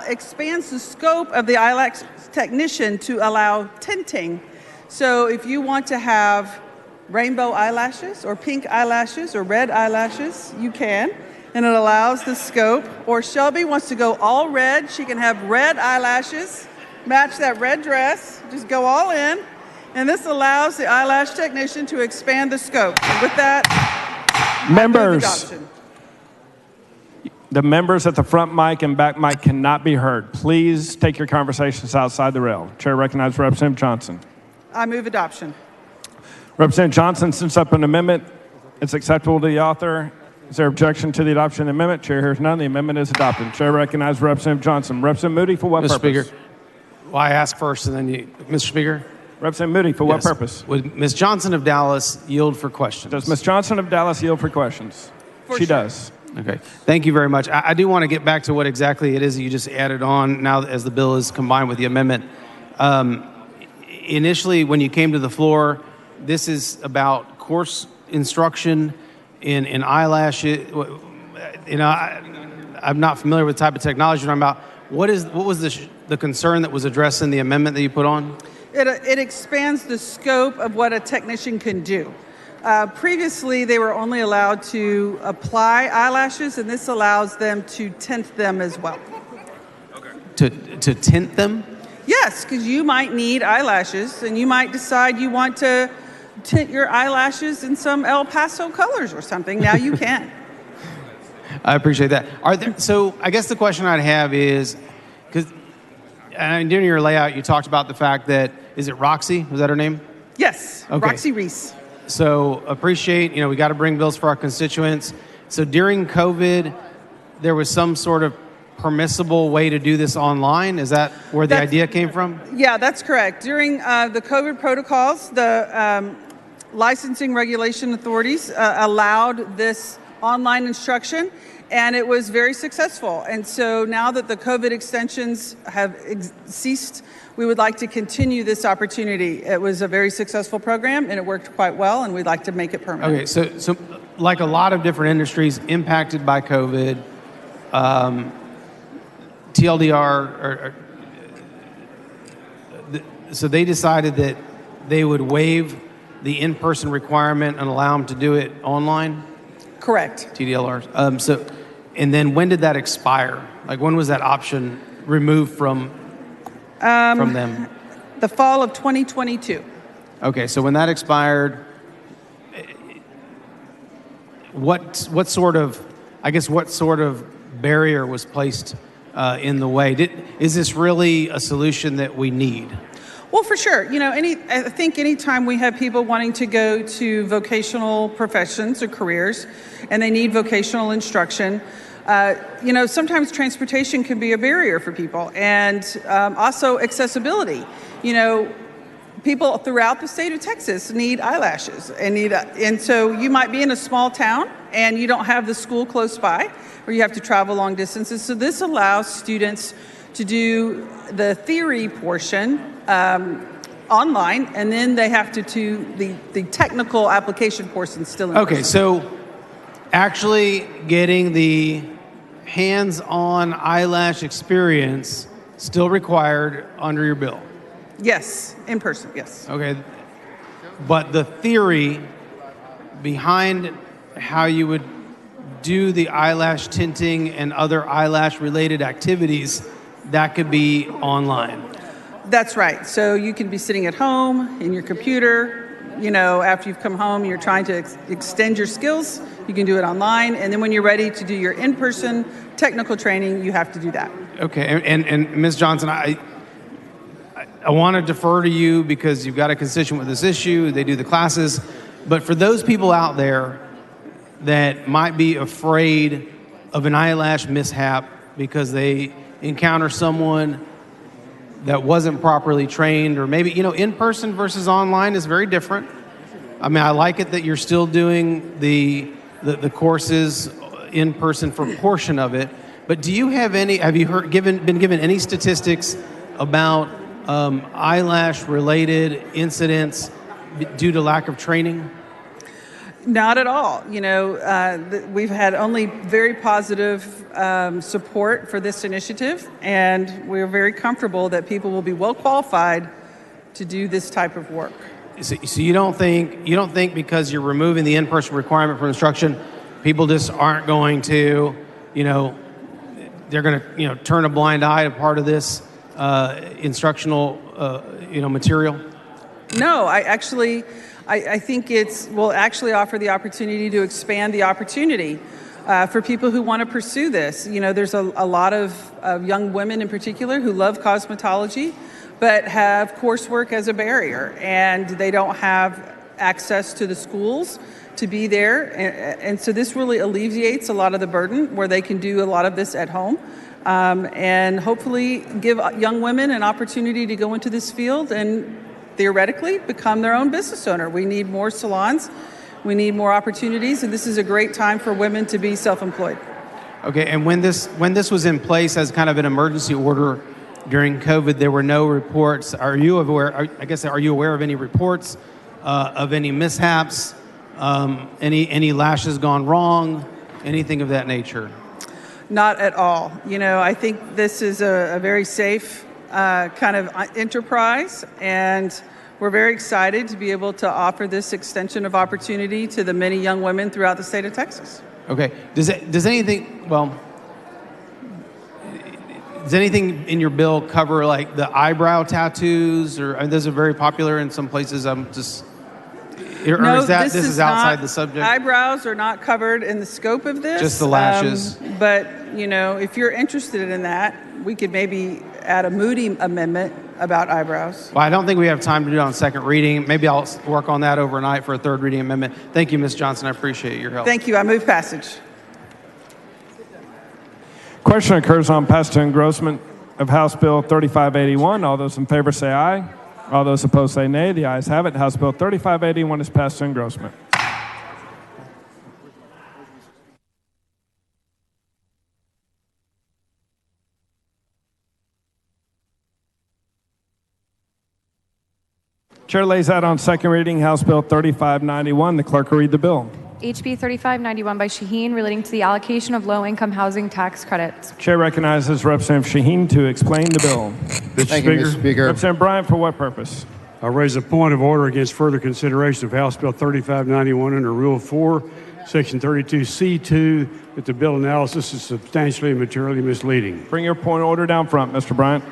expands the scope of the eyelash technician to allow tinting. So if you want to have rainbow eyelashes or pink eyelashes or red eyelashes, you can. And it allows the scope. Or Shelby wants to go all red. She can have red eyelashes, match that red dress, just go all in. And this allows the eyelash technician to expand the scope. And with that, members, the members at the front mic and back mic cannot be heard. Please take your conversations outside the rail. Chair recognizes Representative Johnson. I move adoption. Representative Johnson sends up an amendment. It's acceptable to the author. Is there objection to the adoption of the amendment? Chair hears none. The amendment is adopted. Chair recognizes Representative Johnson. Representative Moody, for what Mr. purpose? Speaker, well, I ask first and then you, Mr. Speaker. Representative Moody, for what purpose? Would Ms. Johnson of Dallas yield for questions? Does Ms. Johnson of Dallas yield for questions? She does. Okay. Thank you very much. I do want to get back to what exactly it is that you just added on now as the bill is combined with the amendment. Initially, when you came to the floor, this is about course instruction in eyelashes. You know, I'm not familiar with the type of technology you're talking about. What was the concern that was addressed in the amendment that you put on? It expands the scope of what a technician can do. Previously, they were only allowed to apply eyelashes, and this allows them to tint them as well. To tint them? Yes, because you might need eyelashes, and you might decide you want to tint your eyelashes in some El Paso colors or something. Now you can. I appreciate that. So I guess the question I'd have is, because during your layout, you talked about the fact that, is it Roxy? Was that her name? Yes, okay. Roxy Reese. So appreciate, we got to bring bills for our constituents. So during COVID, there was some sort of permissible way to do this online? Is that where the idea came from? Yeah, that's correct. During the COVID protocols, the licensing regulation authorities allowed this online instruction, and it was very successful. And so now that the COVID extensions have ceased, we would like to continue this opportunity. It was a very successful program, and it worked quite well, and we'd like to make it permanent. Okay, so like a lot of different industries impacted by COVID, TLDR, so they decided that they would waive the in-person requirement and allow them to do it online? Correct. TDLRs. And then when did that expire? Like, when was that option removed from them? The fall of 2022. Okay, so when that expired, what sort of barrier was placed in the way? Is this really a solution that we need? Well, for sure. I think anytime we have people wanting to go to vocational professions or careers and they need vocational instruction, sometimes transportation can be a barrier for people, and also accessibility. People throughout the state of Texas need eyelashes and so you might be in a small town and you don't have the school close by, or you have to travel long distances. So this allows students to do the theory portion online, and then they have to do the technical application portion still in person. So actually getting the hands-on eyelash experience still required under your bill? Yes, in person, yes. Okay, but the theory behind how you would do the eyelash tinting and other eyelash-related activities, that could be online. That's right. So you can be sitting at home in your computer, after you've come home, you're trying to extend your skills, you can do it online, and then when you're ready to do your in-person technical training, you have to do that. Okay, and Ms. Johnson, I want to defer to you because you've got a constituent with this issue, they do the classes, but for those people out there that might be afraid of an eyelash mishap because they encounter someone that wasn't properly trained, or maybe, in person versus online is very different. I mean, I like it that you're still doing the courses in person for a portion of it, but have you been given any statistics about eyelash related incidents due to lack of training? Not at all. We've had only very positive support for this initiative, and we're very comfortable that people will be well qualified to do this type of work. So you don't think because you're removing the in-person requirement for instruction, people just aren't going to, they're going to, turn a blind eye to part of this instructional, material? No, I think will actually offer the opportunity to expand the opportunity for people who want to pursue this. There's a lot of young women in particular who love cosmetology, but have coursework as a barrier, and they don't have access to the schools to be there. And so this really alleviates a lot of the burden where they can do a lot of this at home. And hopefully give young women an opportunity to go into this field and theoretically become their own business owner. We need more salons, we need more opportunities, and this is a great time for women to be self-employed. Okay, and when this was in place as kind of an emergency order during COVID, there were no reports. Are you aware of any reports of any mishaps, any lashes gone wrong, anything of that nature? Not at all. I think this is a very safe kind of enterprise, and we're very excited to be able to offer this extension of opportunity to the many young women throughout the state of Texas. Okay. Does anything in your bill cover like the eyebrow tattoos, or those are very popular in some places? This is outside the subject? Eyebrows are not covered in the scope of this. Just the lashes. But, if you're interested in that, we could maybe add a Moody amendment about eyebrows. Well, I don't think we have time to do it on second reading. Maybe I'll work on that overnight for a third reading amendment. Thank you, Ms. Johnson. I appreciate your help. Thank you. I move passage. Question occurs on passage and engrossment of House Bill 3581. All those in favor say aye. All those opposed say nay. The ayes have it. House Bill 3581 is passed to engrossment. Chair lays out on second reading House Bill 3591. The clerk will read the bill. HB 3591 by Shaheen relating to the allocation of low-income housing tax credits. Chair recognizes Representative Shaheen to explain the bill. Thank you, Mr. Speaker. Representative Bryant, for what purpose? I raise a point of order against further consideration of House Bill 3591 under Rule 4, Section 32C2, that the bill analysis is substantially and materially misleading. Bring your point of order down front, Mr. Bryant.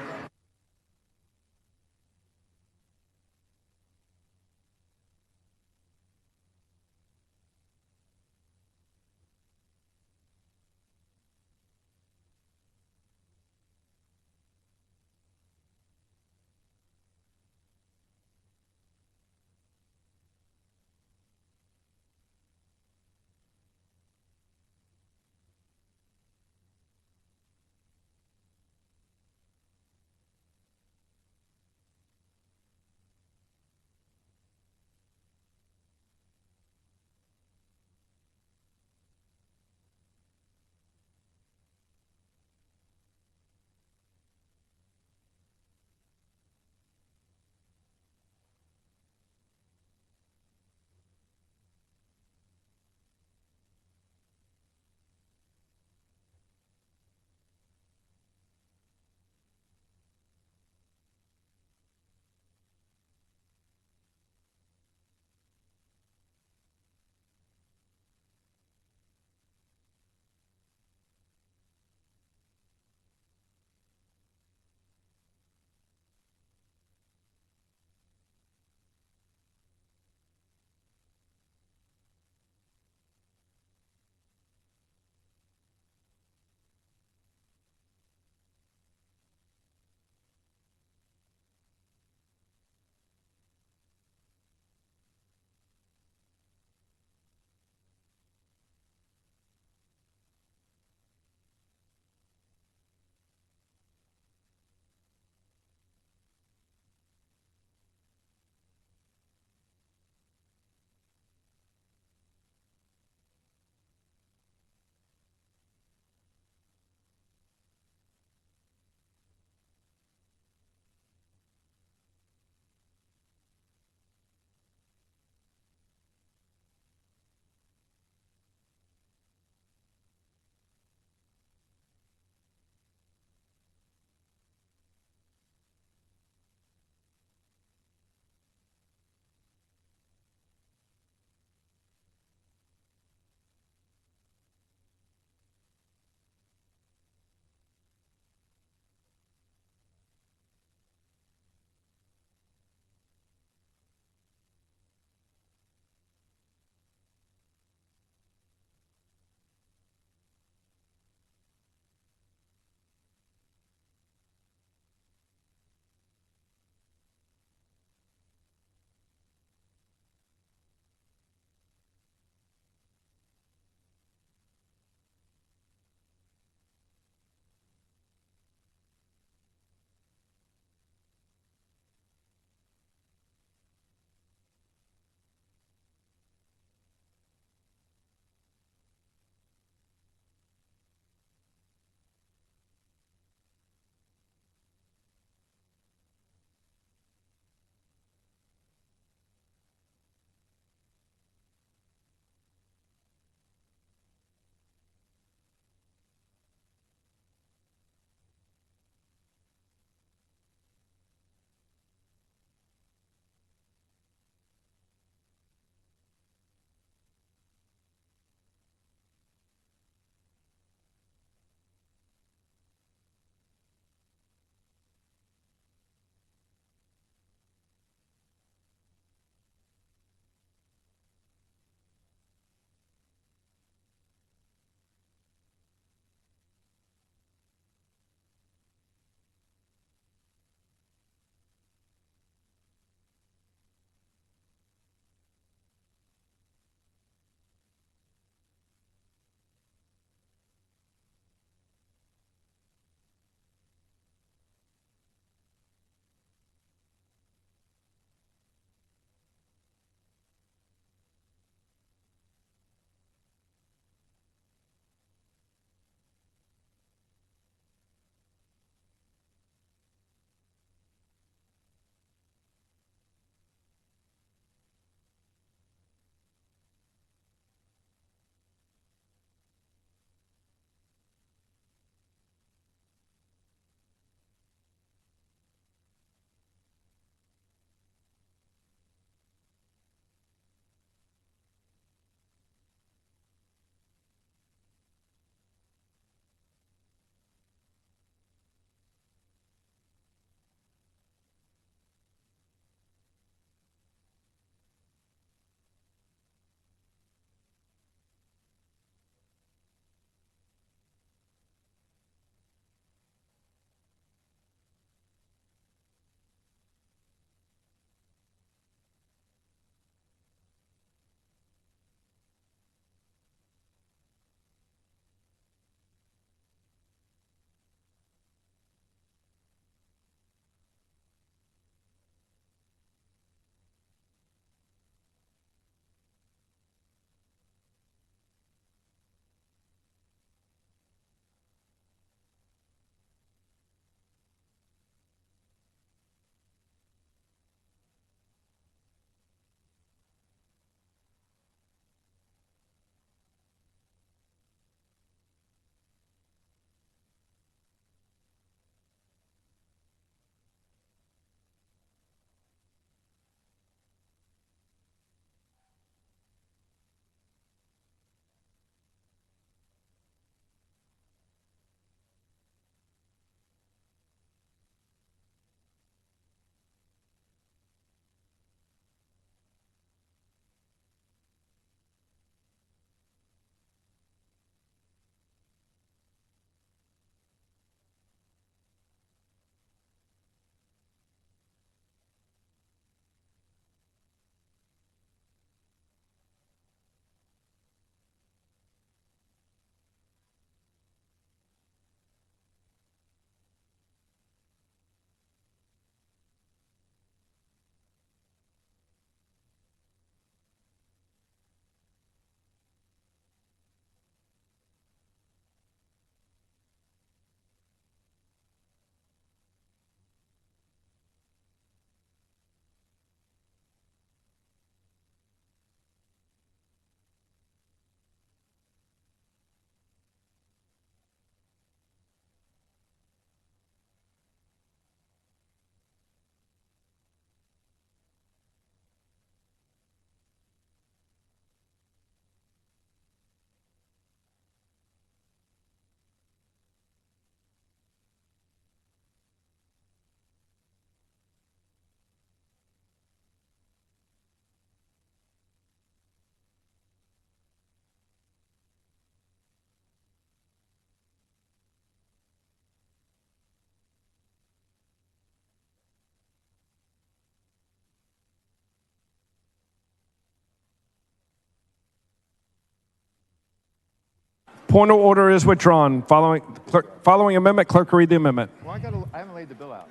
Point of order is withdrawn. Following amendment, clerk will read the amendment. Well, I haven't laid the bill out.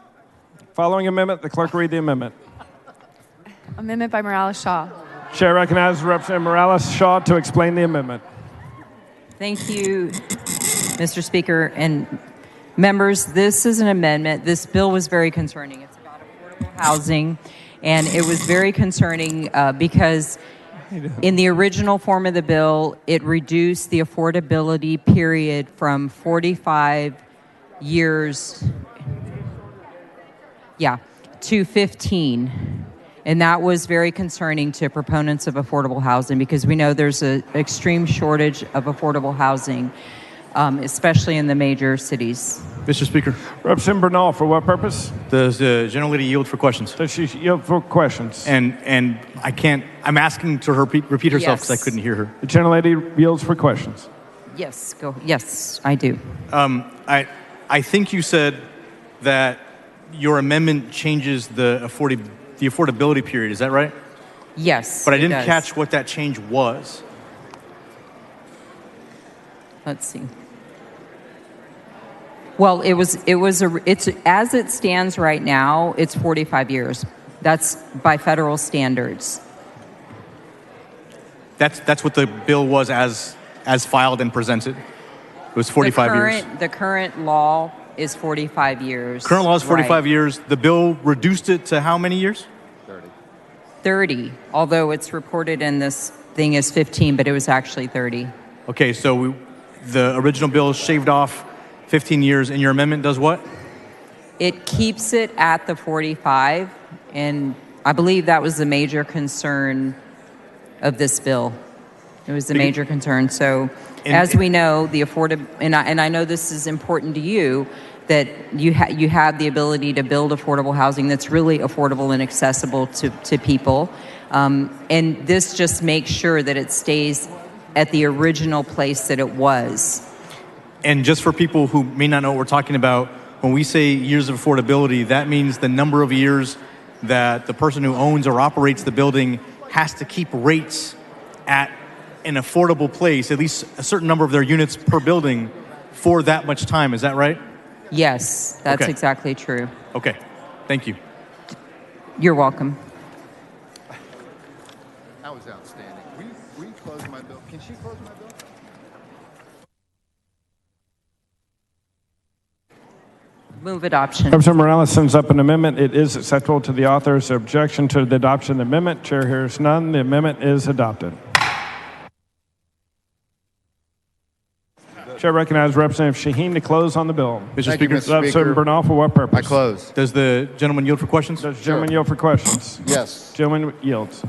Following amendment, the clerk will read the amendment. Amendment by Morales Shaw. Chair recognizes Representative Morales Shaw to explain the amendment. Thank you, Mr. Speaker and members. This is an amendment. This bill was very concerning. It's about affordable housing, and it was very concerning because in the original form of the bill, it reduced the affordability period from 45 years, to 15. And that was very concerning to proponents of affordable housing because we know there's an extreme shortage of affordable housing, especially in the major cities. Mr. Speaker. Representative Bernal, for what purpose? Does the gentlelady yield for questions? Does she yield for questions? And I can't, I'm asking to her repeat herself because Yes. I couldn't hear her. The gentlelady yields for questions. Yes, Yes, I do. I think you said that your amendment changes the affordability period. Is that right? Yes. But I it didn't does. catch what that change was. Let's see. Well, it's as it stands right now, it's 45 years. That's by federal standards. That's what the bill was as filed and presented. It was 45 years. The current law is 45 years. Current law is 45 Right. years. The bill reduced it to how many years? 30, although it's reported in this thing as 15, but it was actually 30. Okay, so the original bill shaved off 15 years, and your amendment does what? It keeps it at the 45, and I believe that was the major concern of this bill. It was the major concern. So, as we know, the and I know this is important to you, that you have the ability to build affordable housing that's really affordable and accessible to people. And this just makes sure that it stays at the original place that it was. And just for people who may not know what we're talking about, when we say years of affordability, that means the number of years that the person who owns or operates the building has to keep rates at an affordable place, at least a certain number of their units per building for that much time. Is that right? Yes, that's Okay. exactly true. Okay, thank you. You're welcome. That was outstanding. Will you close my bill? Can she close my bill? Move adoption. Representative Morales sends up an amendment. It is acceptable to the authors. Objection to the adoption of the amendment. Chair hears none. The amendment is adopted. Chair recognizes Representative Shaheen to close on the bill. Mr. Speaker. Representative Bernal, for what purpose? I close. Does the gentleman yield for questions? Does the gentleman yield for questions? Yes. Gentleman yields.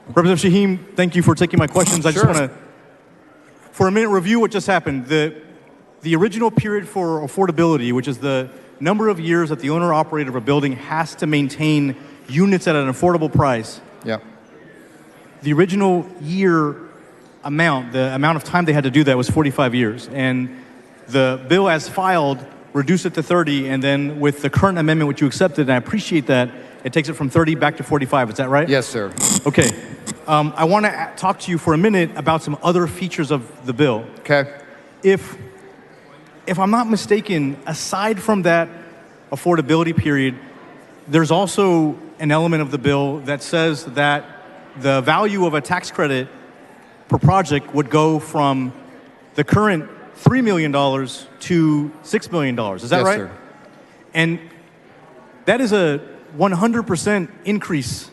Representative Shaheen, thank you for taking my questions. I just want to, for a minute, review what just happened. The original period for affordability, which is the number of years that the owner or operator of a building has to maintain units at an affordable price. Yep. The original year amount, the amount of time they had to do that was 45 years. And the bill as filed reduced it to 30, and then with the current amendment, which you accepted, and I appreciate that, it takes it from 30 back to 45. Is that right? Yes, sir. Okay. I want to talk to you for a minute about some other features of the bill. Okay. If I'm not mistaken, aside from that affordability period, there's also an element of the bill that says that the value of a tax credit per project would go from the current $3 million to $6 million. Is that Yes, right? sir. And that is a 100% increase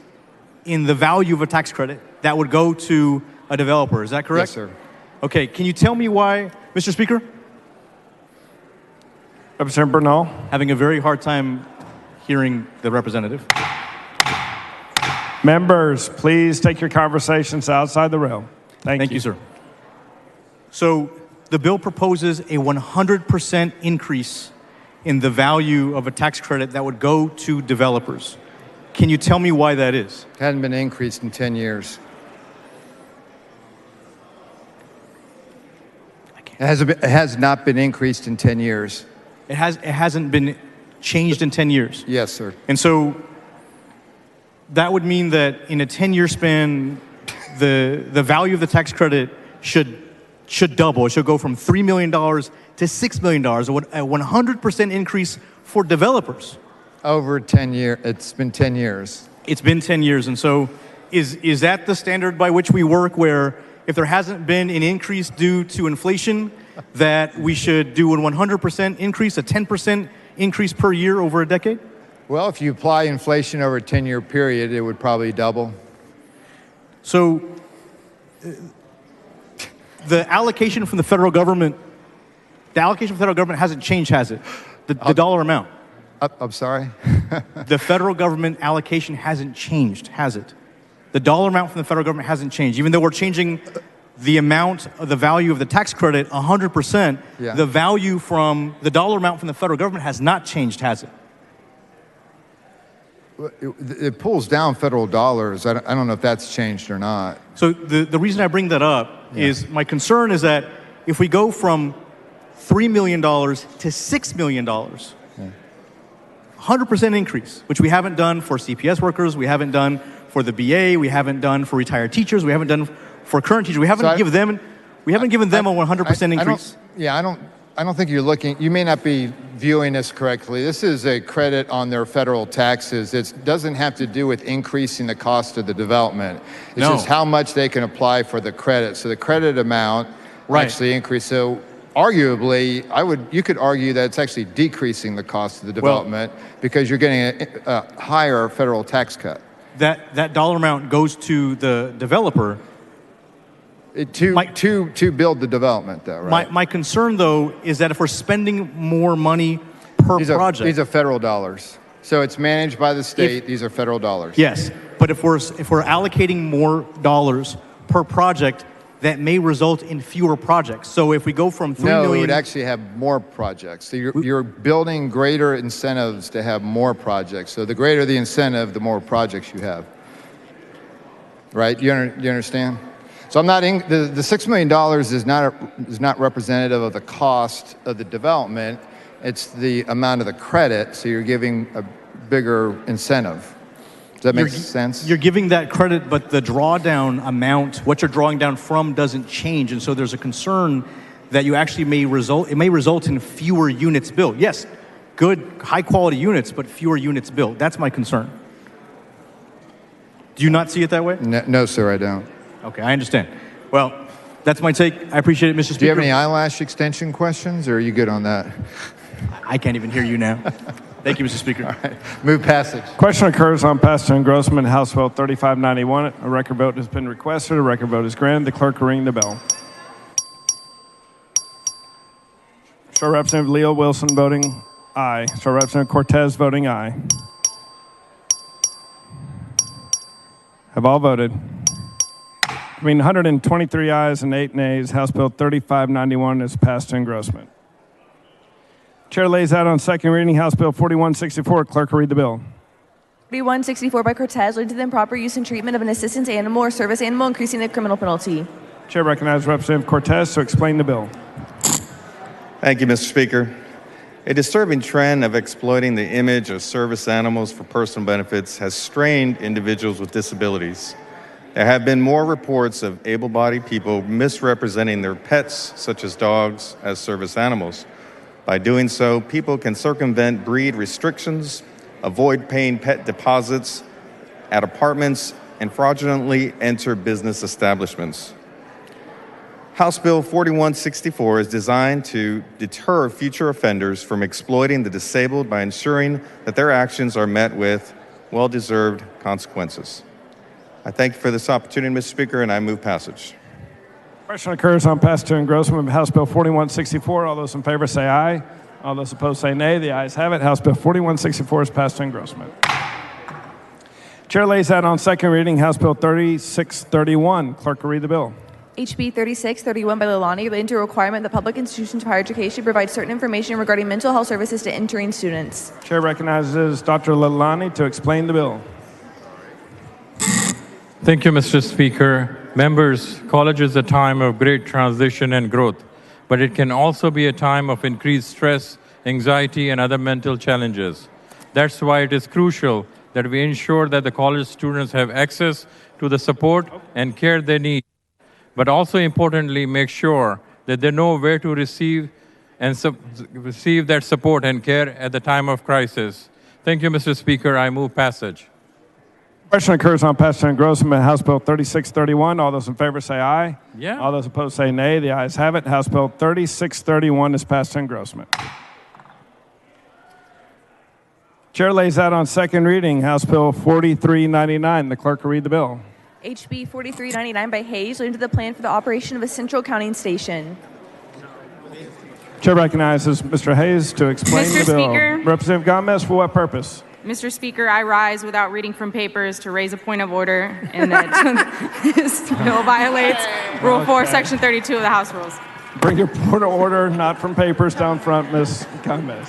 in the value of a tax credit that would go to a developer. Is that correct? Yes, sir. Okay, can you tell me why, Mr. Speaker? Representative Bernal. Having a very hard time hearing the representative. Members, please take your conversations outside the rail. Thank you, sir. So the bill proposes a 100% increase in the value of a tax credit that would go to developers. Can you tell me why that is? It hadn't been increased in 10 years. It has not been increased in 10 years. It hasn't been changed in 10 years. Yes, sir. And so that would mean that in a 10-year span, the value of the tax credit should should double. It should go from $3 million to $6 million, a 100% increase for developers. Over 10 years. It's been 10 years. It's been 10 years. And so is that the standard by which we work, where if there hasn't been an increase due to inflation, that we should do a 100% increase, a 10% increase per year over a decade? Well, if you apply inflation over a 10-year period, it would probably double. So the allocation from the federal government, hasn't changed, has it? The dollar amount. I'm sorry? The federal government allocation hasn't changed, has it? The dollar amount from the federal government hasn't changed. Even though we're changing the amount of the value of the tax credit 100%, Yeah. the value from the dollar amount from the federal government has not changed, has it? It pulls down federal dollars. I don't know if that's changed or not. So the reason I bring that up is my concern is that if we go from $3 million to $6 million, 100% increase, which we haven't done for CPS workers, we haven't done for the BA, we haven't done for retired teachers, we haven't done for current teachers. We haven't given them a 100% increase. I don't think you're looking, you may not be viewing this correctly. This is a credit on their federal taxes. It doesn't have to do with increasing the cost of the development. It's just how much they can apply for the credit. So the credit amount actually increased. So arguably, you could argue that it's actually decreasing the cost of the development because you're getting a higher federal tax cut. That dollar amount goes to the developer. To build the development, though, right? My concern, though, is that if we're spending more money per project. These are federal dollars. So it's managed by the state. These are federal dollars. Yes, but if we're allocating more dollars per project, that may result in fewer projects. So if we go from 3 million... No, it would actually have more projects. So you're building greater incentives to have more projects. So the greater the incentive, the more projects you have. Right? You understand? So I'm not the $6 million is not representative of the cost of the development. It's the amount of the credit. So you're giving a bigger incentive. Does that make sense? You're giving that credit, but the drawdown amount, what you're drawing down from, doesn't change, and so there's a concern that you actually may result in fewer units built. Yes, good, high quality units, but fewer units built. That's my concern. Do you not see it that way? No, sir, I don't. Okay, I understand. Well, that's my take. I appreciate it, Mr. Speaker. Do you have any eyelash extension questions, or are you good on that? I can't even hear you now. Thank you, Mr. Speaker. All right. Move passage. Question occurs on passage and engrossment, House Bill 3591. A record vote has been requested. A record vote is granted. The clerk will ring the bell. Show Representative Leo Wilson voting aye. Show Representative Cortez voting aye. Have all voted? I mean, 123 ayes and 8 nays. House Bill 3591 is passed to engrossment. Chair lays out on second reading House Bill 4164. Clerk will read the bill. 4164 by Cortez, leading to the improper use and treatment of an assistance animal or service animal, increasing the criminal penalty. Chair recognizes Representative Cortez to explain the bill. Thank you, Mr. Speaker. A disturbing trend of exploiting the image of service animals for personal benefits has strained individuals with disabilities. There have been more reports of able-bodied people misrepresenting their pets, such as dogs, as service animals. By doing so, people can circumvent breed restrictions, avoid paying pet deposits at apartments, and fraudulently enter business establishments. House Bill 4164 is designed to deter future offenders from exploiting the disabled by ensuring that their actions are met with well-deserved consequences. I thank you for this opportunity, Mr. Speaker, and I move passage. Question occurs on passage to engrossment of House Bill 4164. All those in favor say aye. All those opposed say nay. The ayes have it. House Bill 4164 is passed to engrossment. Chair lays out on second reading House Bill 3631. Clerk will read the bill. HB 3631 by Lalani, relating to a requirement that public institutions of higher education provide certain information regarding mental health services to entering students. Chair recognizes Dr. Lalani to explain the bill. Thank you, Mr. Speaker. Members, college is a time of great transition and growth, but it can also be a time of increased stress, anxiety, and other mental challenges. That's why it is crucial that we ensure that the college students have access to the support and care they need. but also importantly, make sure that they know where to receive receive that support and care at the time of crisis. Thank you, Mr. Speaker. I move passage. Question occurs on passage and engrossment, House Bill 3631. All those in favor say aye. Yeah. All those opposed say nay. The ayes have it. House Bill 3631 is passed to engrossment. Chair lays out on second reading House Bill 4399. The clerk will read the bill. HB 4399 by Hayes, relating to the plan for the operation of a central counting station. Chair recognizes Mr. Hayes to explain Mr. the bill. Speaker. Representative Gomez, for what purpose? Mr. Speaker, I rise without reading from papers to raise a point of order, and that this bill violates Rule 4, Okay. Section 32 of the House Rules. Bring your point of order, not from papers, down front, Ms. Gomez.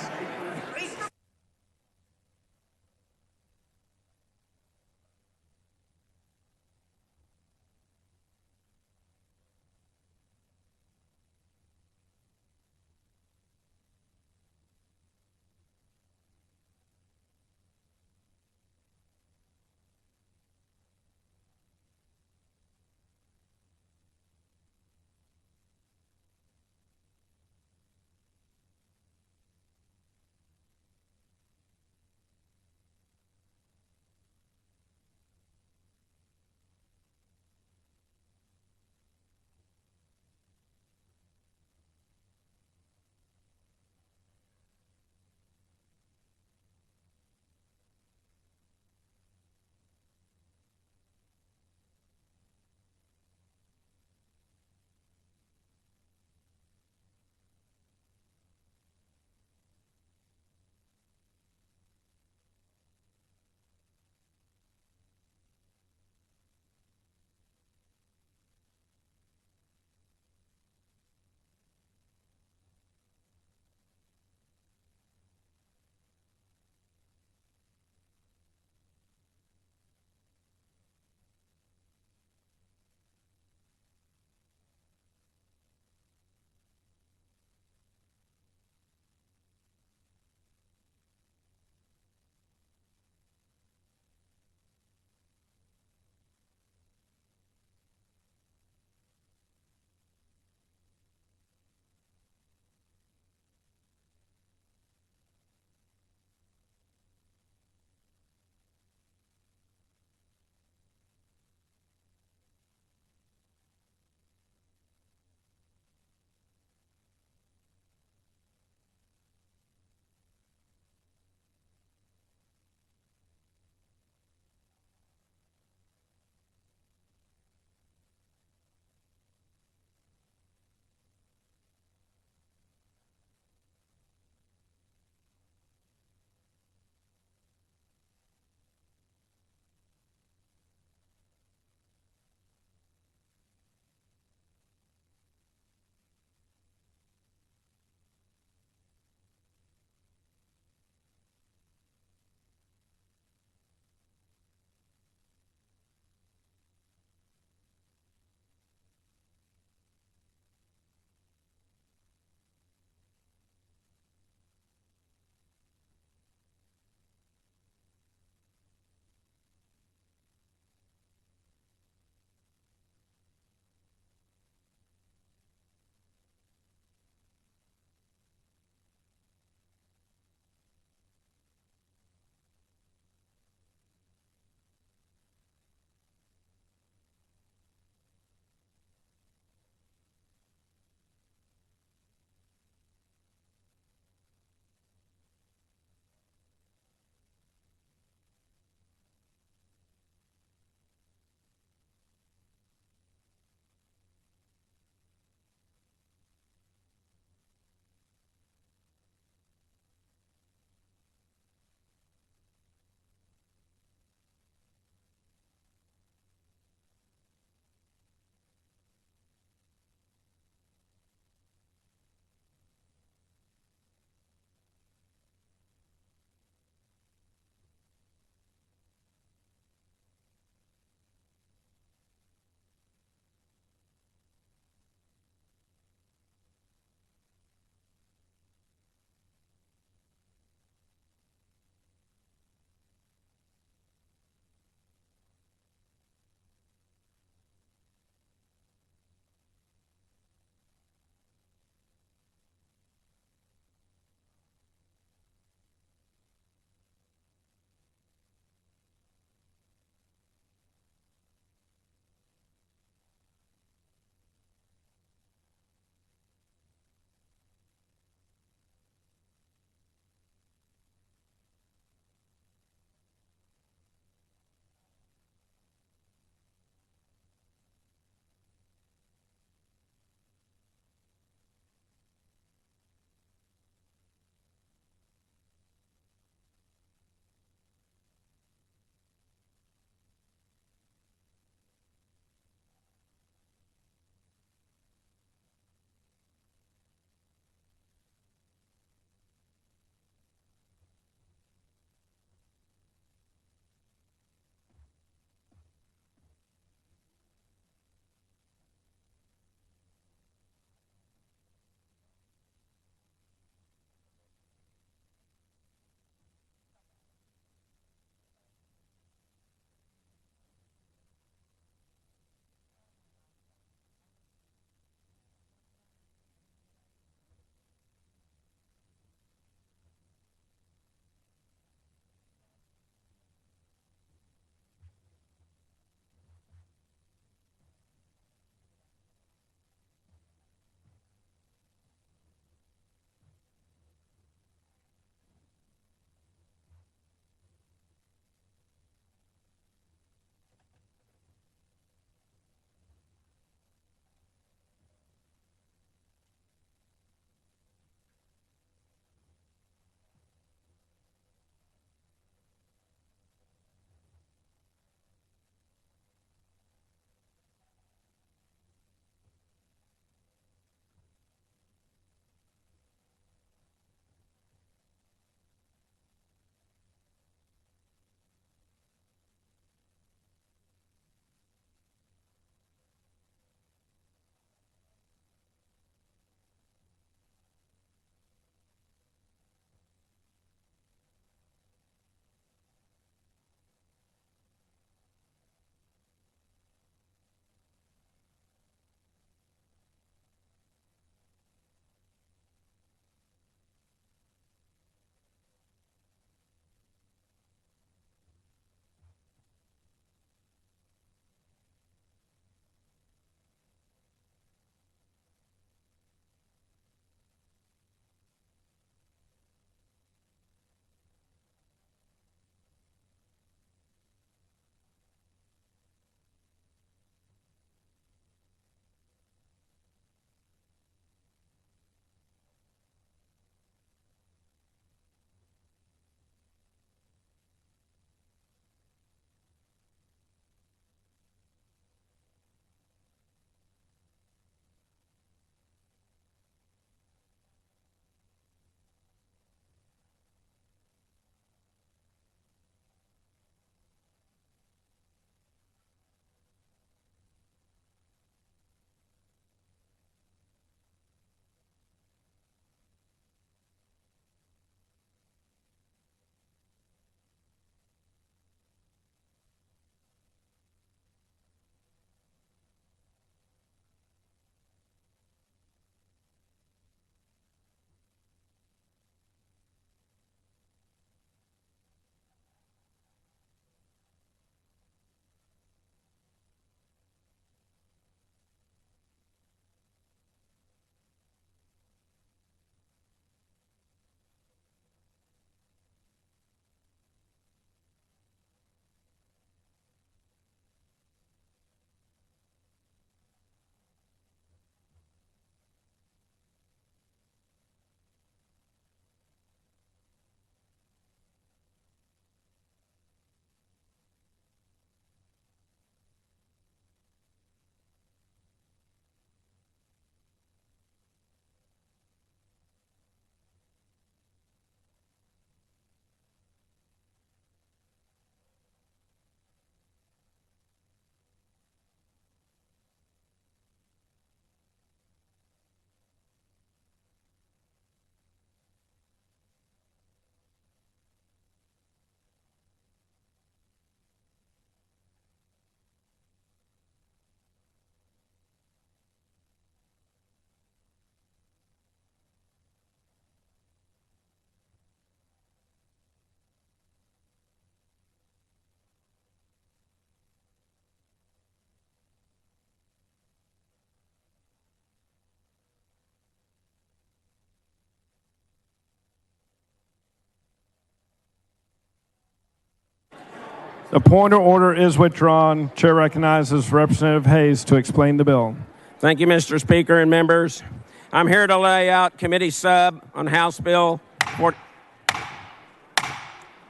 The point of order is withdrawn. Chair recognizes Representative Hayes to explain the bill. Thank you, Mr. Speaker and members. I'm here to lay out committee sub on House Bill 40.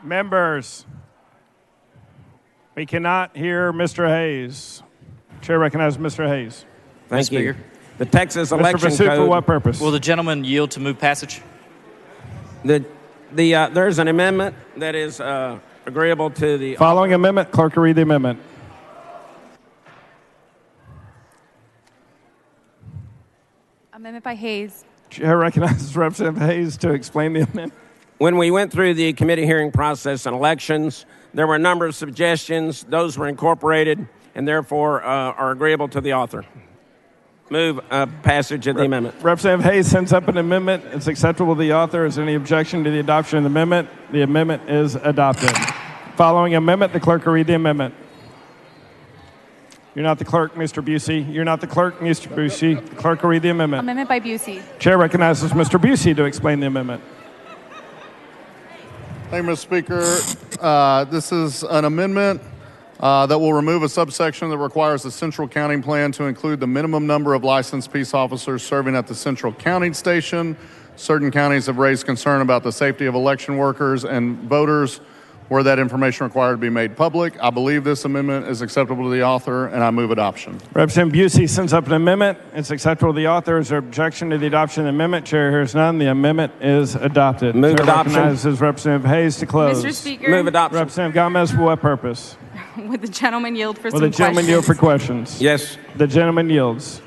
Members, we cannot hear Mr. Hayes. Chair recognizes Mr. Hayes. Thank you. The Texas Mr. Election Basu, Code. for what purpose? Will the gentleman yield to move passage? There's an amendment that is agreeable to the... Following amendment, clerk will read the amendment. Amendment by Hayes. Chair recognizes Representative Hayes to explain the amendment. When we went through the committee hearing process on elections, there were a number of suggestions. Those were incorporated and therefore are agreeable to the author. Move passage of the amendment. Representative Hayes sends up an amendment. It's acceptable to the author. Is there any objection to the adoption of the amendment? The amendment is adopted. Following amendment, the clerk will read the amendment. You're not the clerk, Mr. Busey. You're not the clerk, Mr. Busey. The clerk will read the amendment. Amendment by Busey. Chair recognizes Mr. Busey to explain the amendment. Thank you, Mr. Speaker. This is an amendment that will remove a subsection that requires the central counting plan to include the minimum number of licensed peace officers serving at the central counting station. Certain counties have raised concern about the safety of election workers and voters where that information required to be made public. I believe this amendment is acceptable to the author, and I move adoption. Representative Busey sends up an amendment. It's acceptable to the author. Is there objection to the adoption of the amendment? Chair hears none. The amendment is adopted. Move Chair adoption. recognizes Representative Hayes to close. Mr. Speaker. Move adoption. Representative Gomez, for what purpose? Would the gentleman yield for Will some the gentleman questions? yield for questions? Yes. The gentleman yields.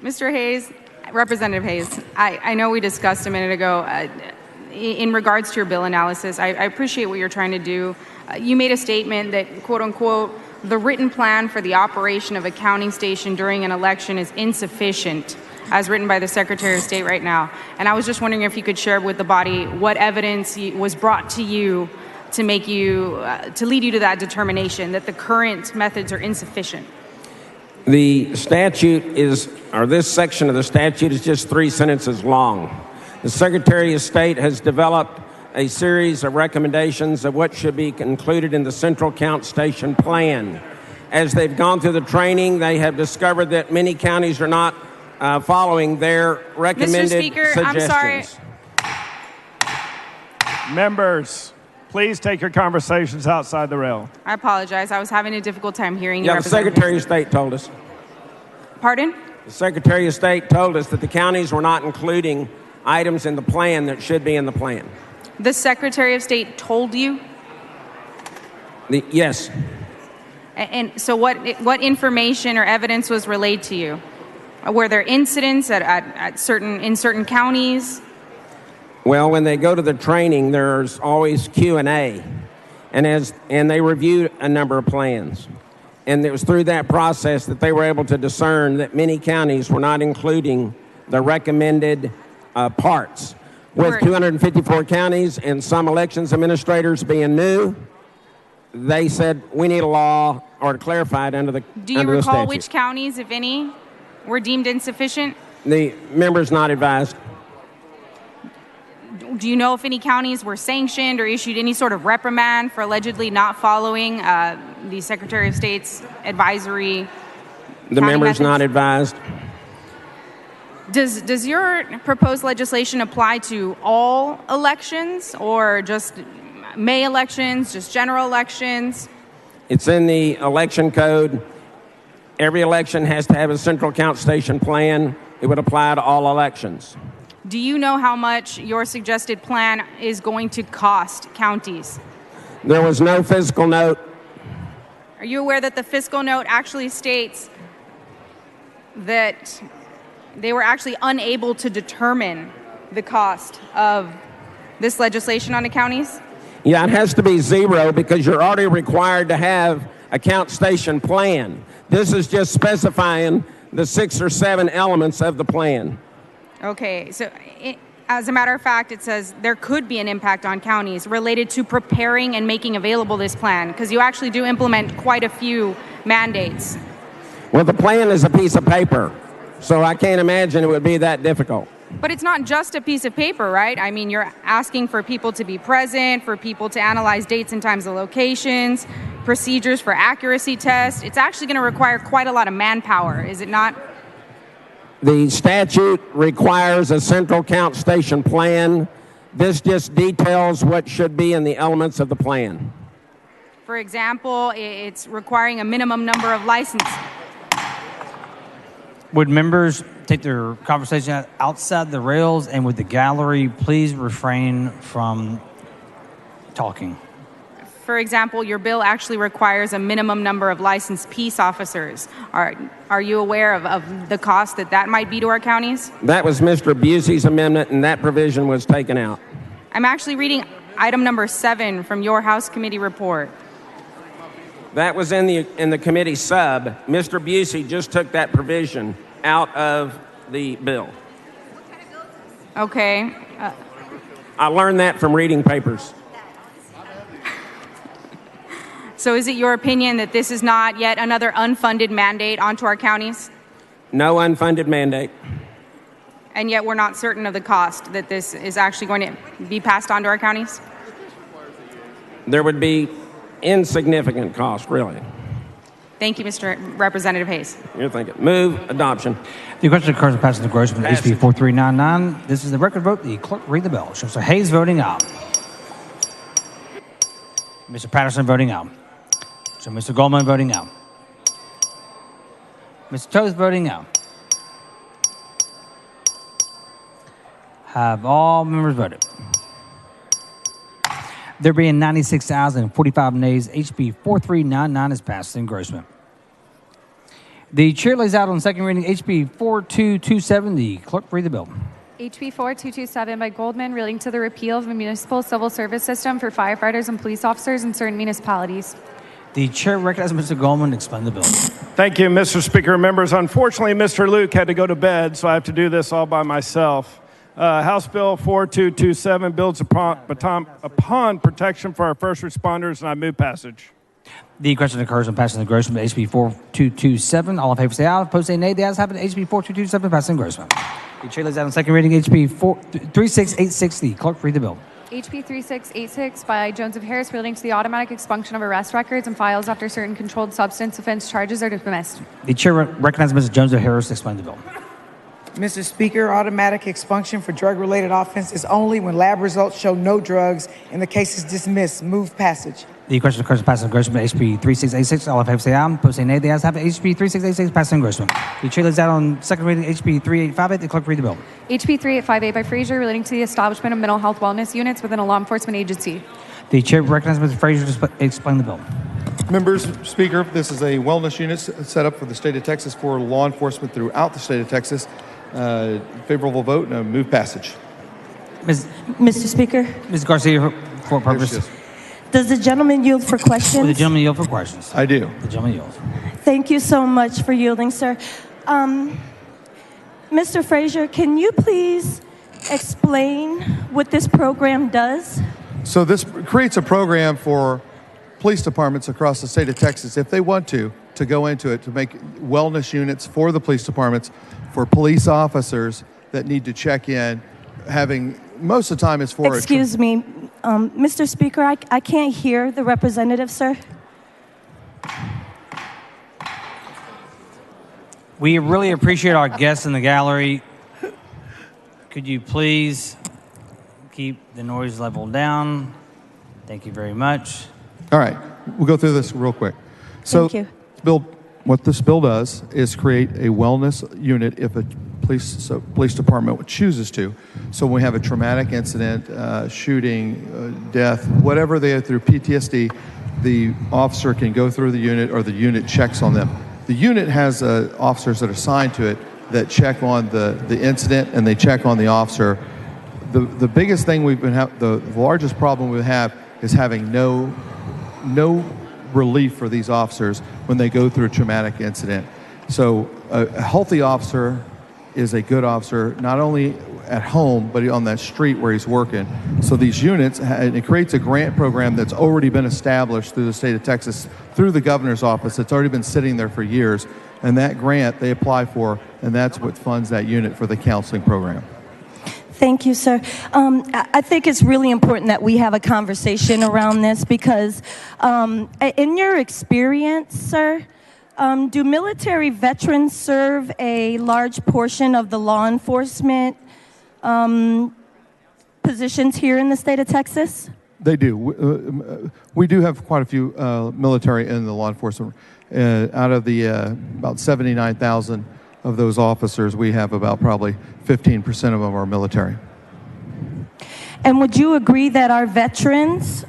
Mr. Hayes, Representative Hayes, I know we discussed a minute ago in regards to your bill analysis. I appreciate what you're trying to do. You made a statement that, quote unquote, the written plan for the operation of a counting station during an election is insufficient, as written by the Secretary of State right now. And I was just wondering if you could share with the body what evidence was brought to you to make you, to lead you to that determination that the current methods are insufficient. The statute is, or this section of the statute is just 3 sentences long. The Secretary of State has developed a series of recommendations of what should be included in the Central Count Station Plan. As they've gone through the training, they have discovered that many counties are not following their recommended Mr. Speaker, suggestions. I'm sorry. Members, please take your conversations outside the rail. I apologize. I was having a difficult time hearing you. Yeah, the Secretary of State told us. Pardon? The Secretary of State told us that the counties were not including items in the plan that should be in the plan. The Secretary of State told you? Yes. And so what information or evidence was relayed to you? Were there incidents in certain counties? Well, when they go to the training, there's always Q&A, and they reviewed a number of plans. And it was through that process that they were able to discern that many counties were not including the recommended parts. With 254 counties and some elections administrators being new, they said we need a law or to clarify it under the statute. Do you recall which counties, if any, were deemed insufficient? The member's not advised. Do you know if any counties were sanctioned or issued any sort of reprimand for allegedly not following the Secretary of State's advisory? The member's not advised. Does your proposed legislation apply to all elections or just May elections, just general elections? It's in the election code. Every election has to have a central count station plan. It would apply to all elections. Do you know how much your suggested plan is going to cost counties? There was no fiscal note. Are you aware that the fiscal note actually states that they were actually unable to determine the cost of this legislation on the counties? Yeah, it has to be zero because you're already required to have a count station plan. This is just specifying the 6 or 7 elements of the plan. Okay, so as a matter of fact, it says there could be an impact on counties related to preparing and making available this plan, because you actually do implement quite a few mandates. Well, the plan is a piece of paper, so I can't imagine it would be that difficult. But it's not just a piece of paper, right? I mean, you're asking for people to be present, for people to analyze dates and times and locations, procedures for accuracy tests. It's actually going to require quite a lot of manpower, is it not? The statute requires a central count station plan. This just details what should be in the elements of the plan. For example, it's requiring a minimum number of licenses. Would members take their conversation outside the rails, and would the gallery please refrain from talking? For example, your bill actually requires a minimum number of licensed peace officers. Are you aware of the cost that might be to our counties? That was Mr. Busey's amendment, and that provision was taken out. I'm actually reading item number 7 from your House Committee report. That was in the committee sub. Mr. Busey just took that provision out of the bill. Okay. I learned that from reading papers. So is it your opinion that this is not yet another unfunded mandate onto our counties? No unfunded mandate. And yet we're not certain of the cost that this is actually going to be passed on to our counties? There would be insignificant cost, really. Thank you, Mr. Representative Hayes. You're thinking. Move adoption. The question occurs in passing the Grossman HB 4399. This is the record vote. The clerk read the bill. Shows Mr. Hayes voting aye. Mr. Patterson voting aye. So Mr. Goldman voting aye. Mr. Toth voting aye. Have all members voted? There being 96 ayes and 45 nays, HB 4399 is passed in engrossment. The chair lays out on second reading HB 4227. The clerk read the bill. HB 4227 by Goldman relating to the repeal of a municipal civil service system for firefighters and police officers in certain municipalities. The chair recognizes Mr. Goldman to explain the bill. Thank you, Mr. Speaker. Members, unfortunately, Mr. Luke had to go to bed, so I have to do this all by myself. House Bill 4227 builds upon protection for our first responders, and I move passage. The question occurs on passing the engrossment of HB 4227. All in favor say aye. Opposed say nay. The ayes have it. HB 4227 passed engrossment. The chair lays out on second reading HB 3686. The clerk read the bill. HB 3686 by Jones of Harris relating to the automatic expunction of arrest records and files after certain controlled substance offense charges are dismissed. The chair recognizes Mrs. Jones of Harris to explain the bill. Mr. Speaker, automatic expunction for drug-related offenses only when lab results show no drugs and the case is dismissed. Move passage. The question occurs on passing engrossment of HB 3686. All in favor say aye. Opposed say nay. The ayes have it. HB 3686 passed engrossment. The chair lays out on second reading HB 3858. The clerk read the bill. HB 3858 by Frazier relating to the establishment of mental health wellness units within a law enforcement agency. The chair recognizes Mr. Frazier to explain the bill. Members, Speaker, this is a wellness unit set up for the state of Texas for law enforcement throughout the state of Texas. Favorable vote and move passage. Mr. Speaker? Ms. Garcia, for purpose. Yes. Does the gentleman yield for questions? Will the gentleman yield for questions? I do. The gentleman yields. Thank you so much for yielding, sir. Mr. Frazier, can you please explain what this program does? So this creates a program for police departments across the state of Texas, if they want to go into it, to make wellness units for the police departments, for police officers that need to check in, having, most of the time it's for... Excuse me, Mr. Speaker, I can't hear the representative, sir. We really appreciate our guests in the gallery. Could you please keep the noise level down? Thank you very much. All right, we'll go through this real quick. So, Thank you. What this bill does is create a wellness unit if a police department chooses to. So when we have a traumatic incident, shooting, death, whatever they have through PTSD, the officer can go through the unit or the unit checks on them. The unit has officers that are assigned to it that check on the incident and they check on the officer. The biggest thing the largest problem we have is having no relief for these officers when they go through a traumatic incident. So a healthy officer is a good officer, not only at home, but on that street where he's working. So these units, it creates a grant program that's already been established through the state of Texas, through the governor's office. It's already been sitting there for years. And that grant they apply for, and that's what funds that unit for the counseling program. Thank you, sir. I think it's really important that we have a conversation around this because, in your experience, sir, do military veterans serve a large portion of the law enforcement positions here in the state of Texas? They do. We do have quite a few military in the law enforcement. Out of the about 79,000 of those officers, we have about probably 15% of them are military. And would you agree that our veterans,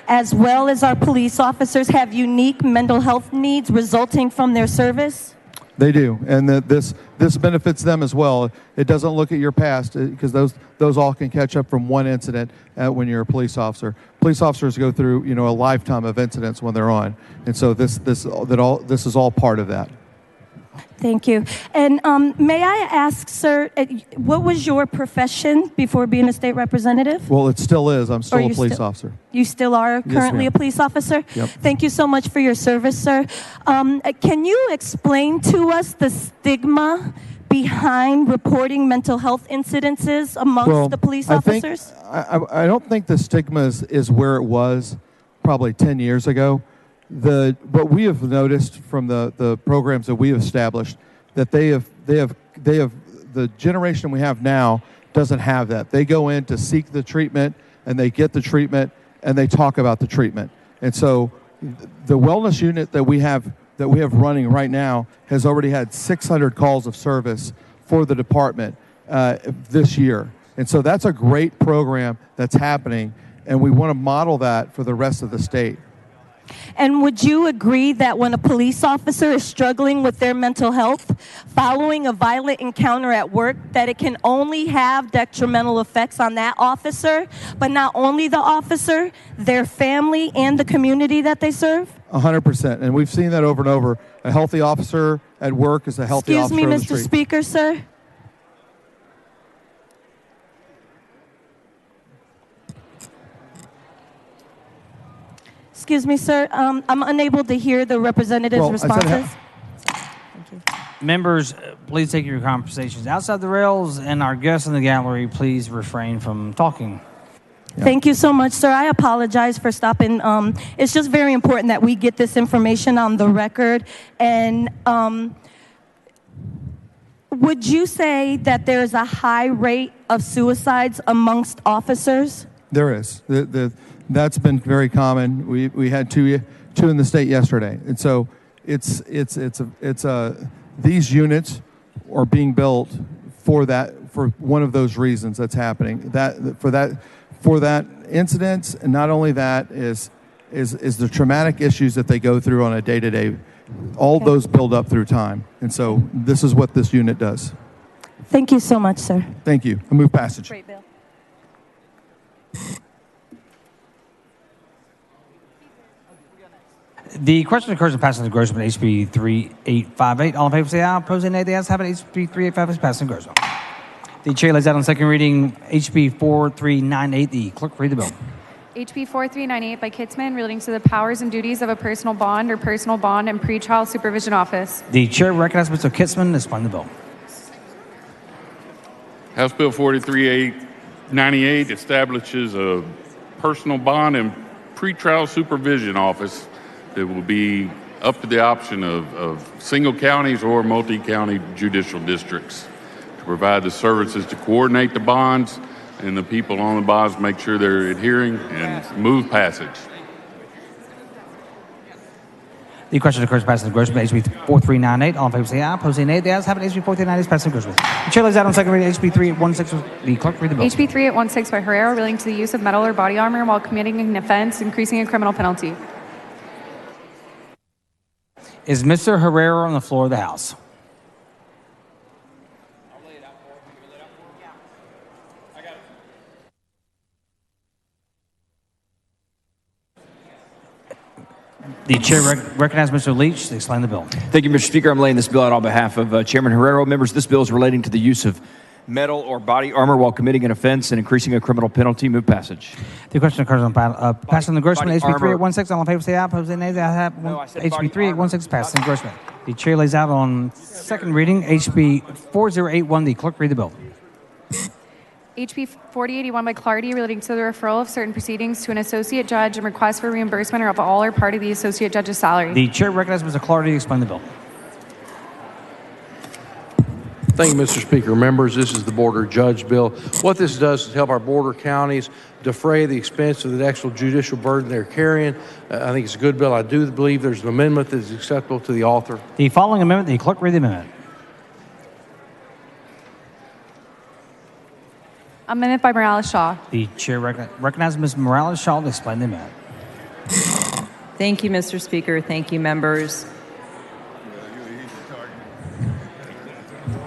as well as our police officers, have unique mental health needs resulting from their service? They do, and this benefits them as well. It doesn't look at your past because those all can catch up from one incident when you're a police officer. Police officers go through a lifetime of incidents when they're on, and so this is all part of that. Thank you. And may I ask, sir, what was your profession before being a state representative? Well, it still is. I'm still a police officer. You still are currently a police officer? Yep. Thank you so much for your service, sir. Can you explain to us the stigma behind reporting mental health incidences amongst the police officers? I don't think the stigma is where it was probably 10 years ago. What we have noticed from the programs that we have established that they have the generation we have now doesn't have that. They go in to seek the treatment and they get the treatment and they talk about the treatment. And so the wellness unit that we have running right now has already had 600 calls of service for the department this year. And so that's a great program that's happening, and we want to model that for the rest of the state. And would you agree that when a police officer is struggling with their mental health following a violent encounter at work, that it can only have detrimental effects on that officer, but not only the officer, their family, and the community that they serve? 100%. And we've seen that over and over. A healthy officer at work is a healthy officer on the street. Excuse me, Mr. Speaker, sir. Excuse me, sir. I'm unable to hear the representative's responses. Members, please take your conversations outside the rails, and our guests in the gallery, please refrain from talking. Yeah. Thank you so much, sir. I apologize for stopping. It's just very important that we get this information on the record. And would you say that there's a high rate of suicides amongst officers? There is. That's been very common. We had two in the state yesterday, and so it's these units are being built for one of those reasons that's happening. For that incident, and not only that is the traumatic issues that they go through on a day-to-day. All those build up through time, and so this is what this unit does. Thank you so much, sir. Thank you. I move passage. Great bill. The question occurs in passing the Grossman HB 3858. All in favor say aye. Opposed, nay. The ayes have it. HB 3858 is passed in Grossman. The chair lays out on second reading HB 4398. The clerk read the bill. HB 4398 by Kitzman relating to the powers and duties of a personal bond or personal bond and pretrial supervision office. The chair recognizes Mr. Kitzman to explain the bill. House Bill 4398 establishes a personal bond and pretrial supervision office that will be up to the option of single counties or multi-county judicial districts to provide the services to coordinate the bonds and the people on the bonds make sure they're adhering and move passage. The question occurs passing the Grossman HB 4398. All in favor say aye. Opposed, nay. The ayes have it. HB 4398 is passed in Grossman. The chair lays out on second reading HB 3816. The clerk read the bill. HB 3816 by Herrera relating to the use of metal or body armor while committing an offense, increasing a criminal penalty. Is Mr. Herrera on the floor of the House? The chair recognizes Mr. Leach to explain the bill. Thank you, Mr. Speaker. I'm laying this bill out on behalf of Chairman Herrera. Members, this bill is relating to the use of metal or body armor while committing an offense and increasing a criminal penalty. Move passage. The question occurs on passing the Grossman HB 3816. All in favor say aye. Opposed, nay. The ayes have HB 3816 passed in Grossman. The chair lays out on second reading HB 4081. The clerk read the bill. HB 4081 by Clardy relating to the referral of certain proceedings to an associate judge and request for reimbursement of all or part of the associate judge's salary. The chair recognizes Mr. Clardy to explain the bill. Thank you, Mr. Speaker. Members, this is the border judge bill. What this does is help our border counties defray the expense of the actual judicial burden they're carrying. I think it's a good bill. I do believe there's an amendment that is acceptable to the author. The following amendment, the clerk read the amendment. Amendment by Morales-Shaw. The chair recognizes Ms. Morales-Shaw to explain the amendment. Thank you, Mr. Speaker. Thank you, members.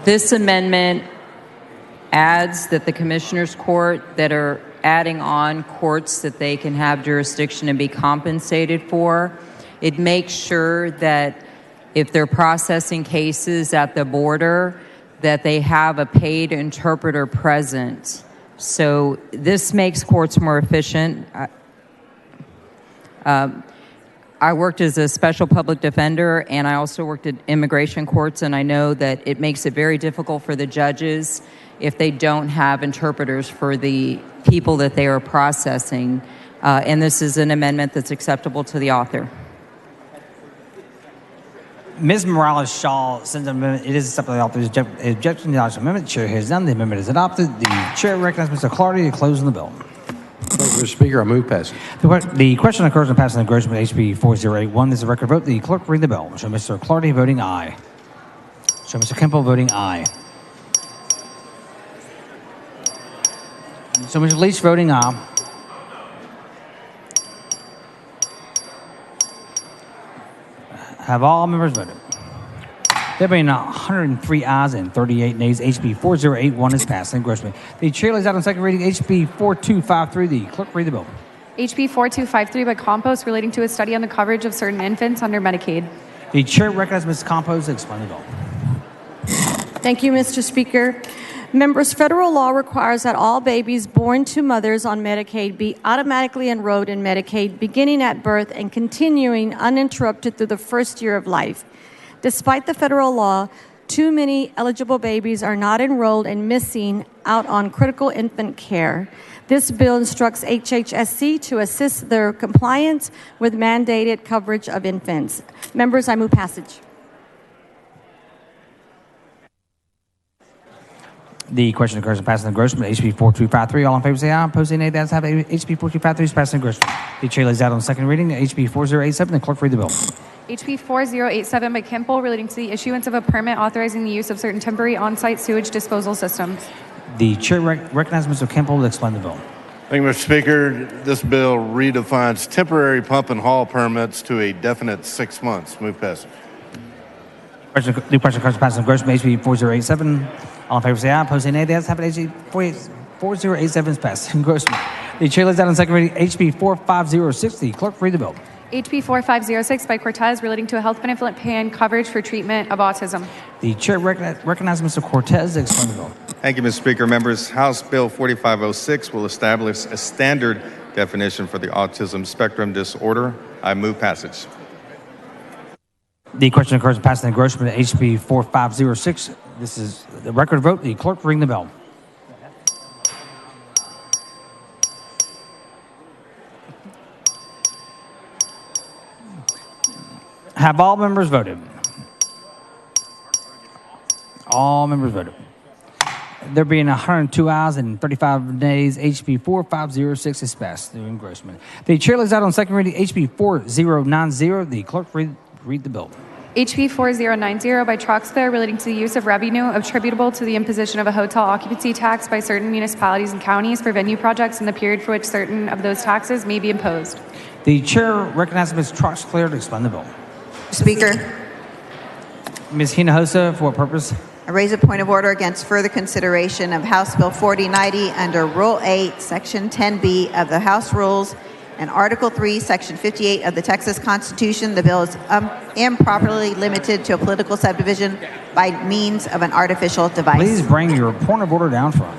This amendment adds that the Commissioners Court that are adding on courts that they can have jurisdiction and be compensated for. It makes sure that if they're processing cases at the border, that they have a paid interpreter present. So this makes courts more efficient. I worked as a special public defender, and I also worked at immigration courts, and I know that it makes it very difficult for the judges if they don't have interpreters for the people that they are processing. And this is an amendment that's acceptable to the author. Ms. Morales-Shaw sends an amendment. It is acceptable to the author's objection to the amendment. The chair hears none. The amendment is adopted. The chair recognizes Mr. Clardy to close on the bill. Thank you, Mr. Speaker. I move passage. The question occurs on passing the engrossment HB 4081. This is a record vote. The clerk read the bill. Show Mr. Clardy voting aye. Show Mr. Kemple voting aye. So Mr. Leach voting aye. Have all members voted? There being 103 ayes and 38 nays, HB 4081 is passed. Engrossment. The chair lays out on second reading HB 4253. The clerk read the bill. HB 4253 by Compost relating to a study on the coverage of certain infants under Medicaid. The chair recognizes Ms. Compost to explain the bill. Thank you, Mr. Speaker. Members, federal law requires that all babies born to mothers on Medicaid be automatically enrolled in Medicaid beginning at birth and continuing uninterrupted through the first year of life. Despite the federal law, too many eligible babies are not enrolled and missing out on critical infant care. This bill instructs HHSC to assist their compliance with mandated coverage of infants. Members, I move passage. The question occurs in passing the engrossment. HB 4253. All in favor say aye. Opposed say nay. The ayes have it. HB 4253 is passed in engrossment. The chair lays out on second reading HB 4087. The clerk read the bill. HB 4087 by Kimple relating to the issuance of a permit authorizing the use of certain temporary on-site sewage disposal systems. The chair recognizes Mr. Kemple to explain the bill. Thank you, Mr. Speaker. This bill redefines temporary pump and haul permits to a definite 6 months. Move passage. The question occurs in passing engrossment. HB 4087. All in favor say aye. Opposed say nay. The ayes have it. HB 4087 is passed. Engrossment. The chair lays out on second reading HB 4506. The clerk read the bill. HB 4506 by Cortez relating to a health benefit plan coverage for treatment of autism. The chair recognizes Mr. Cortez to explain the bill. Thank you, Mr. Speaker. Members, House Bill 4506 will establish a standard definition for the autism spectrum disorder. I move passage. The question occurs in passing engrossment at HB 4506. This is the record vote. The clerk ring the bell. Have all members voted? All members voted. There being 102 ayes and 35 nays, HB 4506 is passed through engrossment. The chair lays out on second reading HB 4090. The clerk read the bill. HB 4090 by Troxler relating to the use of revenue attributable to the imposition of a hotel occupancy tax by certain municipalities and counties for venue projects in the period for which certain of those taxes may be imposed. The chair recognizes Ms. Troxler to explain the bill. Speaker, Ms. Hinojosa, for what purpose? I raise a point of order against further consideration of House Bill 4090 under Rule 8, Section 10B of the House Rules and Article 3, Section 58 of the Texas Constitution. The bill is improperly limited to a political subdivision by means of an artificial device. Please bring your point of order down front.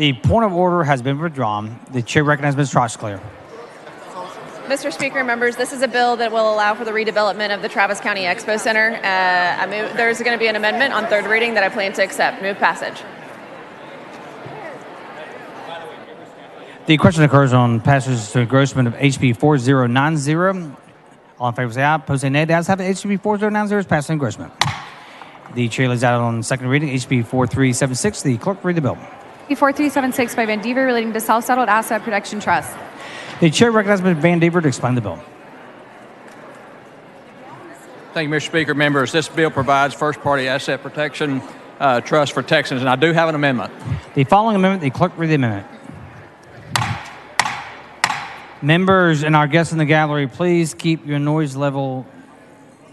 The point of order has been withdrawn. The chair recognizes Ms. Troxclair. Mr. Speaker, members, this is a bill that will allow for the redevelopment of the Travis County Expo Center. There's going to be an amendment on third reading that I plan to accept. Move passage. The question occurs on passage to engrossment of HB 4090. All in favor say aye. Opposed say nay. The ayes have it. HB 4090 is passed in engrossment. The chair lays out on second reading HB 4376. The clerk read the bill. HB 4376 by Van Dever relating to Self-Settled Asset Protection Trust. The chair recognizes Ms. Van Dever to explain the bill. Thank you, Mr. Speaker. Members, this bill provides first-party asset protection trust for Texans, and I do have an amendment. The following amendment, the clerk read the amendment. Members and our guests in the gallery, please keep your noise level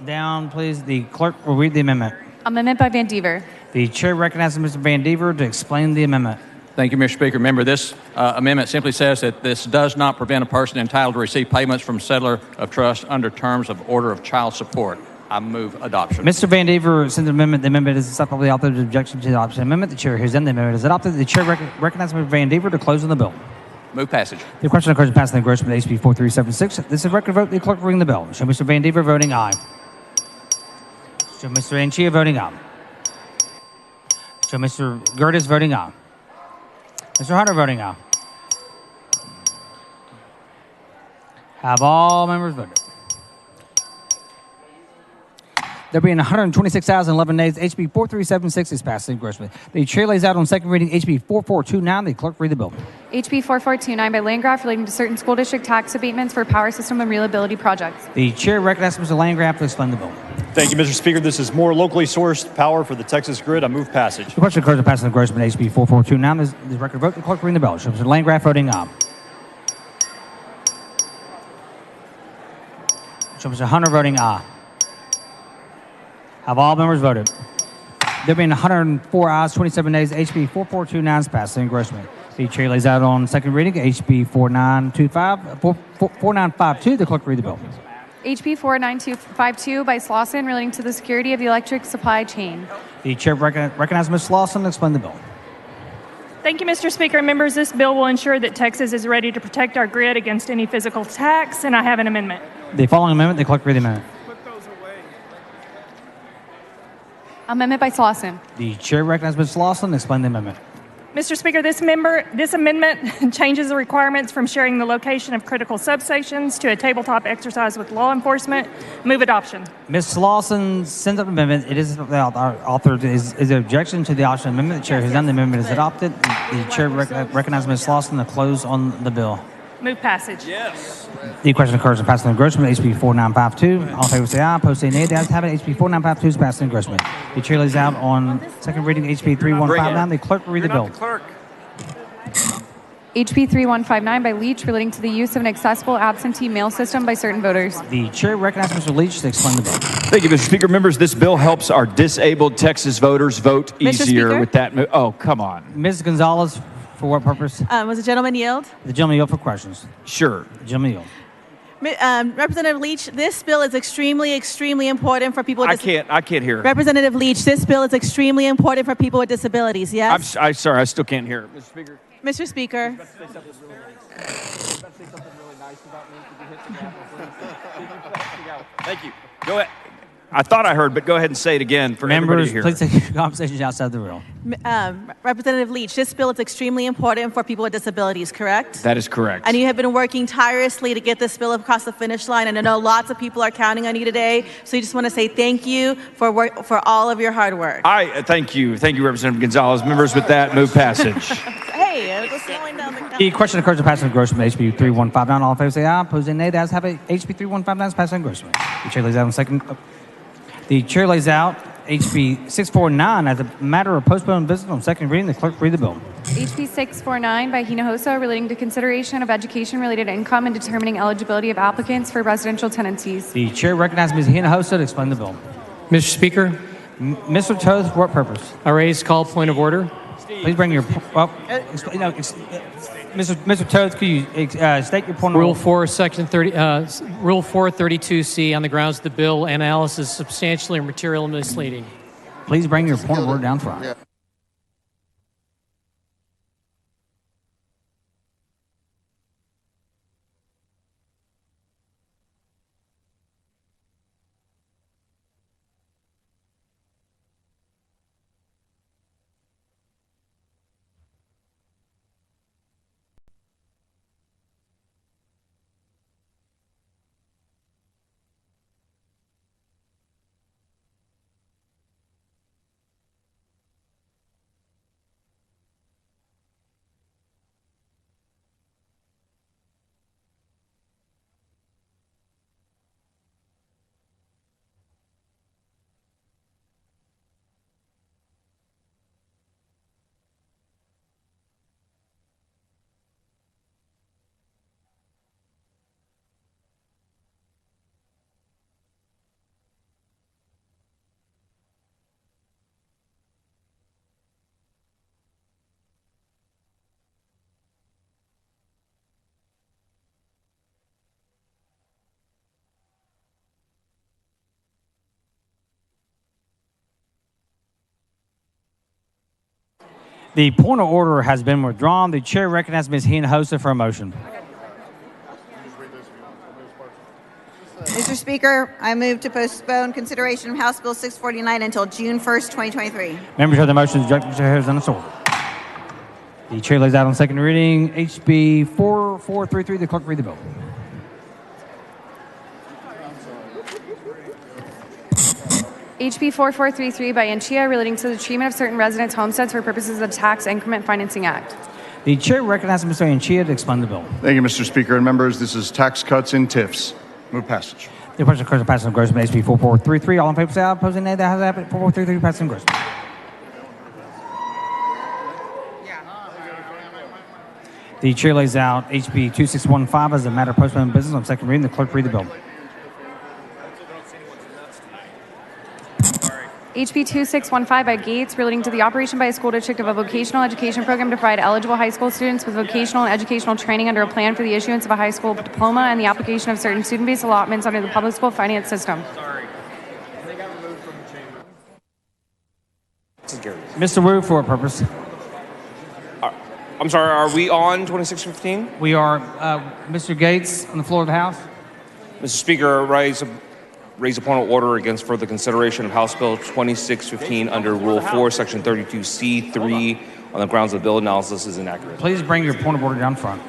down, please. The clerk will read the amendment. Amendment by Van Dever. The chair recognizes Mr. Van Dever to explain the amendment. Thank you, Mr. Speaker. Member, this amendment simply says that this does not prevent a person entitled to receive payments from settler of trust under terms of order of child support. I move adoption. Mr. Van Dever sends an amendment. The amendment is acceptable. The author of the objection to the adoption amendment. The chair hears then the amendment is adopted. The chair recognizes Mr. Van Dever to close on the bill. Move passage. The question occurs in passing the engrossment of HB 4376. This is a record vote. The clerk will ring the bell. Show Mr. Van Dever voting aye. Show Mr. Anchia voting aye. Show Mr. Gertis voting aye. Mr. Hunter voting aye. Have all members voted? There being 126,011 nays, HB 4376 is passed in engrossment. The chair lays out on second reading HB 4429. The clerk read the bill. HB 4429 by Landgraf relating to certain school district tax abatements for power system and reliability projects. The chair recognizes Mr. Landgraf to explain the bill. Thank you, Mr. Speaker. This is more locally sourced power for the Texas grid. I move passage. The question occurs in passing the engrossment HB 4429. This is the record vote. The clerk ring the bell. Show Mr. Landgraf voting aye. Show Mr. Hunter voting aye. Have all members voted? There being 104 ayes, 27 nays, HB 4429 is passed in engrossment. The chair lays out on second reading HB 4952. The clerk read the bill. HB 49252 by Slauson relating to the security of the electric supply chain. The chair recognizes Ms. Slauson to explain the bill. Thank you, Mr. Speaker. Members, this bill will ensure that Texas is ready to protect our grid against any physical attacks, and I have an amendment. The following amendment, the clerk read the amendment. Amendment by Slauson. The chair recognizes Ms. Slauson to explain the amendment. Mr. Speaker, this amendment changes the requirements from sharing the location of critical substations to a tabletop exercise with law enforcement. Move adoption. Ms. Slauson sends up an amendment. It is our author is an objection to the adoption amendment. The chair has done. The amendment is adopted. The chair recognizes Ms. Slauson to close on the bill. Move passage. Yes. The question occurs in passing engrossment HB 4952. All in favor say aye. Opposed say nay. The ayes have it. HB 4952 is passed in engrossment. The chair lays out on second reading HB 3159. The clerk will read the bill. HB 3159 by Leach relating to the use of an accessible absentee mail system by certain voters. The chair recognizes Mr. Leach to explain the bill. Thank you, Mr. Speaker. Members, this bill helps our disabled Texas voters vote easier Speaker? with that. Oh, come on. Ms. Gonzalez, for what purpose? Was the gentleman yield? The gentleman yield for questions. Sure. The gentleman yield. Representative Leach, this bill is extremely important for people with I can't hear. Representative Leach, this bill is extremely important for people with disabilities, yes? I'm sorry, I still can't hear. Mr. Speaker. Mr. Speaker. Thank you. Go ahead. I thought I heard, but go ahead and say it again for everybody Members, to hear. please take your conversations outside the room. Representative Leach, this bill is extremely important for people with disabilities, correct? That is correct. And you have been working tirelessly to get this bill across the finish line, and I know lots of people are counting on you today, so you just want to say thank you for all of your hard work. Thank you, Representative Gonzalez. Members, with that, move passage. Hey, we're slowing down the The question occurs in passing engrossment HB 3159. All in favor say aye. Opposed say nay. The ayes have it. HB 3159 is passed in engrossment. The chair lays out on second. The chair lays out HB 649 as a matter of postponed business on second reading. The clerk read the bill. HB 649 by Hinojosa relating to consideration of education-related income and determining eligibility of applicants for residential tenancies. The chair recognizes Ms. Hinojosa to explain the bill. Mr. Speaker. Mr. Toth, for what purpose? I raise call point of order. Please bring your. Mr. Toth, could you state your point of Rule order? 4, Section 30, Rule 432C on the grounds the bill analysis is substantially or materially misleading. Please bring your point of order down front. The point of order has been withdrawn. The chair recognizes Ms. Hinojosa for a motion. Mr. Speaker, I move to postpone consideration of House Bill 649 until June 1st, 2023. Members of the motion, the chair is on its order. The chair lays out on second reading HB 4433. The clerk read the bill. HB 4433 by Anchia relating to the treatment of certain residents' homesteads for purposes of the Tax Increment Financing Act. The chair recognizes Mr. Anchia to explain the bill. Thank you, Mr. Speaker and members. This is tax cuts in TIFs. Move passage. The question occurs on passing engrossment HB 4433. All in favor say aye. Opposing nay. That has happened. 4433 passing engrossment. The chair lays out HB 2615 as a matter of postponed business on second reading. The clerk read the bill. HB 2615 by Gates relating to the operation by a school district of a vocational education program to provide eligible high school students with vocational and educational training under a plan for the issuance of a high school diploma and the application of certain student-based allotments under the public school finance system. Mr. Wu, for what purpose? I'm sorry, are we on 2615? We are. Mr. Gates on the floor of the House. Mr. Speaker, raise a point of order against further consideration of House Bill 2615 under Rule 4, Section 32C3 on the grounds the bill analysis is inaccurate. Please bring your point of order down front.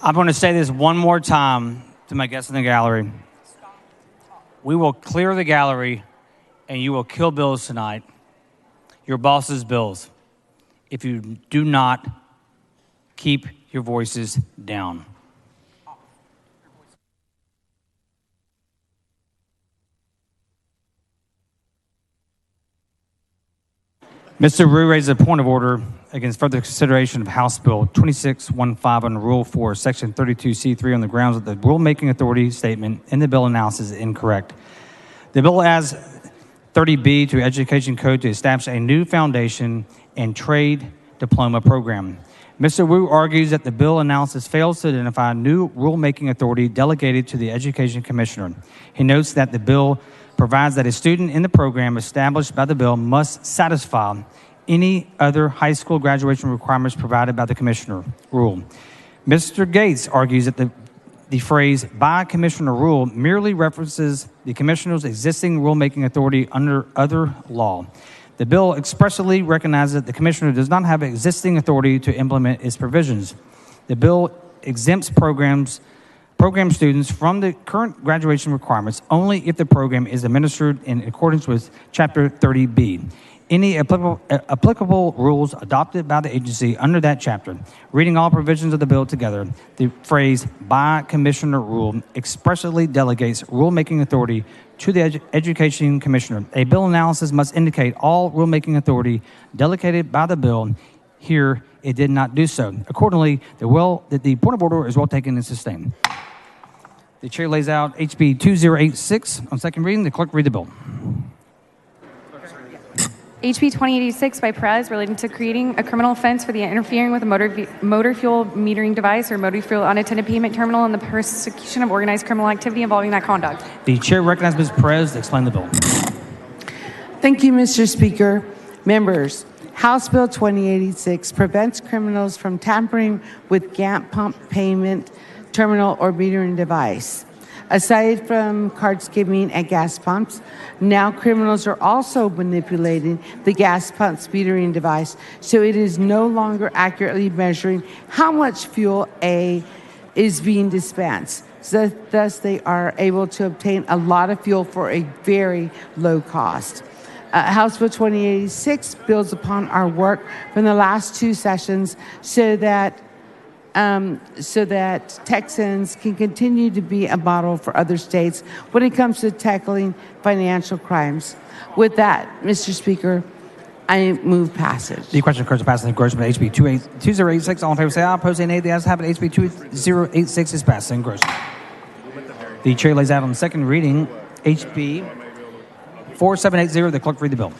I'm going to say this one more time to my guests in the gallery. We will clear the gallery and you will kill bills tonight, your boss's bills, if you do not keep your voices down. Mr. Rue raises a point of order against further consideration of House Bill 2615 under Rule 4, Section 32C3 on the grounds that the rulemaking authority statement in the bill analysis is incorrect. The bill adds 30B to Education Code to establish a new foundation and trade diploma program. Mr. Wu argues that the bill analysis fails to identify a new rulemaking authority delegated to the Education Commissioner. He notes that the bill provides that a student in the program established by the bill must satisfy any other high school graduation requirements provided by the Commissioner rule. Mr. Gates argues that the phrase by Commissioner rule merely references the Commissioner's existing rulemaking authority under other law. The bill expressly recognizes that the Commissioner does not have existing authority to implement its provisions. The bill exempts program students from the current graduation requirements only if the program is administered in accordance with Chapter 30B. any applicable rules adopted by the agency under that chapter. Reading all provisions of the bill together, the phrase by commissioner rule expressly delegates rulemaking authority to the Education Commissioner. A bill analysis must indicate all rulemaking authority delegated by the bill. Here, it did not do so. Accordingly, the point of order is well taken and sustained. The chair lays out HB 2086 on second reading. The clerk read the bill. HB 2086 by Perez relating to creating a criminal offense for the interfering with a motor fuel metering device or motor fuel unattended payment terminal and the persecution of organized criminal activity involving that conduct. The chair recognizes Ms. Perez to explain the bill. Thank you, Mr. Speaker. Members, House Bill 2086 prevents criminals from tampering with GAMP pump payment terminal or metering device. Aside from card skimming at gas pumps, now criminals are also manipulating the gas pump's metering device, so it is no longer accurately measuring how much fuel is being dispensed. So thus, they are able to obtain a lot of fuel for a very low cost. House Bill 2086 builds upon our work from the last two sessions so that Texans can continue to be a model for other states when it comes to tackling financial crimes. With that, Mr. Speaker, I move passage. The question occurs to pass in the engrossment HB 2086. All in favor say aye. Opposed say nay. The ayes have it. HB 2086 is passed in engrossment. The chair lays out on the second reading HB 4780. The clerk read the bill.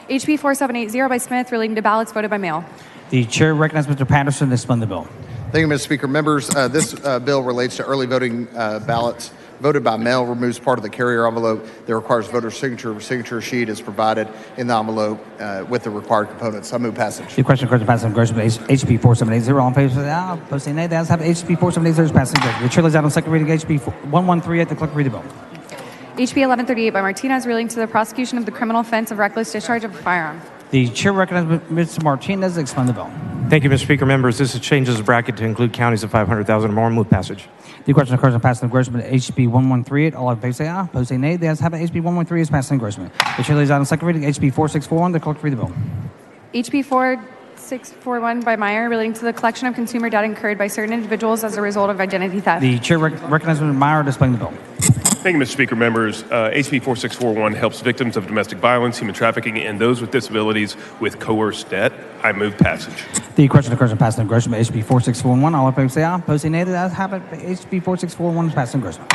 HB 4780 by Smith relating to ballots voted by mail. The chair recognizes Mr. Patterson to explain the bill. Thank you, Mr. Speaker. Members, this bill relates to early voting ballots voted by mail, removes part of the carrier envelope that requires voter signature. A signature sheet is provided in the envelope with the required components. I move passage. The question occurs to pass in engrossment HB 4780. All in favor say aye. Opposed say nay. The ayes have it. HB 4780 is passed in engrossment. The chair lays out on second reading HB 1138. The clerk read the bill. HB 1138 by Martinez relating to the prosecution of the criminal offense of reckless discharge of a firearm. The chair recognizes Mr. Martinez to explain the bill. Thank you, Mr. Speaker. Members, this changes the bracket to include counties of 500,000 or more. Move passage. The question occurs to pass in engrossment HB 1138. All in favor say aye. Opposed say nay. The ayes have it. HB 1138 is passed in engrossment. The chair lays out on second reading HB 4641. The clerk read the bill. HB 4641 by Meyer relating to the collection of consumer debt incurred by certain individuals as a result of identity theft. The chair recognizes Mr. Meyer to explain the bill. Thank you, Mr. Speaker. Members, HB 4641 helps victims of domestic violence, human trafficking, and those with disabilities with coerced debt. I move passage. The question occurs to pass in engrossment HB 4641. All in favor say aye. Opposed say nay. The ayes have it. HB 4641 is passed in engrossment.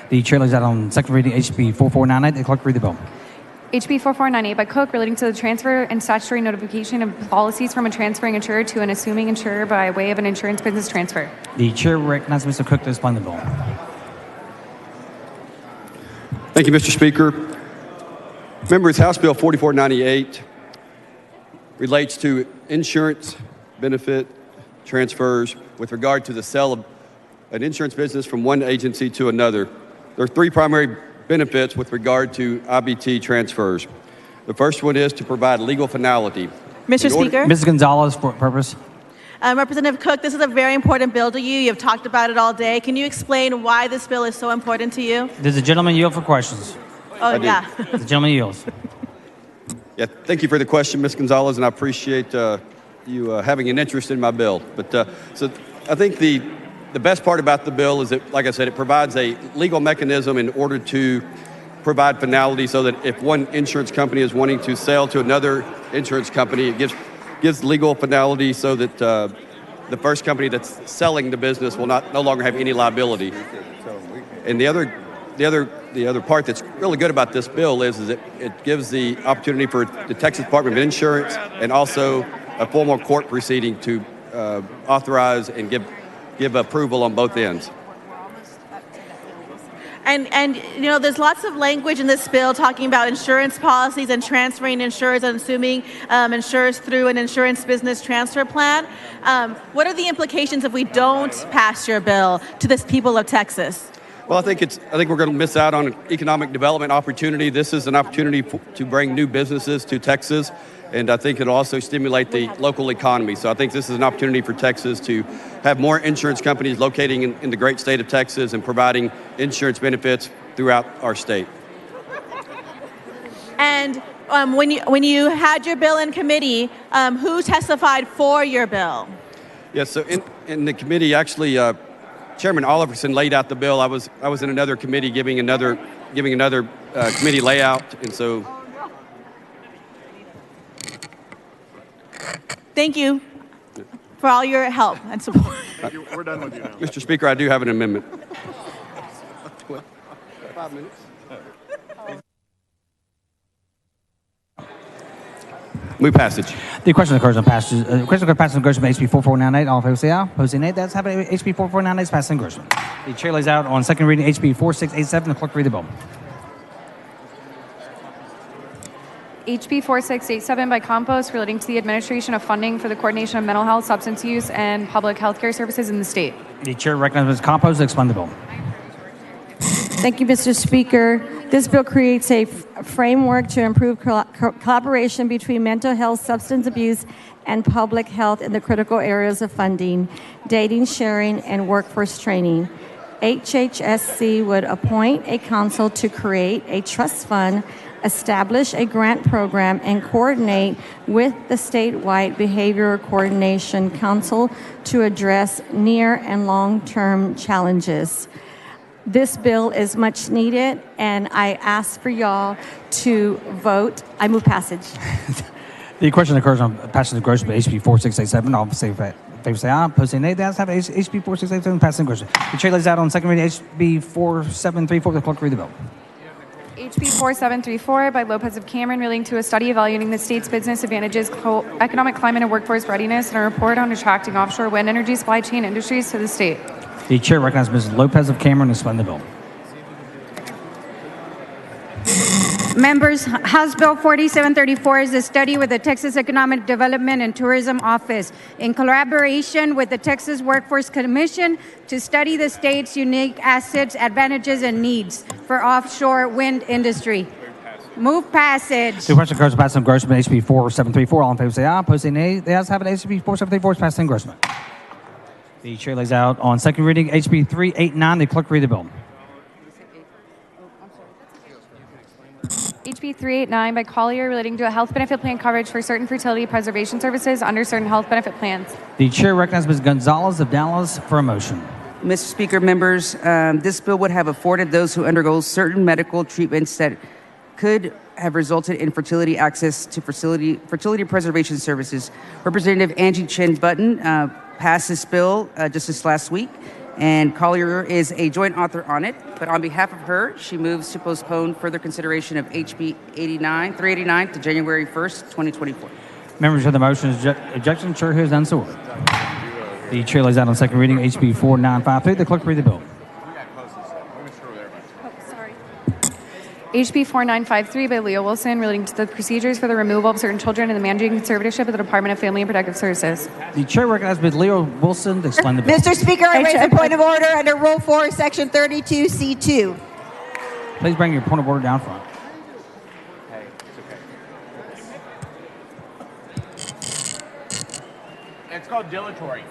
The chair lays out on second reading HB 4498. The clerk read the bill. HB 4498 by Cook relating to the transfer and statutory notification of policies from a transferring insurer to an assuming insurer by way of an insurance business transfer. The chair recognizes Mr. Cook to explain the bill. Thank you, Mr. Speaker. Members, House Bill 4498 relates to insurance benefit transfers with regard to the sale of an insurance business from one agency to another. There are three primary benefits with regard to IBT transfers. The first one is to provide legal finality. Mr. Speaker. Ms. Gonzalez, for purpose. Representative Cook, this is a very important bill to you. You've talked about it all day. Can you explain why this bill is so important to you? Does the gentleman yield for questions? Oh, yeah. The gentleman yields. Yeah, thank you for the question, Ms. Gonzalez, and I appreciate you having an interest in my bill. But so I think the best part about the bill is that, like I said, it provides a legal mechanism in order to provide finality so that if one insurance company is wanting to sell to another insurance company, it gives legal finality so that the first company that's selling the business will no longer have any liability. And the other part that's really good about this bill is that it gives the opportunity for the Texas Department of Insurance and also a formal court proceeding to authorize and give approval on both ends. And you know, there's lots of language in this bill talking about insurance policies and transferring insurers and assuming insurers through an insurance business transfer plan. What are the implications if we don't pass your bill to the people of Texas? Well, I think we're going to miss out on an economic development opportunity. This is an opportunity to bring new businesses to Texas, and I think it'll also stimulate the local economy. So I think this is an opportunity for Texas to have more insurance companies locating in the great state of Texas and providing insurance benefits throughout our state. And when you had your bill in committee, who testified for your bill? Yes, so in the committee, actually, Chairman Oliverson laid out the bill. I was in another committee giving another committee layout, and so. Thank you for all your help and support. We're done with you now. Mr. Speaker, I do have an amendment. 5 minutes. Move passage. The question occurs on passage. Question occurs passage engrossment HB 4498. All in favor say aye. Opposing nay. That's happening. HB 4498 is passed engrossment. The chair lays out on second reading HB 4687. The clerk read the bill. HB 4687 by Compost relating to the administration of funding for the coordination of mental health, substance use, and public health care services in the state. The chair recognizes Ms. Compost to explain the bill. Thank you, Mr. Speaker. This bill creates a framework to improve collaboration between mental health, substance abuse, and public health in the critical areas of funding, dating, sharing, and workforce training. HHSC would appoint a council to create a trust fund, establish a grant program, and coordinate with the statewide Behavior Coordination Council to address near and long-term challenges. This bill is much needed, and I ask for y'all to vote. I move passage. The question occurs on passage engrossment HB 4687. All in favor say aye. Opposing nay. The ayes have it. HB 4687 passed engrossment. The chair lays out on second reading HB 4734. The clerk read the bill. HB 4734 by Lopez of Cameron relating to a study evaluating the state's business advantages, economic climate, and workforce readiness, and a report on attracting offshore wind energy supply chain industries to the state. The chair recognizes Ms. Lopez of Cameron to explain the bill. Members, House Bill 4734 is a study with the Texas Economic Development and Tourism Office in collaboration with the Texas Workforce Commission to study the state's unique assets, advantages, and needs for offshore wind industry. Move passage. The question occurs on passage engrossment HB 4734. All in favor say aye. Opposing nay. The ayes have it. HB 4734 is passed engrossment. The chair lays out on second reading HB 389. The clerk read the bill. HB 389 by Collier relating to a health benefit plan coverage for certain fertility preservation services under certain health benefit plans. The chair recognizes Ms. Gonzalez of Dallas for a motion. Mr. Speaker, members, this bill would have afforded those who undergo certain medical treatments that could have resulted in fertility access to fertility preservation services. Representative Angie Chen Button passed this bill just this last week, and Collier is a joint author on it. But on behalf of her, she moves to postpone further consideration of HB 389 to January 1st, 2024. Members of the motion, objection. Chair has done so. The chair lays out on second reading HB 4953. The clerk read the bill. HB 4953 by Leo Wilson relating to the procedures for the removal of certain children and the managing conservatorship of the Department of Family and Protective Services. The chair recognizes Ms. Leo Wilson to explain the bill. Mr. Speaker, I raise a point of order under Rule 4, Section 32C2. Please bring your point of order down front. It's called dilatory.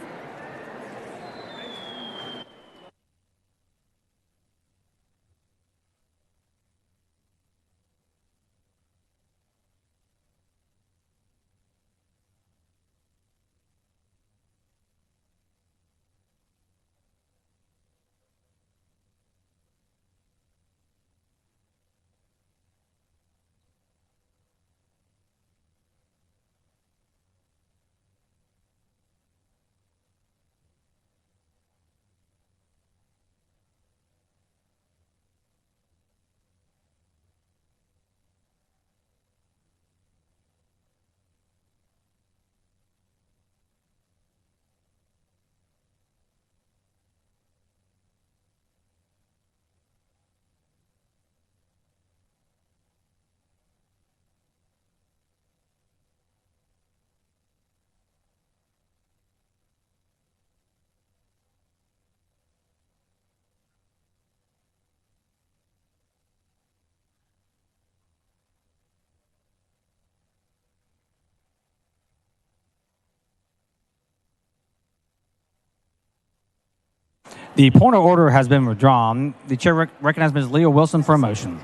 The point of order has been withdrawn. The chair recognizes Ms. Leah Wilson for a motion.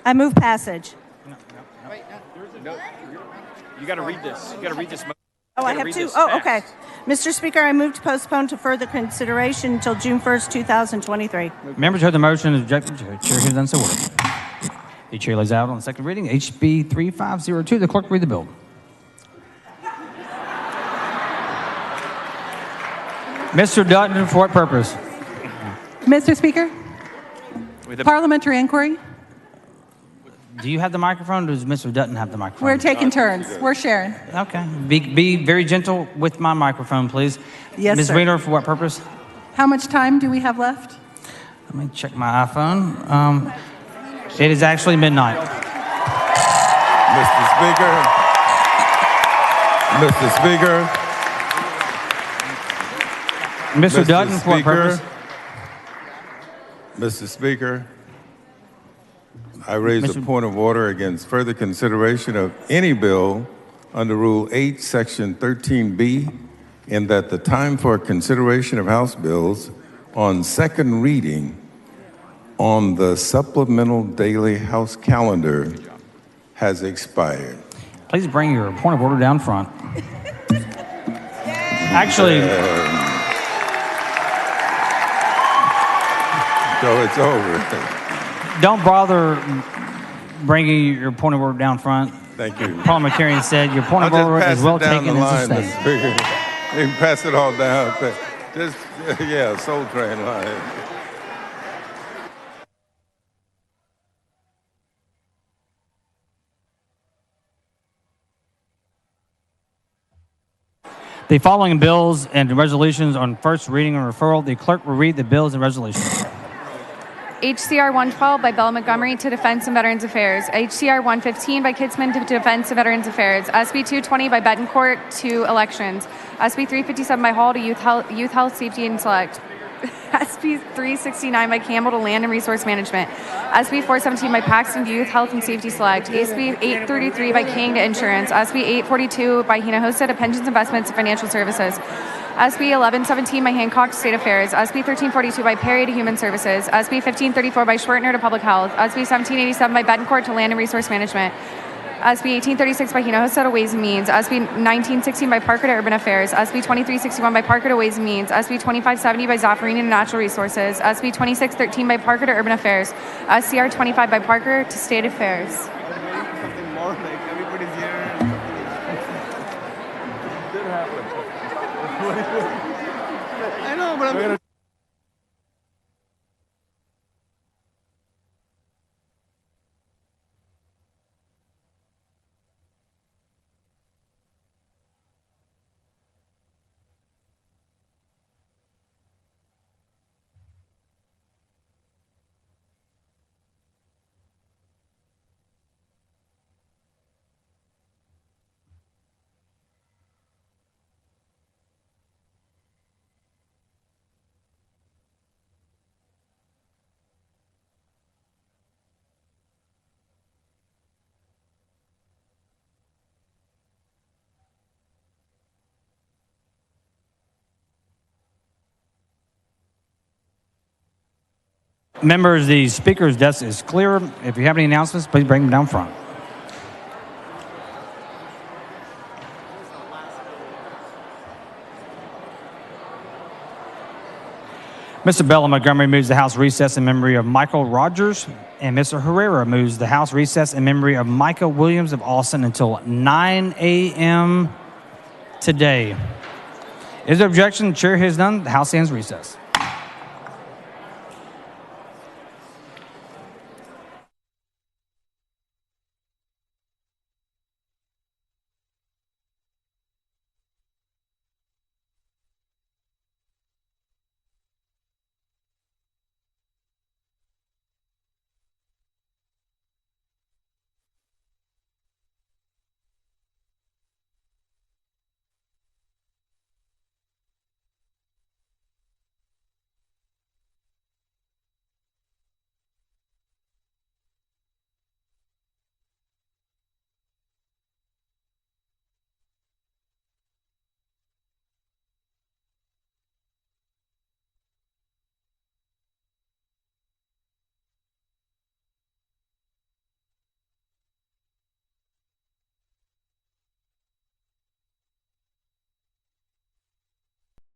I move passage. You got to read this. You got to read this. Oh, I have to? Oh, okay. Mr. Speaker, I move to postpone to further consideration until June 1st, 2023. Members heard the motion and objected to it. Chair has done so ordered. The chair lays out on the second reading, HB 3502. The clerk read the bill. Mr. Dutton, for what purpose? Mr. Speaker, parliamentary inquiry. Do you have the microphone, or does Mr. Dutton have the microphone? We're taking turns. We're sharing. Okay. Be very gentle with my microphone, please. Yes, Ms. sir. Weiner, for what purpose? How much time do we have left? Let me check my iPhone. It is actually midnight. Mr. Speaker. Mr. Dutton, for what purpose? Mr. Speaker, I raise a point of order against further consideration of any bill under Rule 8, Section 13B, in that the time for consideration of House bills on second reading on the supplemental daily House calendar has expired. Please bring your point of order down front. Actually, so it's over. Don't bother bringing your point of order down front. Thank you. Parliamentarian said your point of order is well taken and sustained. Mr. Speaker. You can pass it all down. Just, yeah, Soul Train line. The following bills and resolutions on first reading and referral. The clerk will read the bills and resolutions. HCR 112 by Bella Montgomery to Defense and Veterans Affairs. HCR 115 by Kitzman to Defense and Veterans Affairs. SB 220 by Betancourt to Elections. SB 357 by Hall to Youth Health, Safety and Select. SB 369 by Campbell to Land and Resource Management. SB 417 by Paxton to Youth Health and Safety Select. SB 833 by King to Insurance. SB 842 by Hinojosa to Pensions, Investments, and Financial Services. SB 1117 by Hancock to State Affairs. SB 1342 by Perry to Human Services. SB 1534 by Schwertner to Public Health. SB 1787 by Betancourt to Land and Resource Management. SB 1836 by Hinojosa to Ways and Means. SB 1916 by Parker to Urban Affairs. SB 2361 by Parker to Ways and Means. SB 2570 by Zaffarini to Natural Resources. SB 2613 by Parker to Urban Affairs. SCR 25 by Parker to State Affairs. I know, but I'm Members, the speaker's desk is clear. If you have any announcements, please bring them down front. Mr. Bella Montgomery moves the House recess in memory of Michael Rogers, and Mr. Herrera moves the House recess in memory of Micah Williams of Austin until 9 a.m. today. Is there objection? The chair has none. The House stands recess.